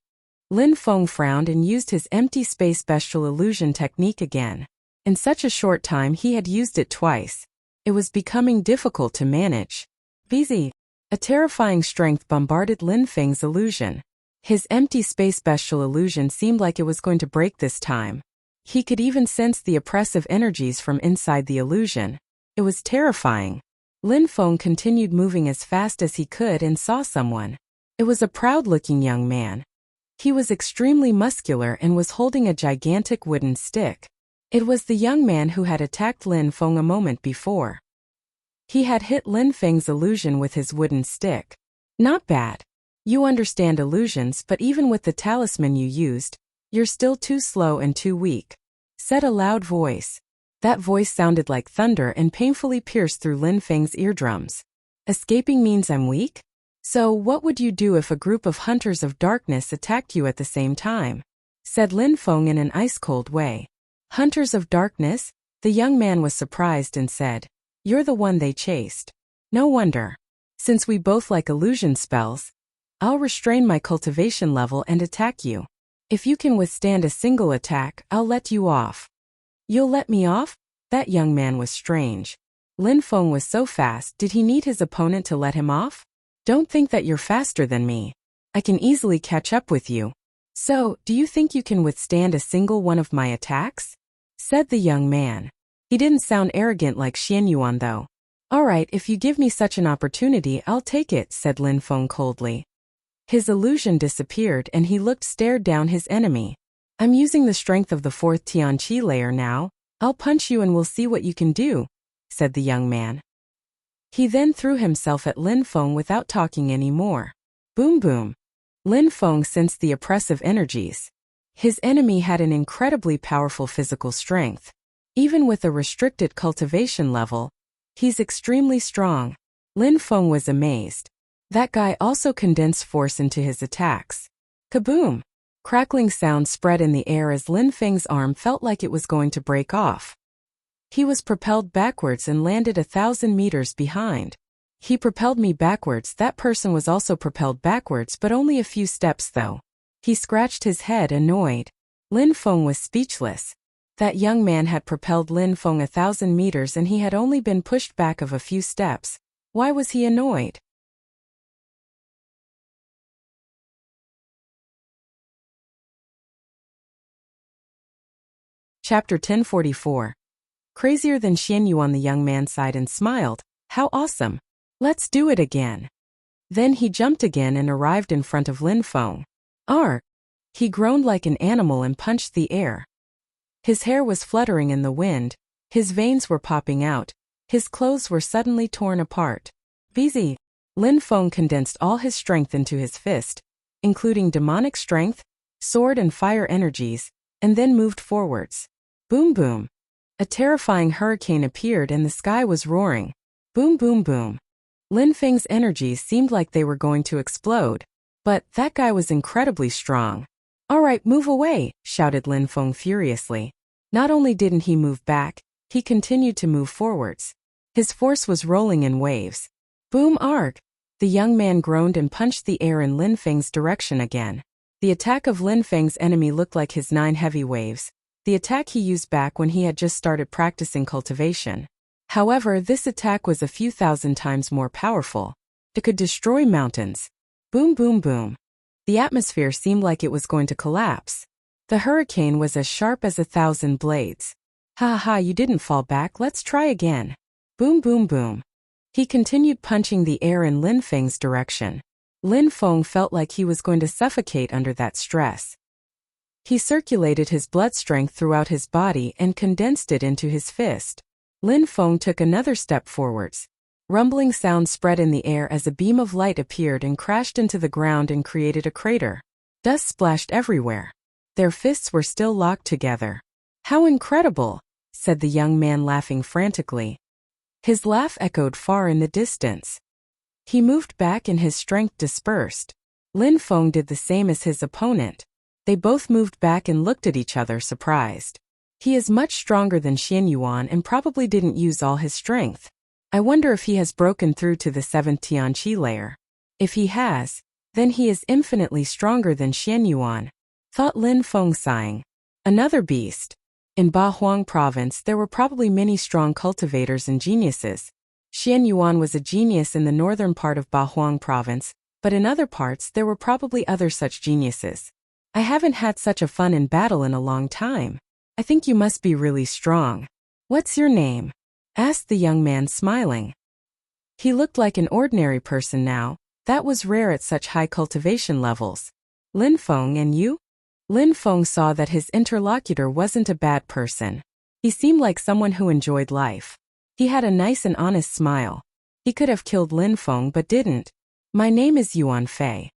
Lin Feng frowned and used his empty space bestial illusion technique again. In such a short time he had used it twice. It was becoming difficult to manage. Busy. A terrifying strength bombarded Lin Feng's illusion. His empty space bestial illusion seemed like it was going to break this time. He could even sense the oppressive energies from inside the illusion. It was terrifying. Lin Feng continued moving as fast as he could and saw someone. It was a proud-looking young man. He was extremely muscular and was holding a gigantic wooden stick. It was the young man who had attacked Lin Feng a moment before. He had hit Lin Feng's illusion with his wooden stick. Not bad. You understand illusions, but even with the talisman you used, you're still too slow and too weak, said a loud voice. That voice sounded like thunder and painfully pierced through Lin Feng's eardrums. Escaping means I'm weak? So what would you do if a group of Hunters of Darkness attacked you at the same time? Said Lin Feng in an ice-cold way. Hunters of Darkness? The young man was surprised and said, "You're the one they chased. No wonder. Since we both like illusion spells, I'll restrain my cultivation level and attack you. If you can withstand a single attack, I'll let you off." "You'll let me off?" That young man was strange. Lin Feng was so fast, did he need his opponent to let him off? "Don't think that you're faster than me. I can easily catch up with you. So, do you think you can withstand a single one of my attacks?" said the young man. He didn't sound arrogant like Xian Yuan though. "Alright, if you give me such an opportunity, I'll take it," said Lin Feng coldly. His illusion disappeared and he stared down his enemy. I'm using the strength of the 4th Tianqi layer now. I'll punch you and we'll see what you can do, said the young man. He then threw himself at Lin Feng without talking anymore. Boom boom. Lin Feng sensed the oppressive energies. His enemy had an incredibly powerful physical strength. Even with a restricted cultivation level, he's extremely strong. Lin Feng was amazed. That guy also condensed force into his attacks. Kaboom! Crackling sound spread in the air as Lin Feng's arm felt like it was going to break off. He was propelled backwards and landed 1,000 meters behind. He propelled me backwards. That person was also propelled backwards, but only a few steps though. He scratched his head, annoyed. Lin Feng was speechless. That young man had propelled Lin Feng 1,000 meters and he had only been pushed back of a few steps. Why was he annoyed? Chapter 1044. Crazier than Xian Yuan, the young man sighed and smiled. How awesome! Let's do it again. Then he jumped again and arrived in front of Lin Feng. Arr! He groaned like an animal and punched the air. His hair was fluttering in the wind, his veins were popping out, his clothes were suddenly torn apart. Busy! Lin Feng condensed all his strength into his fist, including demonic strength, sword and fire energies, and then moved forwards. Boom boom. A terrifying hurricane appeared and the sky was roaring. Boom boom boom. Lin Feng's energies seemed like they were going to explode. But that guy was incredibly strong. Alright, move away, shouted Lin Feng furiously. Not only didn't he move back, he continued to move forwards. His force was rolling in waves. Boom arg! The young man groaned and punched the air in Lin Feng's direction again. The attack of Lin Feng's enemy looked like his 9 heavy waves, the attack he used back when he had just started practicing cultivation. However, this attack was a few thousand times more powerful. It could destroy mountains. Boom boom boom. The atmosphere seemed like it was going to collapse. The hurricane was as sharp as 1,000 blades. Ha ha, you didn't fall back, let's try again. Boom boom boom. He continued punching the air in Lin Feng's direction. Lin Feng felt like he was going to suffocate under that stress. He circulated his blood strength throughout his body and condensed it into his fist. Lin Feng took another step forwards. Rumbling sound spread in the air as a beam of light appeared and crashed into the ground and created a crater. Dust splashed everywhere. Their fists were still locked together. How incredible, said the young man, laughing frantically. His laugh echoed far in the distance. He moved back and his strength dispersed. Lin Feng did the same as his opponent. They both moved back and looked at each other surprised. He is much stronger than Xian Yuan and probably didn't use all his strength. I wonder if he has broken through to the 7th Tianqi layer. If he has, then he is infinitely stronger than Xian Yuan, thought Lin Feng, sighing. Another beast. In Bahuang province there were probably many strong cultivators and geniuses. Xian Yuan was a genius in the northern part of Bahuang province, but in other parts there were probably other such geniuses. I haven't had such a fun in battle in a long time. I think you must be really strong. What's your name? Asked the young man, smiling. He looked like an ordinary person now. That was rare at such high cultivation levels. Lin Feng, and you? Lin Feng saw that his interlocutor wasn't a bad person. He seemed like someone who enjoyed life. He had a nice and honest smile. He could have killed Lin Feng but didn't. My name is Yuan Fei,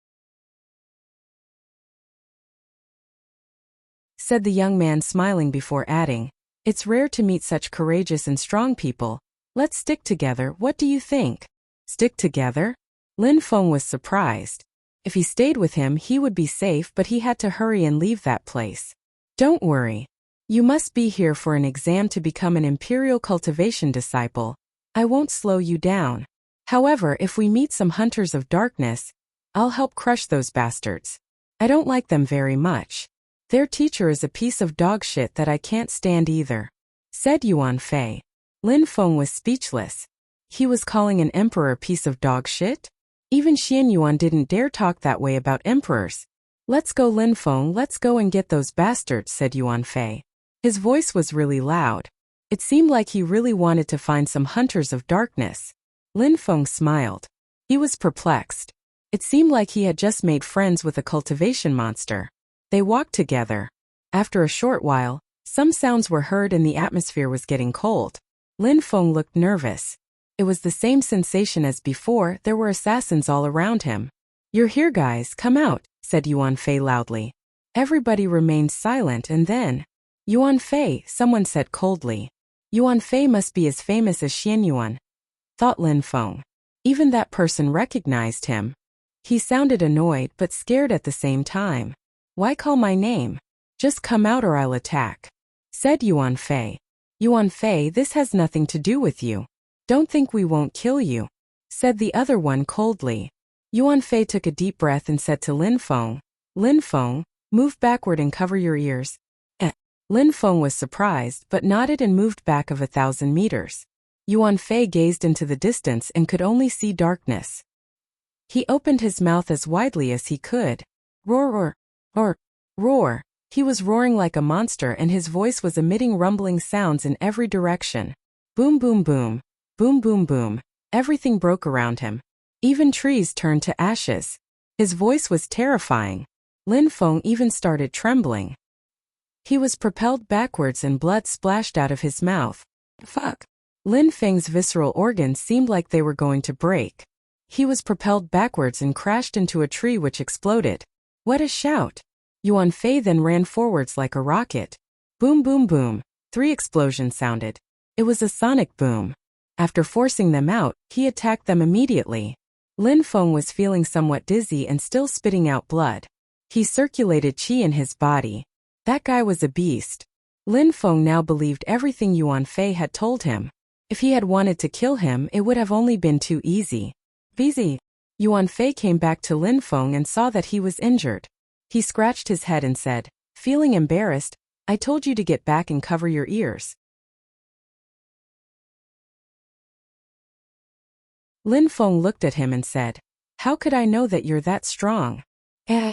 said the young man, smiling before adding, it's rare to meet such courageous and strong people. Let's stick together, what do you think? Stick together? Lin Feng was surprised. If he stayed with him he would be safe, but he had to hurry and leave that place. Don't worry. You must be here for an exam to become an imperial cultivation disciple. I won't slow you down. However, if we meet some hunters of darkness, I'll help crush those bastards. I don't like them very much. Their teacher is a piece of dog shit that I can't stand either, said Yuan Fei. Lin Feng was speechless. He was calling an emperor a piece of dog shit? Even Xian Yuan didn't dare talk that way about emperors. Let's go, Lin Feng, let's go and get those bastards, said Yuan Fei. His voice was really loud. It seemed like he really wanted to find some hunters of darkness. Lin Feng smiled. He was perplexed. It seemed like he had just made friends with a cultivation monster. They walked together. After a short while, some sounds were heard and the atmosphere was getting cold. Lin Feng looked nervous. It was the same sensation as before, there were assassins all around him. "You're here guys, come out," said Yuan Fei loudly. Everybody remained silent and then, "Yuan Fei," someone said coldly. "Yuan Fei must be as famous as Xian Yuan," thought Lin Feng. Even that person recognized him. He sounded annoyed but scared at the same time. "Why call my name? Just come out or I'll attack," said Yuan Fei. "Yuan Fei, this has nothing to do with you. Don't think we won't kill you," said the other one coldly. Yuan Fei took a deep breath and said to Lin Feng, "Lin Feng, move backward and cover your ears." Lin Feng was surprised but nodded and moved back of 1,000 meters. Yuan Fei gazed into the distance and could only see darkness. He opened his mouth as widely as he could. Roar, roar, roar. He was roaring like a monster and his voice was emitting rumbling sounds in every direction. Boom boom boom, boom boom boom. Everything broke around him. Even trees turned to ashes. His voice was terrifying. Lin Feng even started trembling. He was propelled backwards and blood splashed out of his mouth. Fuck. Lin Feng's visceral organs seemed like they were going to break. He was propelled backwards and crashed into a tree which exploded. What a shout! Yuan Fei then ran forwards like a rocket. Boom boom boom. 3 explosions sounded. It was a sonic boom. After forcing them out, he attacked them immediately. Lin Feng was feeling somewhat dizzy and still spitting out blood. He circulated qi in his body. That guy was a beast. Lin Feng now believed everything Yuan Fei had told him. If he had wanted to kill him, it would have only been too easy. Easy. Yuan Fei came back to Lin Feng and saw that he was injured. He scratched his head and said, feeling embarrassed, "I told you to get back and cover your ears." Lin Feng looked at him and said, "How could I know that you're that strong?"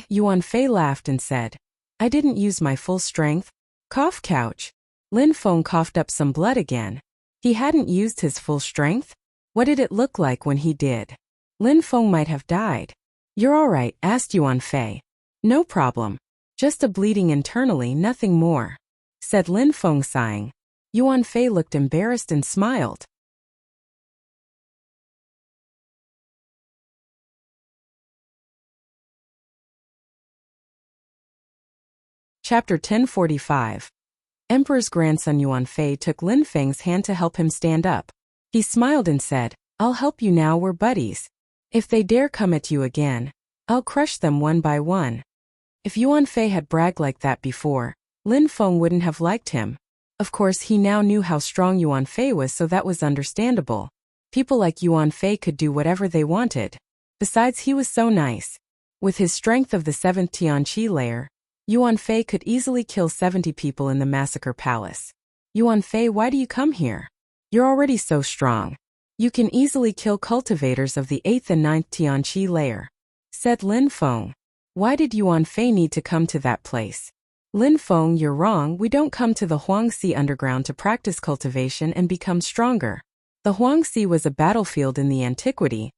Yuan Fei laughed and said, "I didn't use my full strength." Cough couch. Lin Feng coughed up some blood again. He hadn't used his full strength? What did it look like when he did? Lin Feng might have died. "You're all right?" asked Yuan Fei. "No problem. Just a bleeding internally, nothing more," said Lin Feng sighing. Yuan Fei looked embarrassed and smiled. Chapter 1045. Emperor's grandson Yuan Fei took Lin Feng's hand to help him stand up. He smiled and said, "I'll help you now, we're buddies. If they dare come at you again, I'll crush them one by one." If Yuan Fei had bragged like that before, Lin Feng wouldn't have liked him. Of course, he now knew how strong Yuan Fei was, so that was understandable. People like Yuan Fei could do whatever they wanted. Besides, he was so nice. With his strength of the 7th Tianqi layer, Yuan Fei could easily kill 70 people in the massacre palace. "Yuan Fei, why do you come here? You're already so strong. You can easily kill cultivators of the 8th and 9th Tianqi layer," said Lin Feng. Why did Yuan Fei need to come to that place? "Lin Feng, you're wrong. We don't come to the Huangxi underground to practice cultivation and become stronger. The Huangxi was a battlefield in the antiquity.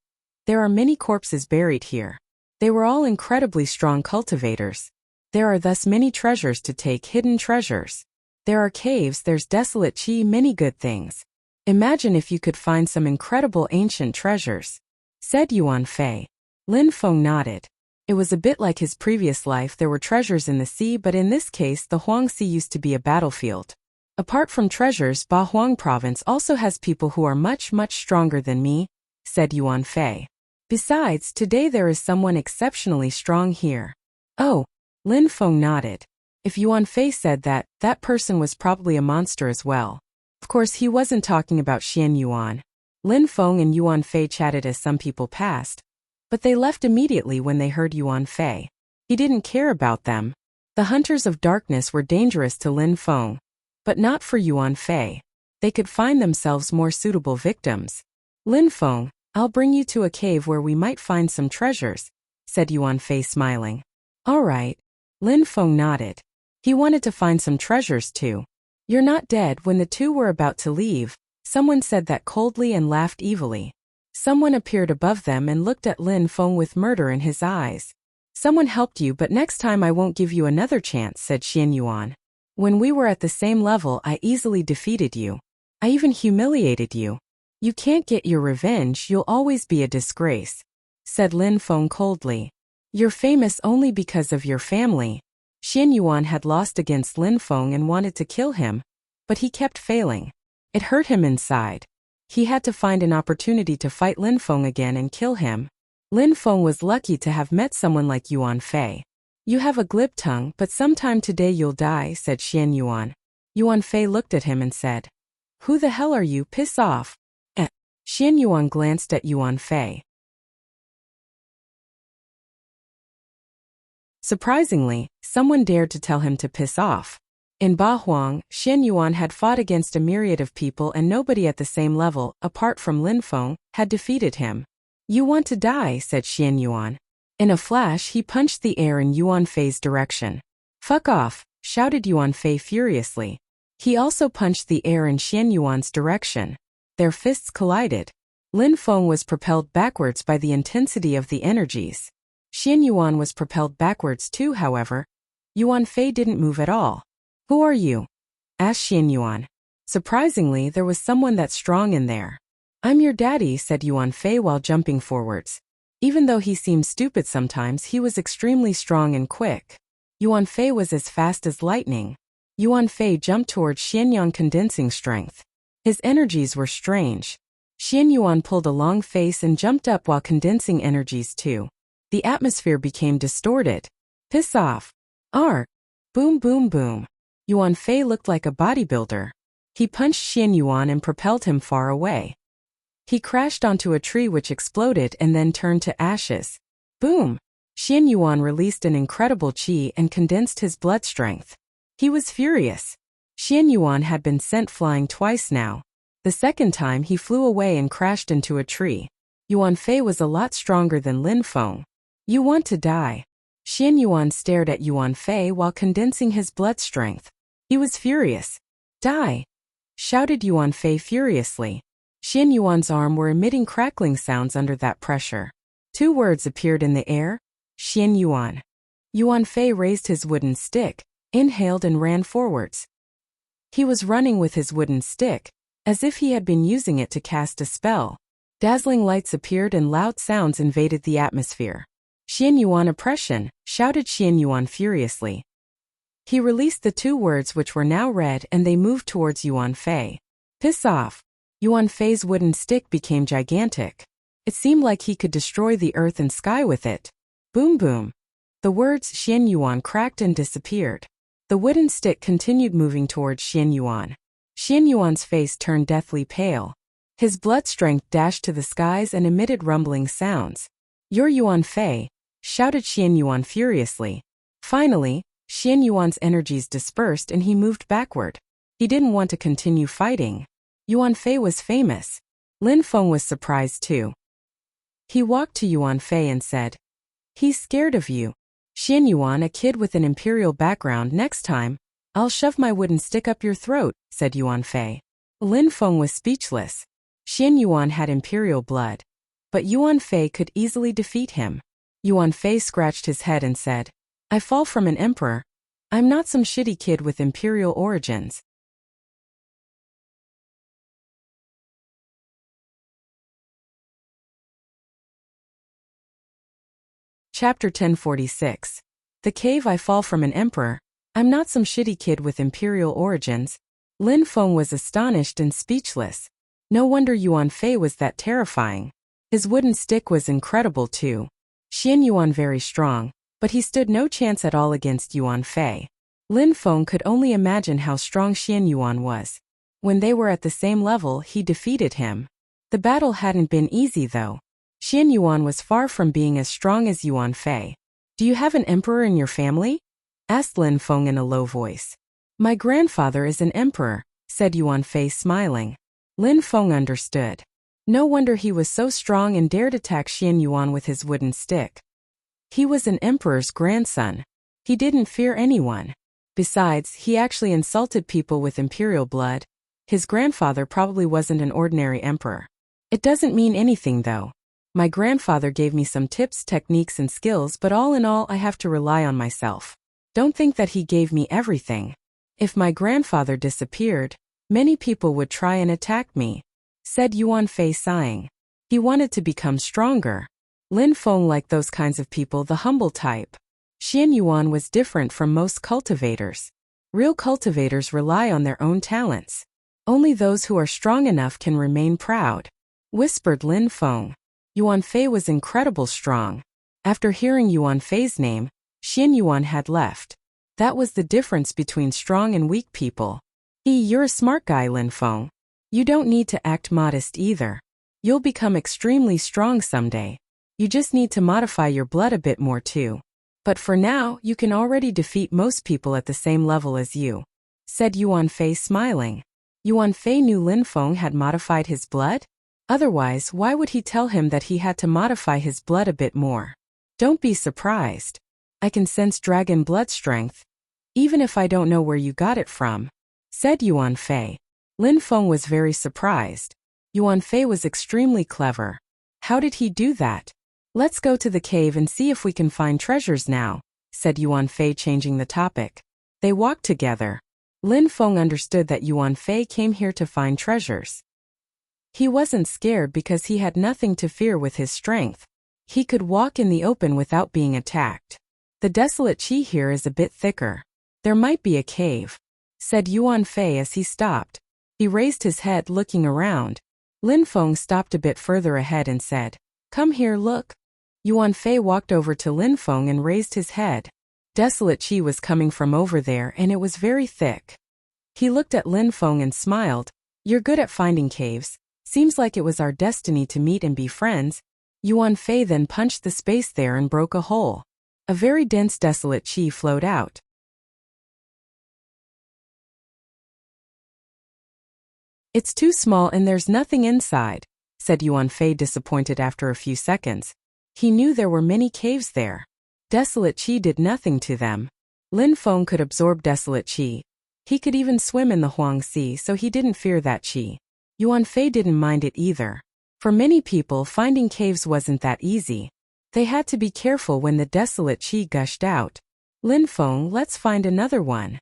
There are many corpses buried here. They were all incredibly strong cultivators. There are thus many treasures to take, hidden treasures. There are caves, there's desolate qi, many good things. Imagine if you could find some incredible ancient treasures," said Yuan Fei. Lin Feng nodded. It was a bit like his previous life. There were treasures in the sea, but in this case the Huangxi used to be a battlefield. "Apart from treasures, Ba Huang province also has people who are much, much stronger than me," said Yuan Fei. "Besides, today there is someone exceptionally strong here." "Oh." Lin Feng nodded. If Yuan Fei said that, that person was probably a monster as well. Of course, he wasn't talking about Xian Yuan. Lin Feng and Yuan Fei chatted as some people passed, but they left immediately when they heard Yuan Fei. He didn't care about them. The hunters of darkness were dangerous to Lin Feng, but not for Yuan Fei. They could find themselves more suitable victims. "Lin Feng, I'll bring you to a cave where we might find some treasures," said Yuan Fei smiling. "All right." Lin Feng nodded. He wanted to find some treasures too. "You're not dead." When the two were about to leave, someone said that coldly and laughed evilly. Someone appeared above them and looked at Lin Feng with murder in his eyes. Someone helped you, but next time I won't give you another chance, said Xian Yuan. When we were at the same level, I easily defeated you. I even humiliated you. You can't get your revenge, you'll always be a disgrace, said Lin Feng coldly. You're famous only because of your family. Xian Yuan had lost against Lin Feng and wanted to kill him, but he kept failing. It hurt him inside. He had to find an opportunity to fight Lin Feng again and kill him. Lin Feng was lucky to have met someone like Yuan Fei. You have a glib tongue, but sometime today you'll die, said Xian Yuan. Yuan Fei looked at him and said, Who the hell are you? Piss off. Xian Yuan glanced at Yuan Fei. Surprisingly, someone dared to tell him to piss off. In Ba Huang, Xian Yuan had fought against a myriad of people and nobody at the same level, apart from Lin Feng, had defeated him. You want to die, said Xian Yuan. In a flash, he punched the air in Yuan Fei's direction. Fuck off, shouted Yuan Fei furiously. He also punched the air in Xian Yuan's direction. Their fists collided. Lin Feng was propelled backwards by the intensity of the energies. Xian Yuan was propelled backwards too, however. Yuan Fei didn't move at all. Who are you? Asked Xian Yuan. Surprisingly, there was someone that strong in there. I'm your daddy, said Yuan Fei while jumping forwards. Even though he seemed stupid sometimes, he was extremely strong and quick. Yuan Fei was as fast as lightning. Yuan Fei jumped towards Xian Yuan, condensing strength. His energies were strange. Xian Yuan pulled a long face and jumped up while condensing energies too. The atmosphere became distorted. Piss off. Arr. Boom boom boom. Yuan Fei looked like a bodybuilder. He punched Xian Yuan and propelled him far away. He crashed onto a tree which exploded and then turned to ashes. Boom! Xian Yuan released an incredible qi and condensed his blood strength. He was furious. Xian Yuan had been sent flying twice now. The second time he flew away and crashed into a tree. Yuan Fei was a lot stronger than Lin Feng. You want to die. Xian Yuan stared at Yuan Fei while condensing his blood strength. He was furious. Die! Shouted Yuan Fei furiously. Xian Yuan's arms were emitting crackling sounds under that pressure. Two words appeared in the air. Xian Yuan. Yuan Fei raised his wooden stick, inhaled and ran forwards. He was running with his wooden stick, as if he had been using it to cast a spell. Dazzling lights appeared and loud sounds invaded the atmosphere. Xian Yuan oppression, shouted Xian Yuan furiously. He released the two words which were now red and they moved towards Yuan Fei. Piss off. Yuan Fei's wooden stick became gigantic. It seemed like he could destroy the earth and sky with it. Boom boom. The words Xian Yuan cracked and disappeared. The wooden stick continued moving towards Xian Yuan. Xian Yuan's face turned deathly pale. His blood strength dashed to the skies and emitted rumbling sounds. You're Yuan Fei, shouted Xian Yuan furiously. Finally, Xian Yuan's energies dispersed and he moved backward. He didn't want to continue fighting. Yuan Fei was famous. Lin Feng was surprised too. He walked to Yuan Fei and said, He's scared of you. Xian Yuan, a kid with an imperial background, next time, I'll shove my wooden stick up your throat, said Yuan Fei. Lin Feng was speechless. Xian Yuan had imperial blood. But Yuan Fei could easily defeat him. Yuan Fei scratched his head and said, I fall from an emperor. I'm not some shitty kid with imperial origins. Chapter 1046. The Cave. I fall from an emperor. I'm not some shitty kid with imperial origins. Lin Feng was astonished and speechless. No wonder Yuan Fei was that terrifying. His wooden stick was incredible too. Xian Yuan very strong, but he stood no chance at all against Yuan Fei. Lin Feng could only imagine how strong Xian Yuan was. When they were at the same level, he defeated him. The battle hadn't been easy though. Xian Yuan was far from being as strong as Yuan Fei. Do you have an emperor in your family? Asked Lin Feng in a low voice. My grandfather is an emperor, said Yuan Fei smiling. Lin Feng understood. No wonder he was so strong and dared attack Xian Yuan with his wooden stick. He was an emperor's grandson. He didn't fear anyone. Besides, he actually insulted people with imperial blood. His grandfather probably wasn't an ordinary emperor. It doesn't mean anything though. My grandfather gave me some tips, techniques, and skills, but all in all, I have to rely on myself. Don't think that he gave me everything. If my grandfather disappeared, many people would try and attack me," said Yuan Fei, sighing. He wanted to become stronger. Lin Feng liked those kinds of people, the humble type. Xian Yuan was different from most cultivators. Real cultivators rely on their own talents. Only those who are strong enough can remain proud, whispered Lin Feng. Yuan Fei was incredibly strong. After hearing Yuan Fei's name, Xian Yuan had left. That was the difference between strong and weak people. You're a smart guy, Lin Feng. You don't need to act modest either. You'll become extremely strong someday. You just need to modify your blood a bit more too. But for now, you can already defeat most people at the same level as you," said Yuan Fei, smiling. Yuan Fei knew Lin Feng had modified his blood? Otherwise, why would he tell him that he had to modify his blood a bit more? Don't be surprised. I can sense dragon blood strength, even if I don't know where you got it from, said Yuan Fei. Lin Feng was very surprised. Yuan Fei was extremely clever. How did he do that? Let's go to the cave and see if we can find treasures now, said Yuan Fei, changing the topic. They walked together. Lin Feng understood that Yuan Fei came here to find treasures. He wasn't scared because he had nothing to fear with his strength. He could walk in the open without being attacked. The desolate qi here is a bit thicker. There might be a cave, said Yuan Fei as he stopped. He raised his head, looking around. Lin Feng stopped a bit further ahead and said, "Come here, look." Yuan Fei walked over to Lin Feng and raised his head. Desolate qi was coming from over there and it was very thick. He looked at Lin Feng and smiled. "You're good at finding caves. Seems like it was our destiny to meet and be friends." Yuan Fei then punched the space there and broke a hole. A very dense desolate qi flowed out. "It's too small and there's nothing inside," said Yuan Fei, disappointed after a few seconds. He knew there were many caves there. Desolate qi did nothing to them. Lin Feng could absorb desolate qi. He could even swim in the Huang Sea, so he didn't fear that qi. Yuan Fei didn't mind it either. For many people, finding caves wasn't that easy. They had to be careful when the desolate qi gushed out. "Lin Feng, let's find another one."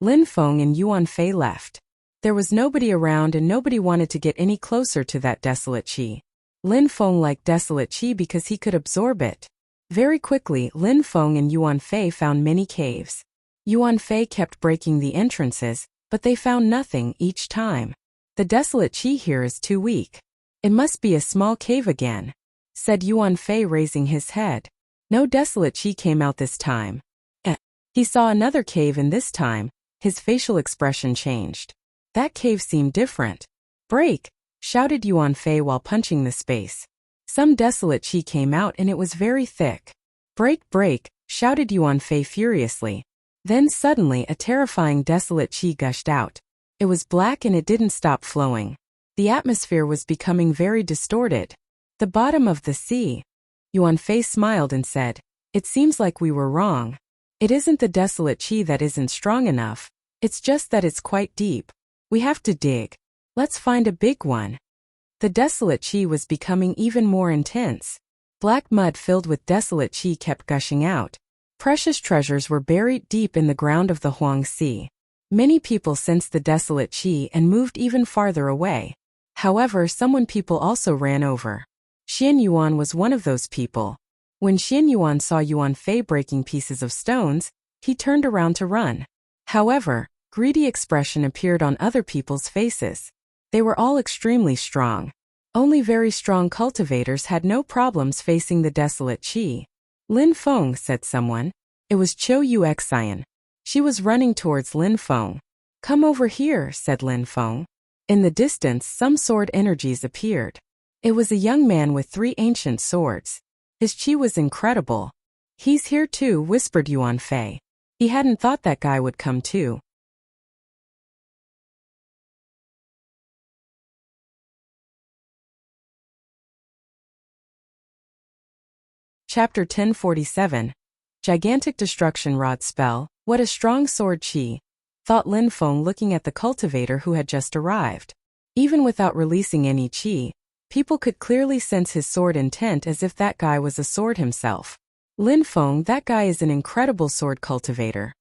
Lin Feng and Yuan Fei left. There was nobody around and nobody wanted to get any closer to that desolate qi. Lin Feng liked desolate qi because he could absorb it. Very quickly, Lin Feng and Yuan Fei found many caves. Yuan Fei kept breaking the entrances, but they found nothing each time. "The desolate qi here is too weak. It must be a small cave again," said Yuan Fei, raising his head. No desolate qi came out this time. He saw another cave, and this time, his facial expression changed. That cave seemed different. "Break!" shouted Yuan Fei while punching the space. Some desolate qi came out and it was very thick. "Break, break!" shouted Yuan Fei furiously. Then suddenly a terrifying desolate qi gushed out. It was black and it didn't stop flowing. The atmosphere was becoming very distorted. "The bottom of the sea." Yuan Fei smiled and said, "It seems like we were wrong. It isn't the desolate qi that isn't strong enough. It's just that it's quite deep. We have to dig. Let's find a big one." The desolate qi was becoming even more intense. Black mud filled with desolate qi kept gushing out. Precious treasures were buried deep in the ground of the Huang Sea. Many people sensed the desolate qi and moved even farther away. However, people also ran over. Xian Yuan was one of those people. When Xian Yuan saw Yuan Fei breaking pieces of stones, he turned around to run. However, greedy expression appeared on other people's faces. They were all extremely strong. Only very strong cultivators had no problems facing the desolate qi. "Lin Feng," said someone. It was Chou Yuexian. She was running towards Lin Feng. "Come over here," said Lin Feng. In the distance, some sword energies appeared. It was a young man with 3 ancient swords. His qi was incredible. "He's here too," whispered Yuan Fei. He hadn't thought that guy would come too. Chapter 1047. Gigantic Destruction Rod Spell. "What a strong sword qi," thought Lin Feng, looking at the cultivator who had just arrived. Even without releasing any qi, People could clearly sense his sword intent as if that guy was a sword himself. Lin Feng, that guy is an incredible sword cultivator.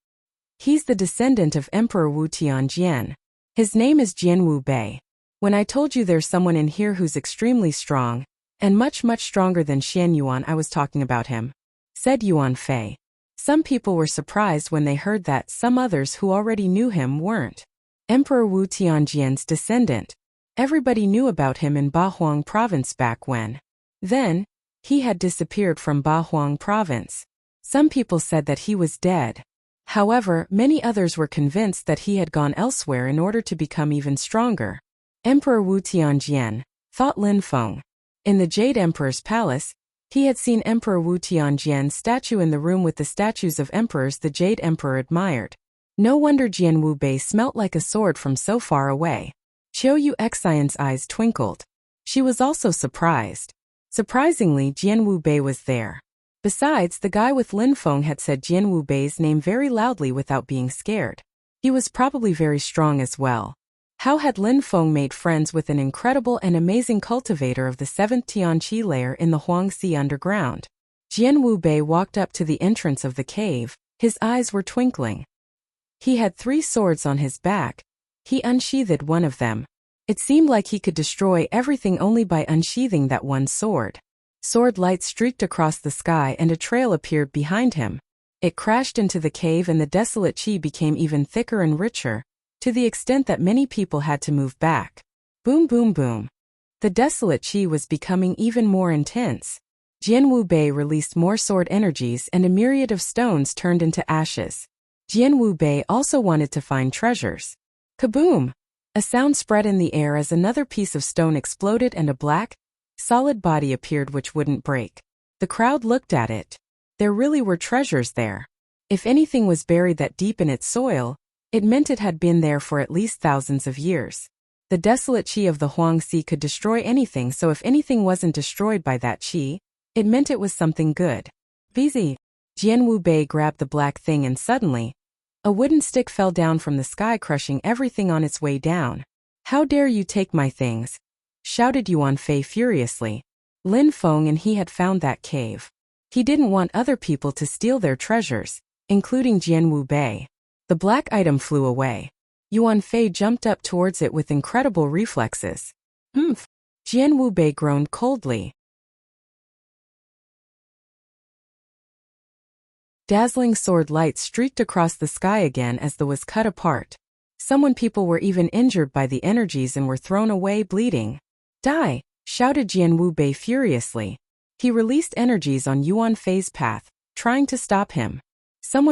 He's the descendant of Emperor Wu Tianjian. His name is Jian Wu Bei. When I told you there's someone in here who's extremely strong, and much stronger than Xian Yuan, I was talking about him, said Yuan Fei. Some people were surprised when they heard that. Some others who already knew him weren't. Emperor Wu Tianjian's descendant. Everybody knew about him in Bahuang province back when. Then, he had disappeared from Bahuang province. Some people said that he was dead. However, many others were convinced that he had gone elsewhere in order to become even stronger. Emperor Wu Tianjian, thought Lin Feng. In the Jade Emperor's palace, he had seen Emperor Wu Tianjian's statue in the room with the statues of emperors the Jade Emperor admired. No wonder Jian Wu Bei smelt like a sword from so far away. Qiu Yu Xian's eyes twinkled. She was also surprised. Surprisingly, Jian Wu Bei was there. Besides, the guy with Lin Feng had said Jian Wu Bei's name very loudly without being scared. He was probably very strong as well. How had Lin Feng made friends with an incredible and amazing cultivator of the 7th Tianqi layer in the Huangxi underground? Jian Wu Bei walked up to the entrance of the cave. His eyes were twinkling. He had 3 swords on his back. He unsheathed one of them. It seemed like he could destroy everything only by unsheathing that one sword. Sword light streaked across the sky and a trail appeared behind him. It crashed into the cave and the desolate qi became even thicker and richer, to the extent that many people had to move back. Boom boom boom. The desolate qi was becoming even more intense. Jian Wu Bei released more sword energies and a myriad of stones turned into ashes. Jian Wu Bei also wanted to find treasures. Kaboom! A sound spread in the air as another piece of stone exploded and a black, solid body appeared which wouldn't break. The crowd looked at it. There really were treasures there. If anything was buried that deep in its soil, it meant it had been there for at least thousands of years. The desolate qi of the Huangxi could destroy anything, so if anything wasn't destroyed by that qi, it meant it was something good. Busy. Jian Wu Bei grabbed the black thing and suddenly, a wooden stick fell down from the sky, crushing everything on its way down. How dare you take my things? Shouted Yuan Fei furiously. Lin Feng and he had found that cave. He didn't want other people to steal their treasures, including Jian Wu Bei. The black item flew away. Yuan Fei jumped up towards it with incredible reflexes. Humph! Jian Wu Bei groaned coldly. Dazzling sword light streaked across the sky again as the was cut apart. People were even injured by the energies and were thrown away bleeding. Die! Shouted Jian Wu Bei furiously. He released energies on Yuan Fei's path, trying to stop him.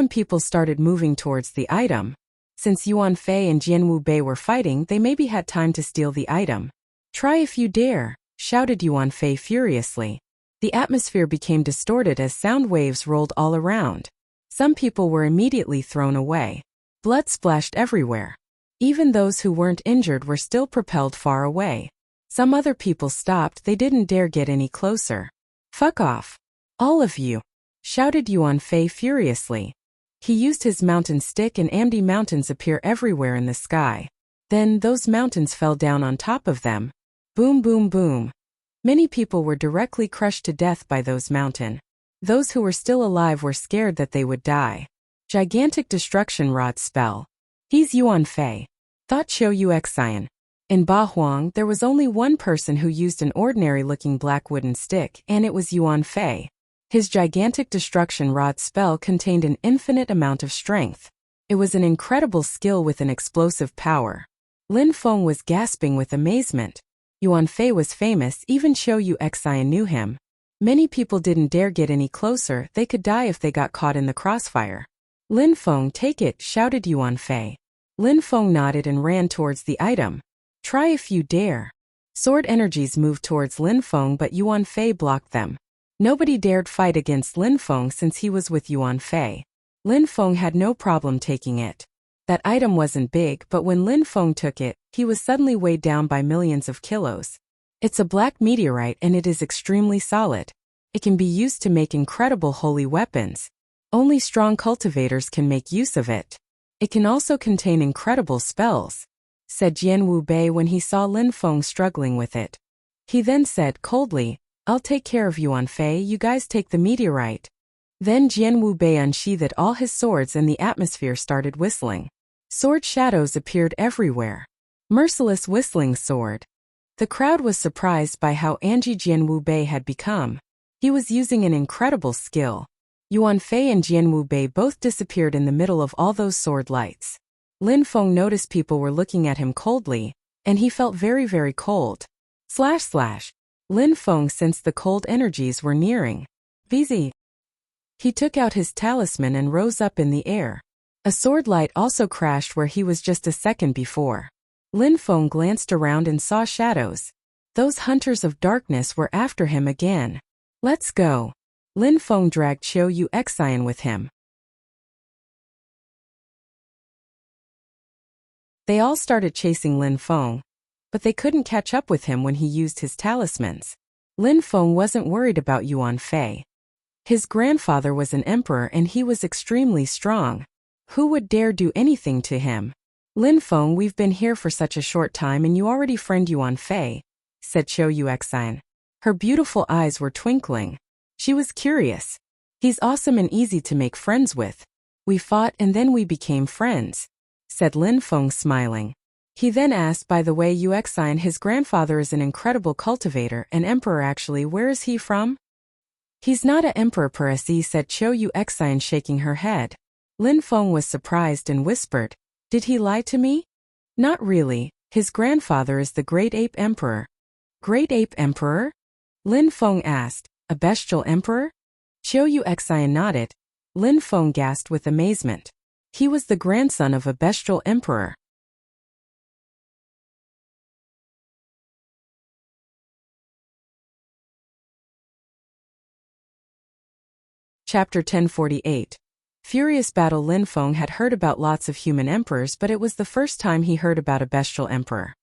People started moving towards the item. Since Yuan Fei and Jian Wu Bei were fighting, they maybe had time to steal the item. Try if you dare! Shouted Yuan Fei furiously. The atmosphere became distorted as sound waves rolled all around. Some people were immediately thrown away. Blood splashed everywhere. Even those who weren't injured were still propelled far away. Some other people stopped, they didn't dare get any closer. Fuck off! All of you! Shouted Yuan Fei furiously. He used his mountain stick and Amdi mountains appear everywhere in the sky. Then those mountains fell down on top of them. Boom boom boom. Many people were directly crushed to death by those mountains. Those who were still alive were scared that they would die. Gigantic destruction rod spell. He's Yuan Fei. Thought Qiu Yu Xian. In Bahuang, there was only one person who used an ordinary-looking black wooden stick, and it was Yuan Fei. His gigantic destruction rod spell contained an infinite amount of strength. It was an incredible skill with an explosive power. Lin Feng was gasping with amazement. Yuan Fei was famous, even Qiu Yu Xian knew him. Many people didn't dare get any closer, they could die if they got caught in the crossfire. Lin Feng, take it, shouted Yuan Fei. Lin Feng nodded and ran towards the item. Try if you dare. Sword energies moved towards Lin Feng, but Yuan Fei blocked them. Nobody dared fight against Lin Feng since he was with Yuan Fei. Lin Feng had no problem taking it. That item wasn't big, but when Lin Feng took it, he was suddenly weighed down by millions of kilos. It's a black meteorite and it is extremely solid. It can be used to make incredible holy weapons. Only strong cultivators can make use of it. It can also contain incredible spells, said Jian Wu Bei when he saw Lin Feng struggling with it. He then said coldly, I'll take care of Yuan Fei, you guys take the meteorite. Then Jian Wu Bei unsheathed all his swords and the atmosphere started whistling. Sword shadows appeared everywhere. Merciless whistling sword. The crowd was surprised by how angry Jian Wu Bei had become. He was using an incredible skill. Yuan Fei and Jian Wu Bei both disappeared in the middle of all those sword lights. Lin Feng noticed people were looking at him coldly, and he felt very, very cold. Lin Feng sensed the cold energies were nearing. VZ. He took out his talisman and rose up in the air. A sword light also crashed where he was just a second before. Lin Feng glanced around and saw shadows. Those hunters of darkness were after him again. Let's go. Lin Feng dragged Qiu Yu Xian with him. They all started chasing Lin Feng, but they couldn't catch up with him when he used his talismans. Lin Feng wasn't worried about Yuan Fei. His grandfather was an emperor and he was extremely strong. Who would dare do anything to him? Lin Feng, we've been here for such a short time and you already friend Yuan Fei, said Qiu Yu Xian. Her beautiful eyes were twinkling. She was curious. He's awesome and easy to make friends with. We fought and then we became friends, said Lin Feng smiling. He then asked, by the way, Yu Xian, his grandfather is an incredible cultivator, an emperor actually, where is he from? He's not an emperor per se, said Qiu Yu Xian shaking her head. Lin Feng was surprised and whispered, did he lie to me? Not really, his grandfather is the Great Ape Emperor. Great Ape Emperor? Lin Feng asked, a bestial emperor? Qiu Yu Xian nodded. Lin Feng gasped with amazement. He was the grandson of a bestial emperor. Chapter 1048. Furious battle. Lin Feng had heard about lots of human emperors, but it was the first time he heard about a bestial emperor.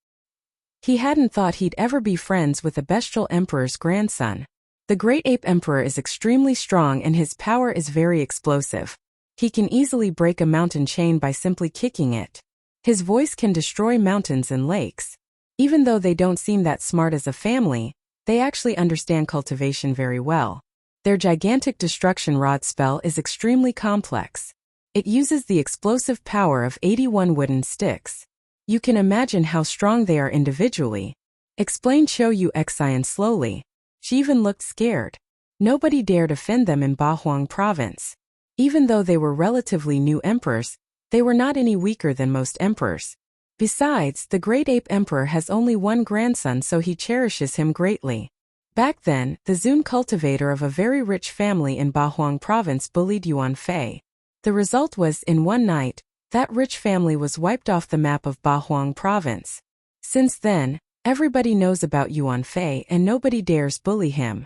He hadn't thought he'd ever be friends with a bestial emperor's grandson. The Great Ape Emperor is extremely strong and his power is very explosive. He can easily break a mountain chain by simply kicking it. His voice can destroy mountains and lakes. Even though they don't seem that smart as a family, they actually understand cultivation very well. Their gigantic destruction rod spell is extremely complex. It uses the explosive power of 81 wooden sticks. You can imagine how strong they are individually, explained Qiu Yu Xian slowly. She even looked scared. Nobody dared offend them in Bahuang province. Even though they were relatively new emperors, they were not any weaker than most emperors. Besides, the Great Ape Emperor has only one grandson, so he cherishes him greatly. Back then, the Zun cultivator of a very rich family in Bahuang province bullied Yuan Fei. The result was, in one night, that rich family was wiped off the map of Bahuang province. Since then, everybody knows about Yuan Fei and nobody dares bully him.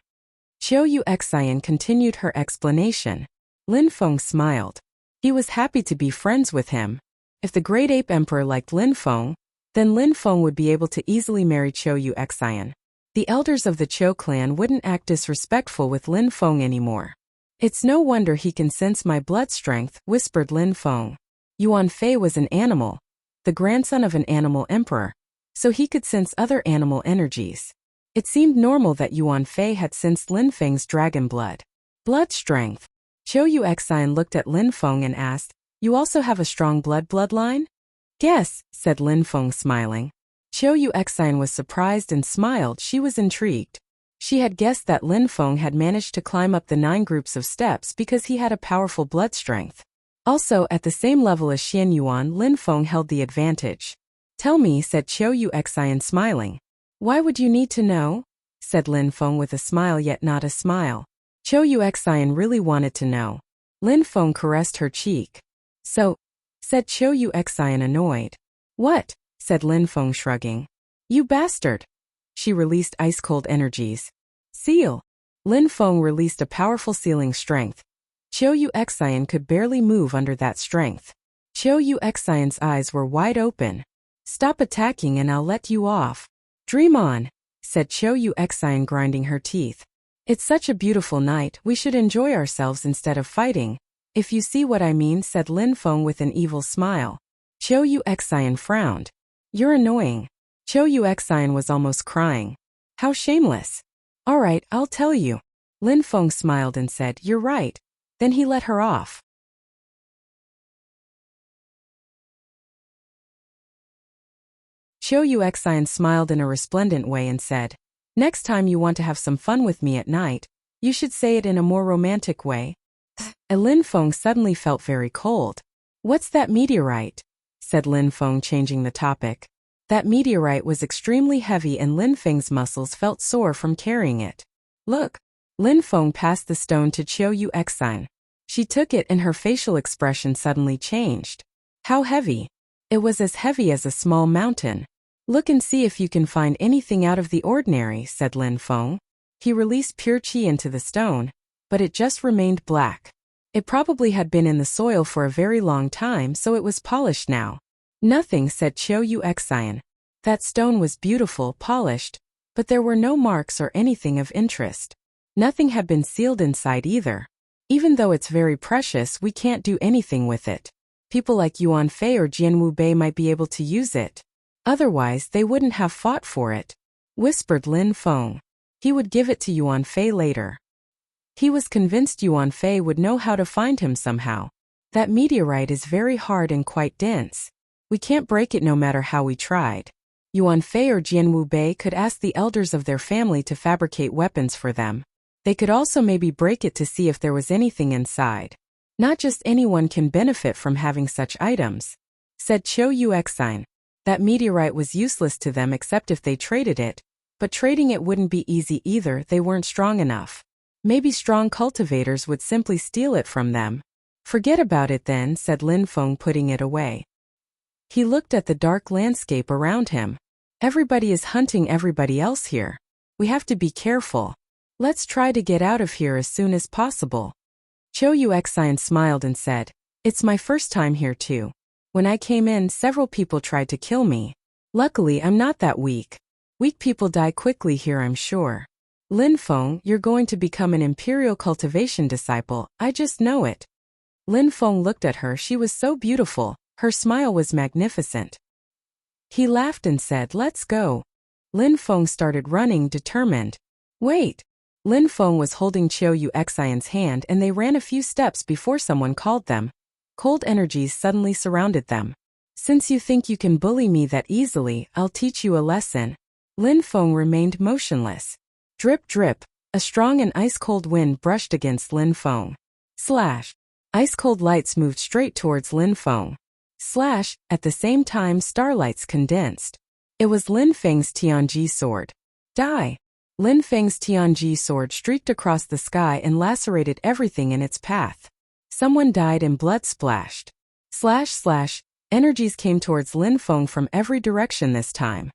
Qiu Yu Xian continued her explanation. Lin Feng smiled. He was happy to be friends with him. If the Great Ape Emperor liked Lin Feng, then Lin Feng would be able to easily marry Qiu Yu Xian. The elders of the Qiu clan wouldn't act disrespectful with Lin Feng anymore. It's no wonder he can sense my blood strength, whispered Lin Feng. Yuan Fei was an animal, the grandson of an animal emperor, so he could sense other animal energies. It seemed normal that Yuan Fei had sensed Lin Feng's dragon blood. Blood strength. Qiu Yu Xian looked at Lin Feng and asked, you also have a strong bloodline? Yes, said Lin Feng smiling. Qiu Yu Xian was surprised and smiled. She was intrigued. She had guessed that Lin Feng had managed to climb up the 9 groups of steps because he had a powerful blood strength. Also, at the same level as Xian Yuan, Lin Feng held the advantage. Tell me, said Qiu Yu Xian smiling. Why would you need to know? Said Lin Feng with a smile yet not a smile. Qiu Yu Xian really wanted to know. Lin Feng caressed her cheek. So, said Qiu Yu Xian annoyed. What? Said Lin Feng shrugging. You bastard. She released ice-cold energies. Seal. Lin Feng released a powerful sealing strength. Qiu Yu Xian could barely move under that strength. Qiu Yu Xian's eyes were wide open. Stop attacking and I'll let you off. Dream on, said Qiu Yu Xian, grinding her teeth. It's such a beautiful night, we should enjoy ourselves instead of fighting. If you see what I mean, said Lin Feng with an evil smile. Qiu Yu Xian frowned. You're annoying. Qiu Yu Xian was almost crying. How shameless. All right, I'll tell you. Lin Feng smiled and said, you're right. Then he let her off. Qiu Yuxian smiled in a resplendent way and said, next time you want to have some fun with me at night, you should say it in a more romantic way. And Lin Feng suddenly felt very cold. What's that meteorite? Said Lin Feng, changing the topic. That meteorite was extremely heavy and Lin Feng's muscles felt sore from carrying it. Look. Lin Feng passed the stone to Qiu Yuxian. She took it and her facial expression suddenly changed. How heavy? It was as heavy as a small mountain. Look and see if you can find anything out of the ordinary, said Lin Feng. He released pure qi into the stone, but it just remained black. It probably had been in the soil for a very long time, so it was polished now. Nothing, said Qiu Yuxian. That stone was beautiful, polished, but there were no marks or anything of interest. Nothing had been sealed inside either. Even though it's very precious, we can't do anything with it. People like Yuan Fei or Jianwu Bei might be able to use it. Otherwise, they wouldn't have fought for it, whispered Lin Feng. He would give it to Yuan Fei later. He was convinced Yuan Fei would know how to find him somehow. That meteorite is very hard and quite dense. We can't break it no matter how we tried. Yuan Fei or Jianwu Bei could ask the elders of their family to fabricate weapons for them. They could also maybe break it to see if there was anything inside. Not just anyone can benefit from having such items, said Qiu Yuxian. That meteorite was useless to them except if they traded it, but trading it wouldn't be easy either, they weren't strong enough. Maybe strong cultivators would simply steal it from them. Forget about it then, said Lin Feng, putting it away. He looked at the dark landscape around him. Everybody is hunting everybody else here. We have to be careful. Let's try to get out of here as soon as possible. Qiu Yuxian smiled and said, it's my first time here too. When I came in, several people tried to kill me. Luckily, I'm not that weak. Weak people die quickly here, I'm sure. Lin Feng, you're going to become an imperial cultivation disciple, I just know it. Lin Feng looked at her, she was so beautiful, her smile was magnificent. He laughed and said, let's go. Lin Feng started running, determined. Wait. Lin Feng was holding Qiu Yuxian's hand and they ran a few steps before someone called them. Cold energies suddenly surrounded them. Since you think you can bully me that easily, I'll teach you a lesson. Lin Feng remained motionless. Drip drip, a strong and ice-cold wind brushed against Lin Feng. Slash. Ice-cold lights moved straight towards Lin Feng. Slash, at the same time starlights condensed. It was Lin Feng's Tianji sword. Die. Lin Feng's Tianji sword streaked across the sky and lacerated everything in its path. Someone died and blood splashed. Slash slash, energies came towards Lin Feng from every direction this time.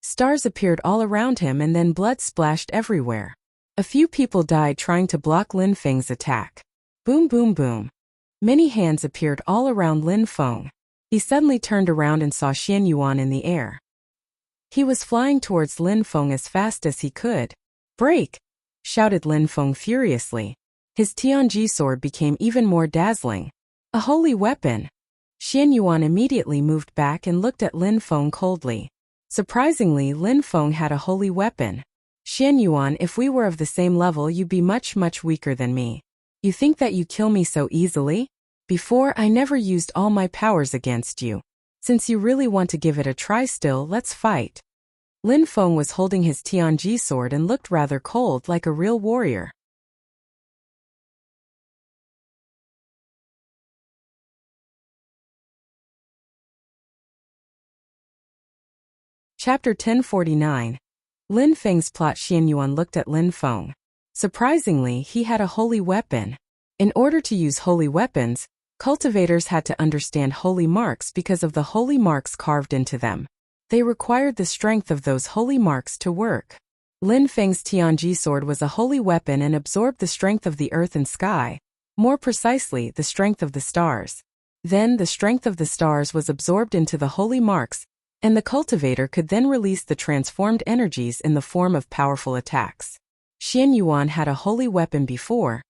Stars appeared all around him and then blood splashed everywhere. A few people died trying to block Lin Feng's attack. Boom boom boom. Many hands appeared all around Lin Feng. He suddenly turned around and saw Xian Yuan in the air. He was flying towards Lin Feng as fast as he could. Break! Shouted Lin Feng furiously. His Tianji sword became even more dazzling. A holy weapon! Xian Yuan immediately moved back and looked at Lin Feng coldly. Surprisingly, Lin Feng had a holy weapon. Xian Yuan, if we were of the same level, you'd be much weaker than me. You think that you kill me so easily? Before, I never used all my powers against you. Since you really want to give it a try still, let's fight. Lin Feng was holding his Tianji sword and looked rather cold, like a real warrior. Chapter 1049. Lin Feng's plot. Xian Yuan looked at Lin Feng. Surprisingly, he had a holy weapon. In order to use holy weapons, cultivators had to understand holy marks because of the holy marks carved into them. They required the strength of those holy marks to work. Lin Feng's Tianji sword was a holy weapon and absorbed the strength of the earth and sky, more precisely, the strength of the stars. Then the strength of the stars was absorbed into the holy marks, and the cultivator could then release the transformed energies in the form of powerful attacks. Xian Yuan had a holy weapon before,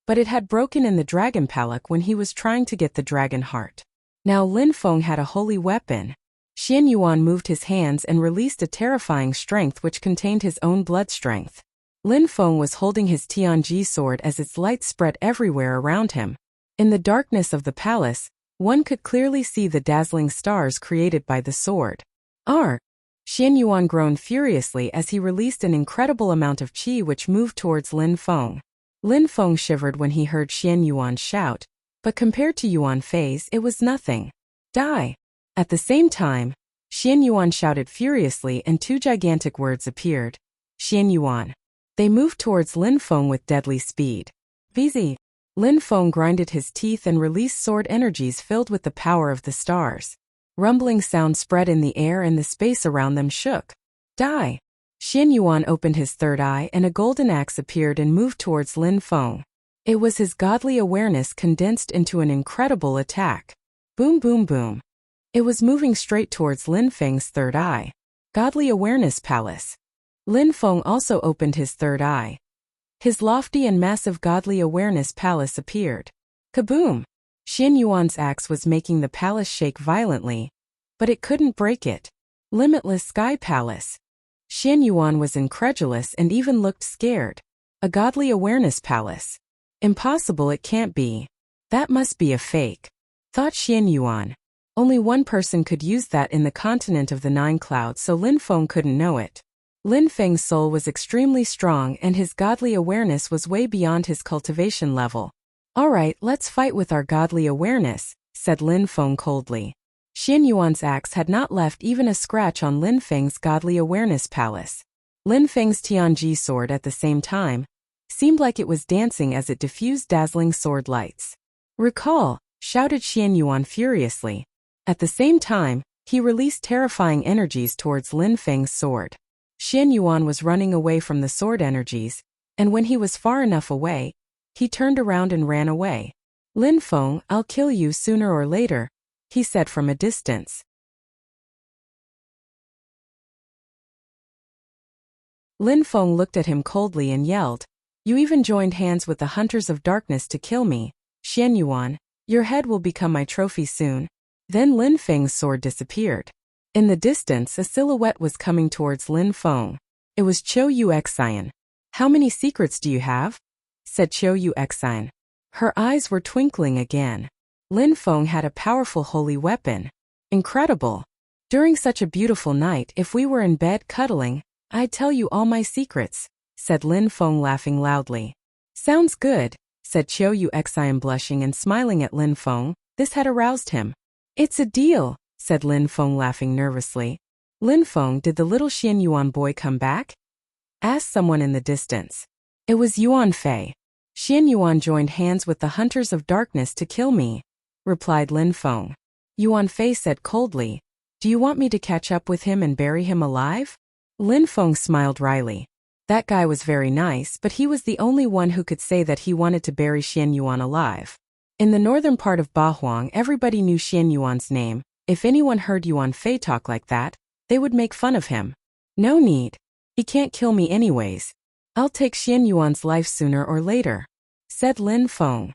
but it had broken in the dragon palak when he was trying to get the dragon heart. Now Lin Feng had a holy weapon. Xian Yuan moved his hands and released a terrifying strength which contained his own blood strength. Lin Feng was holding his Tianji sword as its light spread everywhere around him. In the darkness of the palace, one could clearly see the dazzling stars created by the sword. Xian Yuan groaned furiously as he released an incredible amount of qi which moved towards Lin Feng. Lin Feng shivered when he heard Xian Yuan shout, but compared to Yuan Fei's it was nothing. Die! At the same time, Xian Yuan shouted furiously and two gigantic words appeared. Xian Yuan. They moved towards Lin Feng with deadly speed. VZ. Lin Feng grinded his teeth and released sword energies filled with the power of the stars. Rumbling sound spread in the air and the space around them shook. Die! Xian Yuan opened his third eye and a golden axe appeared and moved towards Lin Feng. It was his godly awareness condensed into an incredible attack. Boom boom boom. It was moving straight towards Lin Feng's third eye. Godly Awareness Palace. Lin Feng also opened his third eye. His lofty and massive Godly Awareness Palace appeared. Kaboom! Xian Yuan's axe was making the palace shake violently, but it couldn't break it. Limitless Sky Palace. Xian Yuan was incredulous and even looked scared. A Godly Awareness Palace. Impossible, it can't be. That must be a fake. Thought Xian Yuan. Only one person could use that in the continent of the Nine Clouds, so Lin Feng couldn't know it. Lin Feng's soul was extremely strong and his godly awareness was way beyond his cultivation level. Alright, let's fight with our godly awareness, said Lin Feng coldly. Xian Yuan's axe had not left even a scratch on Lin Feng's godly awareness palace. Lin Feng's Tianji sword at the same time seemed like it was dancing as it diffused dazzling sword lights. Recall, shouted Xian Yuan furiously. At the same time, he released terrifying energies towards Lin Feng's sword. Xian Yuan was running away from the sword energies, and when he was far enough away, he turned around and ran away. Lin Feng, I'll kill you sooner or later, he said from a distance. Lin Feng looked at him coldly and yelled, You even joined hands with the Hunters of Darkness to kill me, Xian Yuan. Your head will become my trophy soon. Then Lin Feng's sword disappeared. In the distance, a silhouette was coming towards Lin Feng. It was Qiu Yuexian. How many secrets do you have? Said Qiu Yuexian. Her eyes were twinkling again. Lin Feng had a powerful holy weapon. Incredible. During such a beautiful night, if we were in bed cuddling, I'd tell you all my secrets, said Lin Feng laughing loudly. Sounds good, said Qiu Yuexian blushing and smiling at Lin Feng. This had aroused him. It's a deal, said Lin Feng laughing nervously. Lin Feng, did the little Xian Yuan boy come back? Asked someone in the distance. It was Yuan Fei. Xian Yuan joined hands with the Hunters of Darkness to kill me, replied Lin Feng. Yuan Fei said coldly, Do you want me to catch up with him and bury him alive? Lin Feng smiled wryly. That guy was very nice, but he was the only one who could say that he wanted to bury Xian Yuan alive. In the northern part of Bahuang, everybody knew Xian Yuan's name. If anyone heard Yuan Fei talk like that, they would make fun of him. No need. He can't kill me anyways. I'll take Xian Yuan's life sooner or later, said Lin Feng.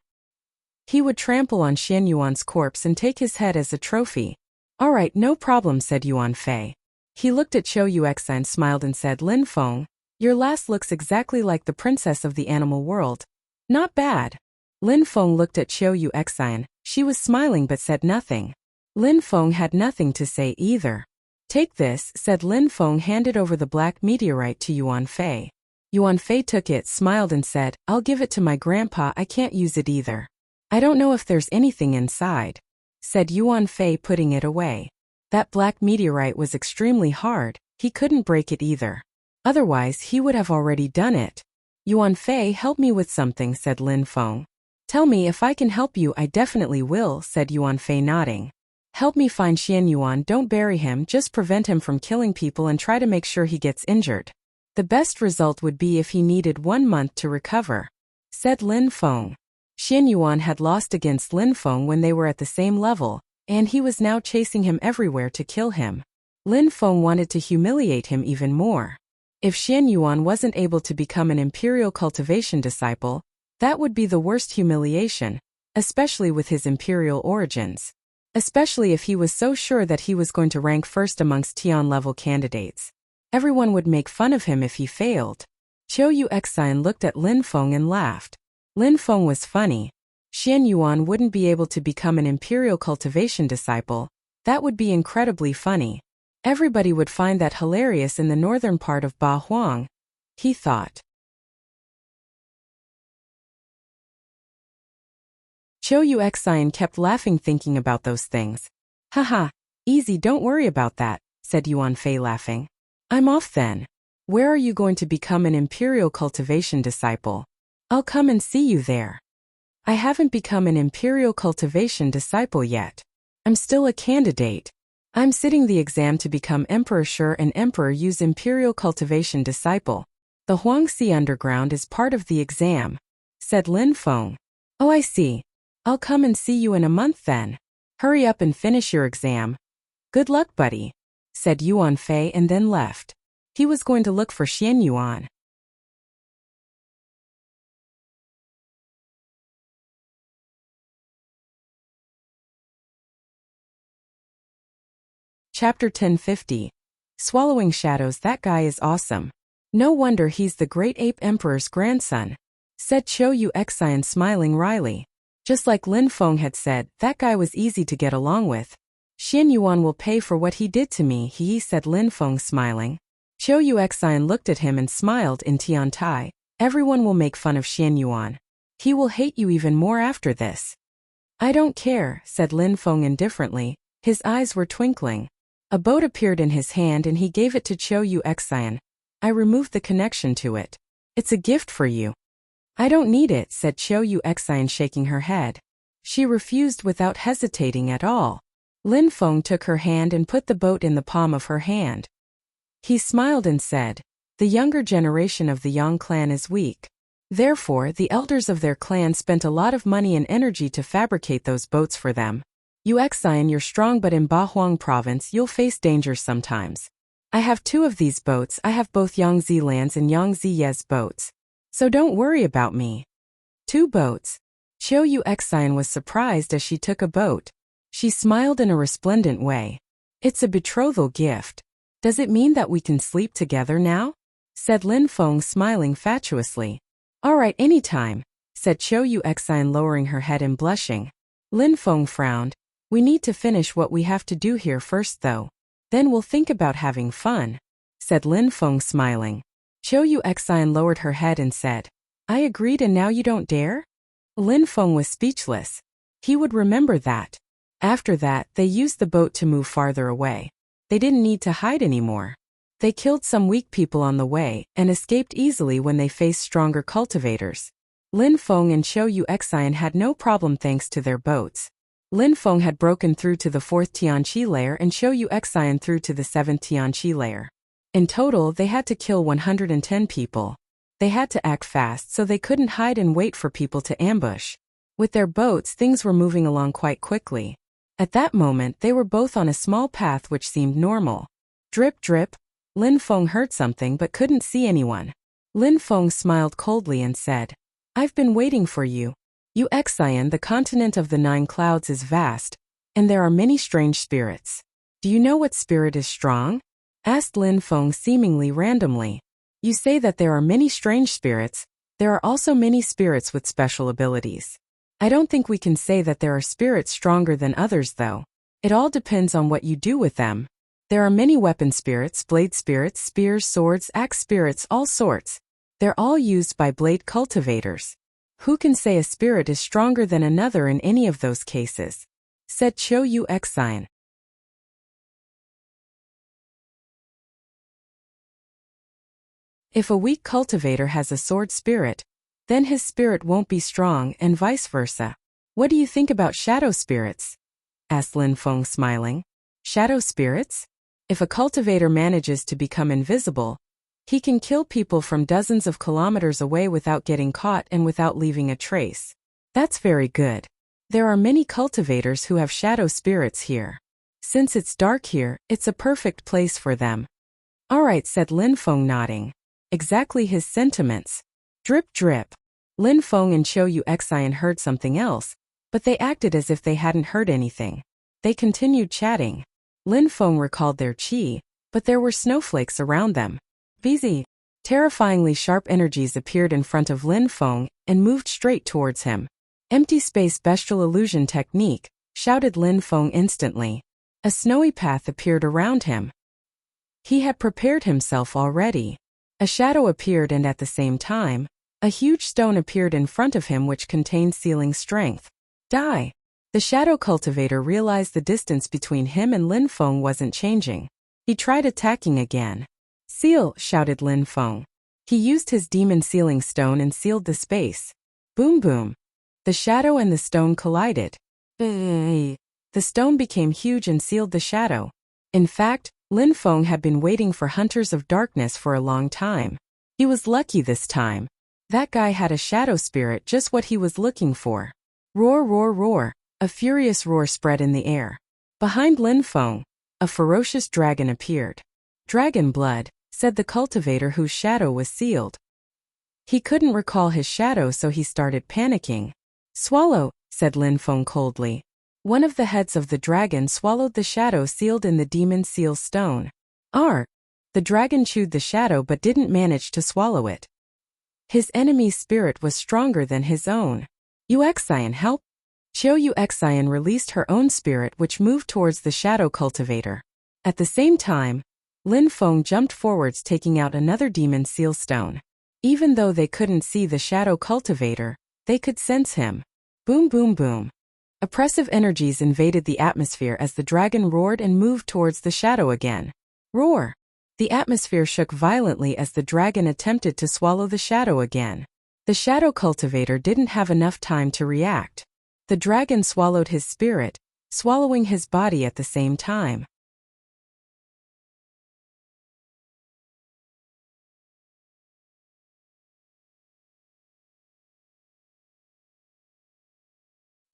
He would trample on Xian Yuan's corpse and take his head as a trophy. Alright, no problem, said Yuan Fei. He looked at Qiu Yuexian, smiled and said, Lin Feng, your lass looks exactly like the princess of the animal world. Not bad. Lin Feng looked at Qiu Yuexian. She was smiling but said nothing. Lin Feng had nothing to say either. Take this, said Lin Feng, handed over the black meteorite to Yuan Fei. Yuan Fei took it, smiled and said, I'll give it to my grandpa, I can't use it either. I don't know if there's anything inside, said Yuan Fei, putting it away. That black meteorite was extremely hard, he couldn't break it either. Otherwise he would have already done it. Yuan Fei, help me with something, said Lin Feng. Tell me if I can help you, I definitely will, said Yuan Fei, nodding. Help me find Xian Yuan, don't bury him, just prevent him from killing people and try to make sure he gets injured. The best result would be if he needed 1 month to recover, said Lin Feng. Xian Yuan had lost against Lin Feng when they were at the same level, and he was now chasing him everywhere to kill him. Lin Feng wanted to humiliate him even more. If Xian Yuan wasn't able to become an imperial cultivation disciple, that would be the worst humiliation, especially with his imperial origins. Especially if he was so sure that he was going to rank first amongst Tian-level candidates. Everyone would make fun of him if he failed. Qiu Yuxian looked at Lin Feng and laughed. Lin Feng was funny. Xian Yuan wouldn't be able to become an imperial cultivation disciple. That would be incredibly funny. Everybody would find that hilarious in the northern part of Ba Huang, he thought. Qiu Yuxian kept laughing thinking about those things. Haha, easy, don't worry about that, said Yuan Fei laughing. I'm off then. Where are you going to become an imperial cultivation disciple? I'll come and see you there. I haven't become an imperial cultivation disciple yet. I'm still a candidate. I'm sitting the exam to become Emperor Shi and Emperor Yu's imperial cultivation disciple. The Huangxi Underground is part of the exam, said Lin Feng. Oh, I see. I'll come and see you in a month then. Hurry up and finish your exam. Good luck, buddy, said Yuan Fei and then left. He was going to look for Xian Yuan. Chapter 1050. Swallowing Shadows. That guy is awesome. No wonder he's the great ape emperor's grandson, said Qiu Yuxian smiling wryly. Just like Lin Feng had said, that guy was easy to get along with. Xian Yuan will pay for what he did to me, he said, Lin Feng smiling. Qiu Yuxian looked at him and smiled in Tiantai. Everyone will make fun of Xian Yuan. He will hate you even more after this. I don't care, said Lin Feng indifferently. His eyes were twinkling. A boat appeared in his hand and he gave it to Qiu Yuxian. I removed the connection to it. It's a gift for you. I don't need it, said Qiu Yuxian shaking her head. She refused without hesitating at all. Lin Feng took her hand and put the boat in the palm of her hand. He smiled and said, the younger generation of the Yang clan is weak. Therefore, the elders of their clan spent a lot of money and energy to fabricate those boats for them. Yuxian, you're strong, but in Ba Huang province you'll face danger sometimes. I have 2 of these boats. I have both Yang Zilan's and Yang Ziye's boats. So don't worry about me. 2 boats. Qiu Yuxian was surprised as she took a boat. She smiled in a resplendent way. It's a betrothal gift. Does it mean that we can sleep together now? Said Lin Feng smiling fatuously. All right, anytime, said Qiu Yuxian lowering her head and blushing. Lin Feng frowned. We need to finish what we have to do here first though. Then we'll think about having fun, said Lin Feng smiling. Qiu Yuxian lowered her head and said, I agreed and now you don't dare? Lin Feng was speechless. He would remember that. After that, they used the boat to move farther away. They didn't need to hide anymore. They killed some weak people on the way and escaped easily when they faced stronger cultivators. Lin Feng and Qiu Yuxian had no problem thanks to their boats. Lin Feng had broken through to the 4th Tianqi layer and Qiu Yuxian through to the 7th Tianqi layer. In total, they had to kill 110 people. They had to act fast so they couldn't hide and wait for people to ambush. With their boats, things were moving along quite quickly. At that moment, they were both on a small path which seemed normal. Drip, drip. Lin Feng heard something but couldn't see anyone. Lin Feng smiled coldly and said, I've been waiting for you. Yuxian, the continent of the 9 clouds is vast, and there are many strange spirits. Do you know what spirit is strong? Asked Lin Feng seemingly randomly. You say that there are many strange spirits. There are also many spirits with special abilities. I don't think we can say that there are spirits stronger than others though. It all depends on what you do with them. There are many weapon spirits, blade spirits, spears, swords, axe spirits, all sorts. They're all used by blade cultivators. Who can say a spirit is stronger than another in any of those cases? Said Qiu Yuxian. If a weak cultivator has a sword spirit, then his spirit won't be strong and vice versa. What do you think about shadow spirits? Asked Lin Feng smiling. Shadow spirits? If a cultivator manages to become invisible, he can kill people from dozens of kilometers away without getting caught and without leaving a trace. That's very good. There are many cultivators who have shadow spirits here. Since it's dark here, it's a perfect place for them. All right, said Lin Feng nodding. Exactly his sentiments. Drip drip. Lin Feng and Qiu Yuxian heard something else, but they acted as if they hadn't heard anything. They continued chatting. Lin Feng recalled their qi, but there were snowflakes around them. VZ. Terrifyingly sharp energies appeared in front of Lin Feng and moved straight towards him. Empty space bestial illusion technique, shouted Lin Feng instantly. A snowy path appeared around him. He had prepared himself already. A shadow appeared and at the same time, a huge stone appeared in front of him which contained sealing strength. Die. The shadow cultivator realized the distance between him and Lin Feng wasn't changing. He tried attacking again. Seal, shouted Lin Feng. He used his demon sealing stone and sealed the space. Boom boom. The shadow and the stone collided. The stone became huge and sealed the shadow. In fact, Lin Feng had been waiting for Hunters of Darkness for a long time. He was lucky this time. That guy had a shadow spirit, just what he was looking for. Roar, roar, roar. A furious roar spread in the air. Behind Lin Feng, a ferocious dragon appeared. Dragon blood, said the cultivator whose shadow was sealed. He couldn't recall his shadow, so he started panicking. Swallow, said Lin Feng coldly. One of the heads of the dragon swallowed the shadow sealed in the demon seal stone. The dragon chewed the shadow but didn't manage to swallow it. His enemy's spirit was stronger than his own. Yuexian, help! Qiu Yuexian released her own spirit which moved towards the shadow cultivator. At the same time, Lin Feng jumped forwards taking out another demon seal stone. Even though they couldn't see the shadow cultivator, they could sense him. Boom boom boom. Oppressive energies invaded the atmosphere as the dragon roared and moved towards the shadow again. Roar! The atmosphere shook violently as the dragon attempted to swallow the shadow again. The shadow cultivator didn't have enough time to react. The dragon swallowed his spirit, swallowing his body at the same time.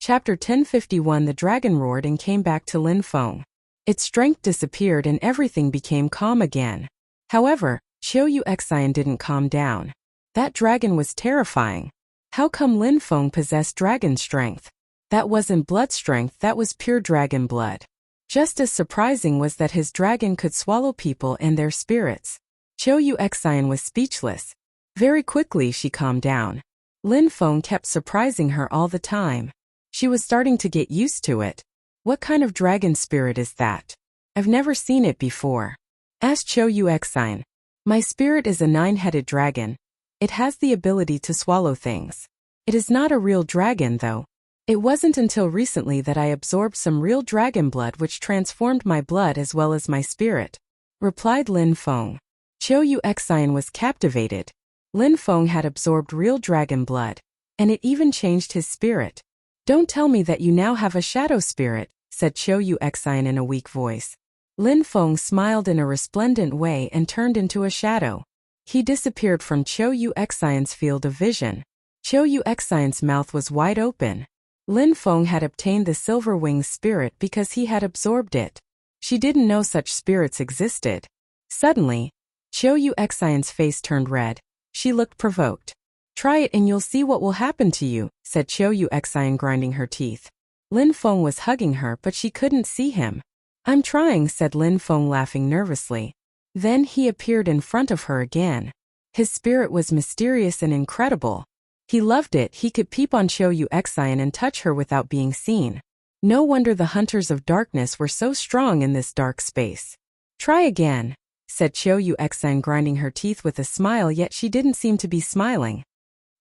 Chapter 1051. The dragon roared and came back to Lin Feng. Its strength disappeared and everything became calm again. However, Qiu Yuexian didn't calm down. That dragon was terrifying. How come Lin Feng possessed dragon strength? That wasn't blood strength, that was pure dragon blood. Just as surprising was that his dragon could swallow people and their spirits. Qiu Yuexian was speechless. Very quickly she calmed down. Lin Feng kept surprising her all the time. She was starting to get used to it. What kind of dragon spirit is that? I've never seen it before. Asked Qiu Yuexian. My spirit is a 9-headed dragon. It has the ability to swallow things. It is not a real dragon though. It wasn't until recently that I absorbed some real dragon blood which transformed my blood as well as my spirit. Replied Lin Feng. Qiu Yuexian was captivated. Lin Feng had absorbed real dragon blood. And it even changed his spirit. Don't tell me that you now have a shadow spirit, said Qiu Yuexian in a weak voice. Lin Feng smiled in a resplendent way and turned into a shadow. He disappeared from Qiu Yuexian's field of vision. Qiu Yuexian's mouth was wide open. Lin Feng had obtained the Silver Wings spirit because he had absorbed it. She didn't know such spirits existed. Suddenly, Qiu Yuexian's face turned red. She looked provoked. Try it and you'll see what will happen to you, said Qiu Yuexian grinding her teeth. Lin Feng was hugging her but she couldn't see him. I'm trying, said Lin Feng laughing nervously. Then he appeared in front of her again. His spirit was mysterious and incredible. He loved it, he could peep on Qiu Yuexian and touch her without being seen. No wonder the Hunters of Darkness were so strong in this dark space. Try again, said Qiu Yuexian grinding her teeth with a smile, yet she didn't seem to be smiling.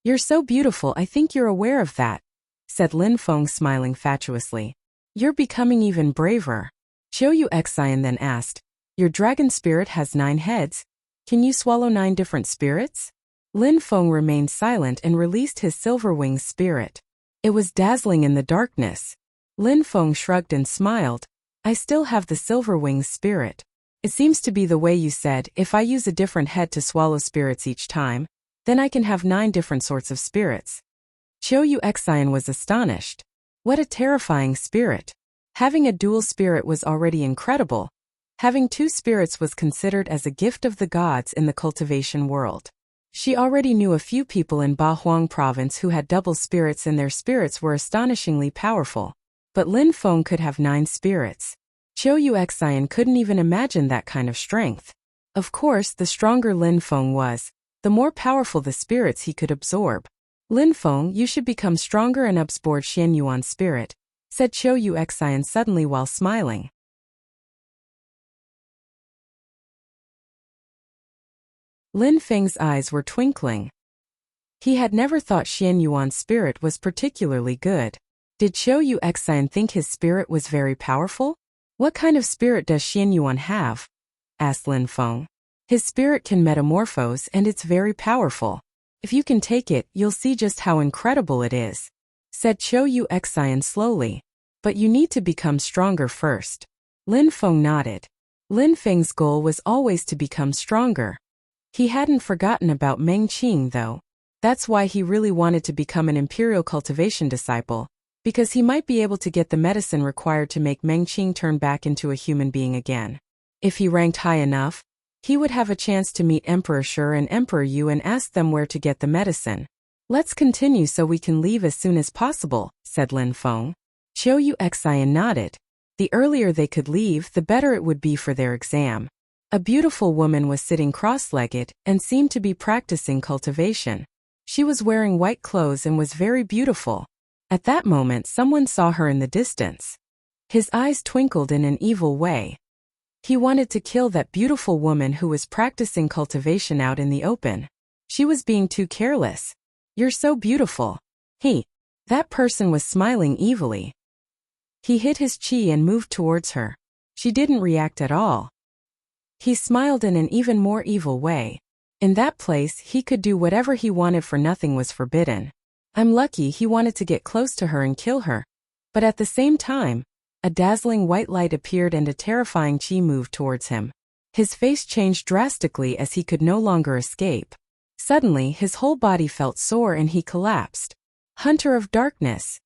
You're so beautiful, I think you're aware of that, said Lin Feng smiling fatuously. You're becoming even braver. Qiu Yuexian then asked, your dragon spirit has 9 heads. Can you swallow 9 different spirits? Lin Feng remained silent and released his Silver Wings spirit. It was dazzling in the darkness. Lin Feng shrugged and smiled. I still have the Silver Wings spirit. It seems to be the way you said, if I use a different head to swallow spirits each time, then I can have 9 different sorts of spirits. Qiu Yuexian was astonished. What a terrifying spirit. Having a dual spirit was already incredible. Having 2 spirits was considered as a gift of the gods in the cultivation world. She already knew a few people in Ba Huang province who had double spirits and their spirits were astonishingly powerful. But Lin Feng could have 9 spirits. Qiu Yuxian couldn't even imagine that kind of strength. Of course, the stronger Lin Feng was, the more powerful the spirits he could absorb. Lin Feng, you should become stronger and absorb Xian Yuan's spirit, said Qiu Yuxian suddenly while smiling. Lin Feng's eyes were twinkling. He had never thought Xian Yuan's spirit was particularly good. Did Qiu Yuxian think his spirit was very powerful? What kind of spirit does Xian Yuan have? Asked Lin Feng. His spirit can metamorphose and it's very powerful. If you can take it, you'll see just how incredible it is, said Qiu Yuxian slowly. But you need to become stronger first. Lin Feng nodded. Lin Feng's goal was always to become stronger. He hadn't forgotten about Meng Qing though. That's why he really wanted to become an imperial cultivation disciple, because he might be able to get the medicine required to make Meng Qing turn back into a human being again. If he ranked high enough, he would have a chance to meet Emperor Shi and Emperor Yu and ask them where to get the medicine. Let's continue so we can leave as soon as possible, said Lin Feng. Qiu Yuxian nodded. The earlier they could leave, the better it would be for their exam. A beautiful woman was sitting cross-legged and seemed to be practicing cultivation. She was wearing white clothes and was very beautiful. At that moment, someone saw her in the distance. His eyes twinkled in an evil way. He wanted to kill that beautiful woman who was practicing cultivation out in the open. She was being too careless. You're so beautiful. That person was smiling evilly. He hid his qi and moved towards her. She didn't react at all. He smiled in an even more evil way. In that place, he could do whatever he wanted for nothing was forbidden. I'm lucky he wanted to get close to her and kill her. But at the same time, a dazzling white light appeared and a terrifying qi moved towards him. His face changed drastically as he could no longer escape. Suddenly, his whole body felt sore and he collapsed. Hunter of Darkness,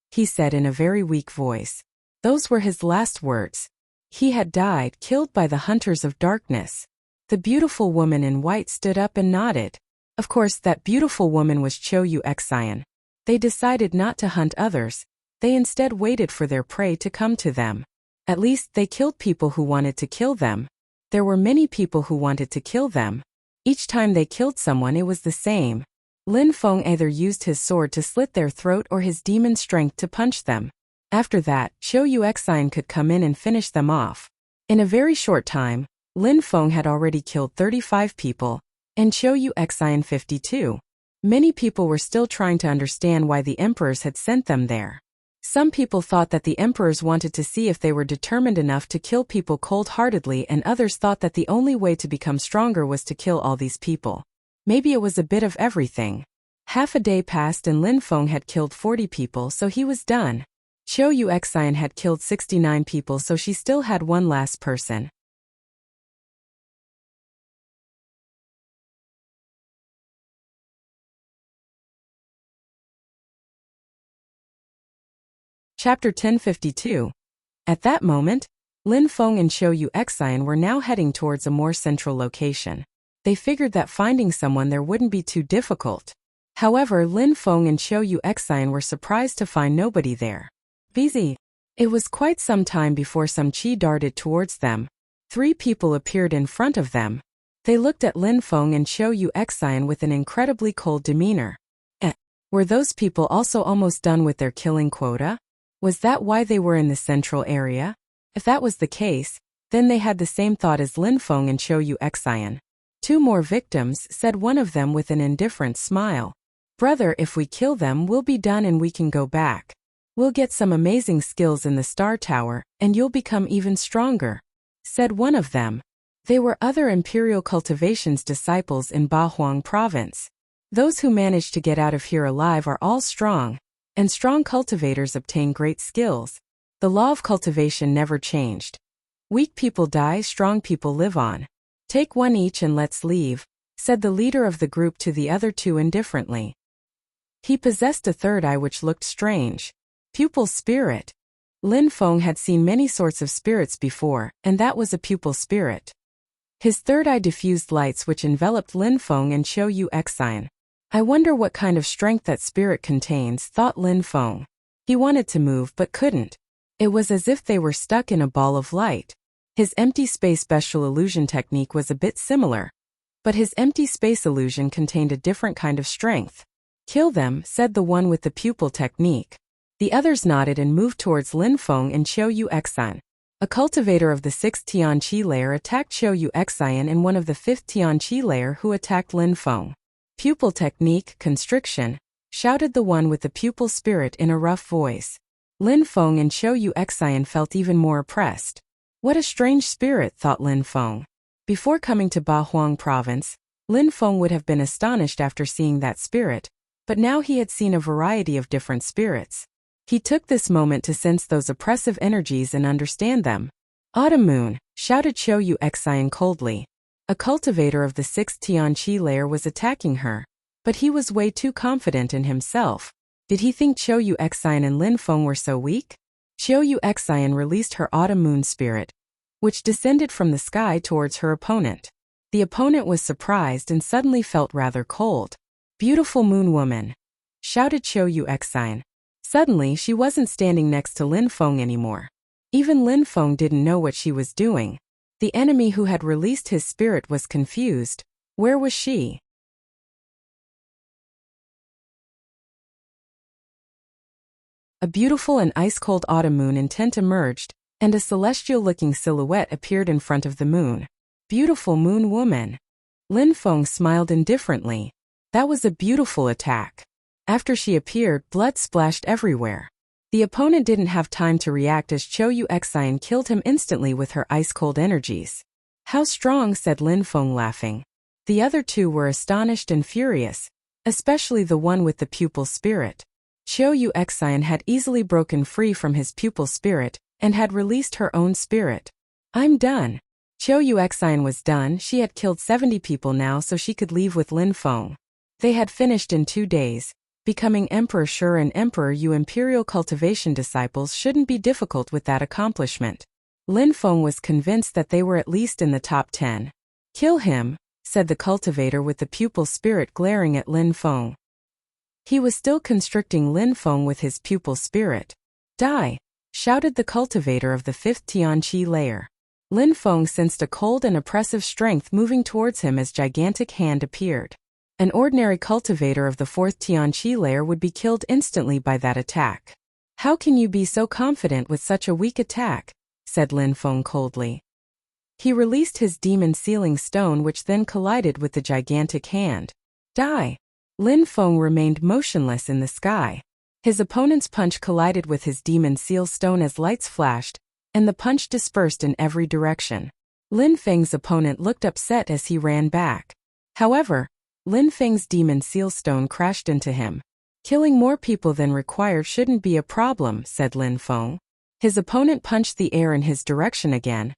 he said in a very weak voice. Those were his last words. He had died, killed by the Hunters of Darkness. The beautiful woman in white stood up and nodded. Of course, that beautiful woman was Qiu Yuxian. They decided not to hunt others. They instead waited for their prey to come to them. At least they killed people who wanted to kill them. There were many people who wanted to kill them. Each time they killed someone it was the same. Lin Feng either used his sword to slit their throat or his demon strength to punch them. After that, Qiu Yuxian could come in and finish them off. In a very short time, Lin Feng had already killed 35 people, and Qiu Yuxian 52. Many people were still trying to understand why the emperors had sent them there. Some people thought that the emperors wanted to see if they were determined enough to kill people cold-heartedly, and others thought that the only way to become stronger was to kill all these people. Maybe it was a bit of everything. Half a day passed and Lin Feng had killed 40 people, so he was done. Qiu Yuxian had killed 69 people, so she still had one last person. Chapter 1052. At that moment, Lin Feng and Qiu Yuxian were now heading towards a more central location. They figured that finding someone there wouldn't be too difficult. However, Lin Feng and Qiu Yuxian were surprised to find nobody there. Busy. It was quite some time before some qi darted towards them. 3 people appeared in front of them. They looked at Lin Feng and Qiu Yuxian with an incredibly cold demeanor. Were those people also almost done with their killing quota? Was that why they were in the central area? If that was the case, then they had the same thought as Lin Feng and Qiu Yuxian. 2 more victims, said one of them with an indifferent smile. Brother, if we kill them, we'll be done and we can go back. We'll get some amazing skills in the Star Tower, and you'll become even stronger, said one of them. They were other Imperial Cultivation's disciples in Bahuang Province. Those who manage to get out of here alive are all strong, and strong cultivators obtain great skills. The law of cultivation never changed. Weak people die, strong people live on. Take one each and let's leave, said the leader of the group to the other 2 indifferently. He possessed a third eye which looked strange. Pupil spirit. Lin Feng had seen many sorts of spirits before, and that was a pupil spirit. His third eye diffused lights which enveloped Lin Feng and Qiu Yuxian. I wonder what kind of strength that spirit contains, thought Lin Feng. He wanted to move but couldn't. It was as if they were stuck in a ball of light. His empty space special illusion technique was a bit similar, but his empty space illusion contained a different kind of strength. "Kill them," said the one with the pupil technique. The others nodded and moved towards Lin Feng and Qiu Yu Xan. A cultivator of the 6th Tianqi layer attacked Qiu Yu Xan and one of the 5th Tianqi layer who attacked Lin Feng. "Pupil technique, constriction," shouted the one with the pupil spirit in a rough voice. Lin Feng and Qiu Yu Xan felt even more oppressed. What a strange spirit, thought Lin Feng. Before coming to Ba Huang province, Lin Feng would have been astonished after seeing that spirit, but now he had seen a variety of different spirits. He took this moment to sense those oppressive energies and understand them. "Autumn moon," shouted Qiu Yu Xan coldly. A cultivator of the 6th Tianqi layer was attacking her, but he was way too confident in himself. Did he think Qiu Yu Xan and Lin Feng were so weak? Qiu Yu Xan released her autumn moon spirit, which descended from the sky towards her opponent. The opponent was surprised and suddenly felt rather cold. "Beautiful moon woman," shouted Qiu Yu Xan. Suddenly she wasn't standing next to Lin Feng anymore. Even Lin Feng didn't know what she was doing. The enemy who had released his spirit was confused. Where was she? A beautiful and ice-cold autumn moon in tint emerged, and a celestial-looking silhouette appeared in front of the moon. "Beautiful moon woman." Lin Feng smiled indifferently. That was a beautiful attack. After she appeared, blood splashed everywhere. The opponent didn't have time to react as Qiu Yu Xan killed him instantly with her ice-cold energies. "How strong," said Lin Feng laughing. The other two were astonished and furious, especially the one with the pupil spirit. Qiu Yu Xan had easily broken free from his pupil spirit and had released her own spirit. "I'm done." Qiu Yu Xan was done. She had killed 70 people now, so she could leave with Lin Feng. They had finished in 2 days. Becoming Emperor Shi and Emperor Yu Imperial cultivation disciples shouldn't be difficult with that accomplishment. Lin Feng was convinced that they were at least in the top 10. "Kill him," said the cultivator with the pupil spirit glaring at Lin Feng. He was still constricting Lin Feng with his pupil spirit. "Die!" shouted the cultivator of the 5th Tianqi layer. Lin Feng sensed a cold and oppressive strength moving towards him as gigantic hand appeared. An ordinary cultivator of the 4th Tianqi layer would be killed instantly by that attack. "How can you be so confident with such a weak attack?" said Lin Feng coldly. He released his demon sealing stone, which then collided with the gigantic hand. "Die!" Lin Feng remained motionless in the sky. His opponent's punch collided with his demon seal stone as lights flashed, and the punch dispersed in every direction. Lin Feng's opponent looked upset as he ran back. However, Lin Feng's demon seal stone crashed into him. "Killing more people than required shouldn't be a problem," said Lin Feng. His opponent punched the air in his direction again,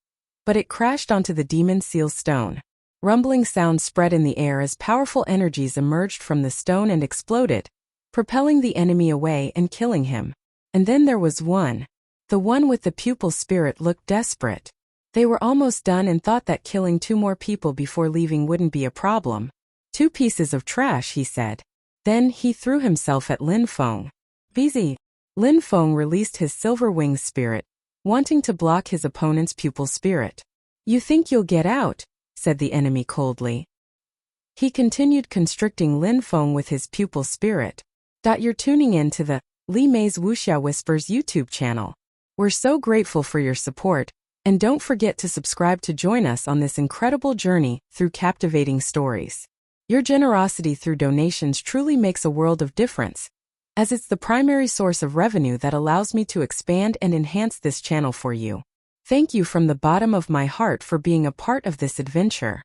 but it crashed onto the demon seal stone. Rumbling sounds spread in the air as powerful energies emerged from the stone and exploded, propelling the enemy away and killing him. And then there was one. The one with the pupil spirit looked desperate. They were almost done and thought that killing 2 more people before leaving wouldn't be a problem. "2 pieces of trash," he said. Then he threw himself at Lin Feng. "Busy." Lin Feng released his silver wing spirit, wanting to block his opponent's pupil spirit. "You think you'll get out?" said the enemy coldly. He continued constricting Lin Feng with his pupil spirit. You're tuning in to the Li Mei's Wuxia Whispers YouTube channel. We're so grateful for your support, and don't forget to subscribe to join us on this incredible journey through captivating stories. Your generosity through donations truly makes a world of difference, as it's the primary source of revenue that allows me to expand and enhance this channel for you. Thank you from the bottom of my heart for being a part of this adventure.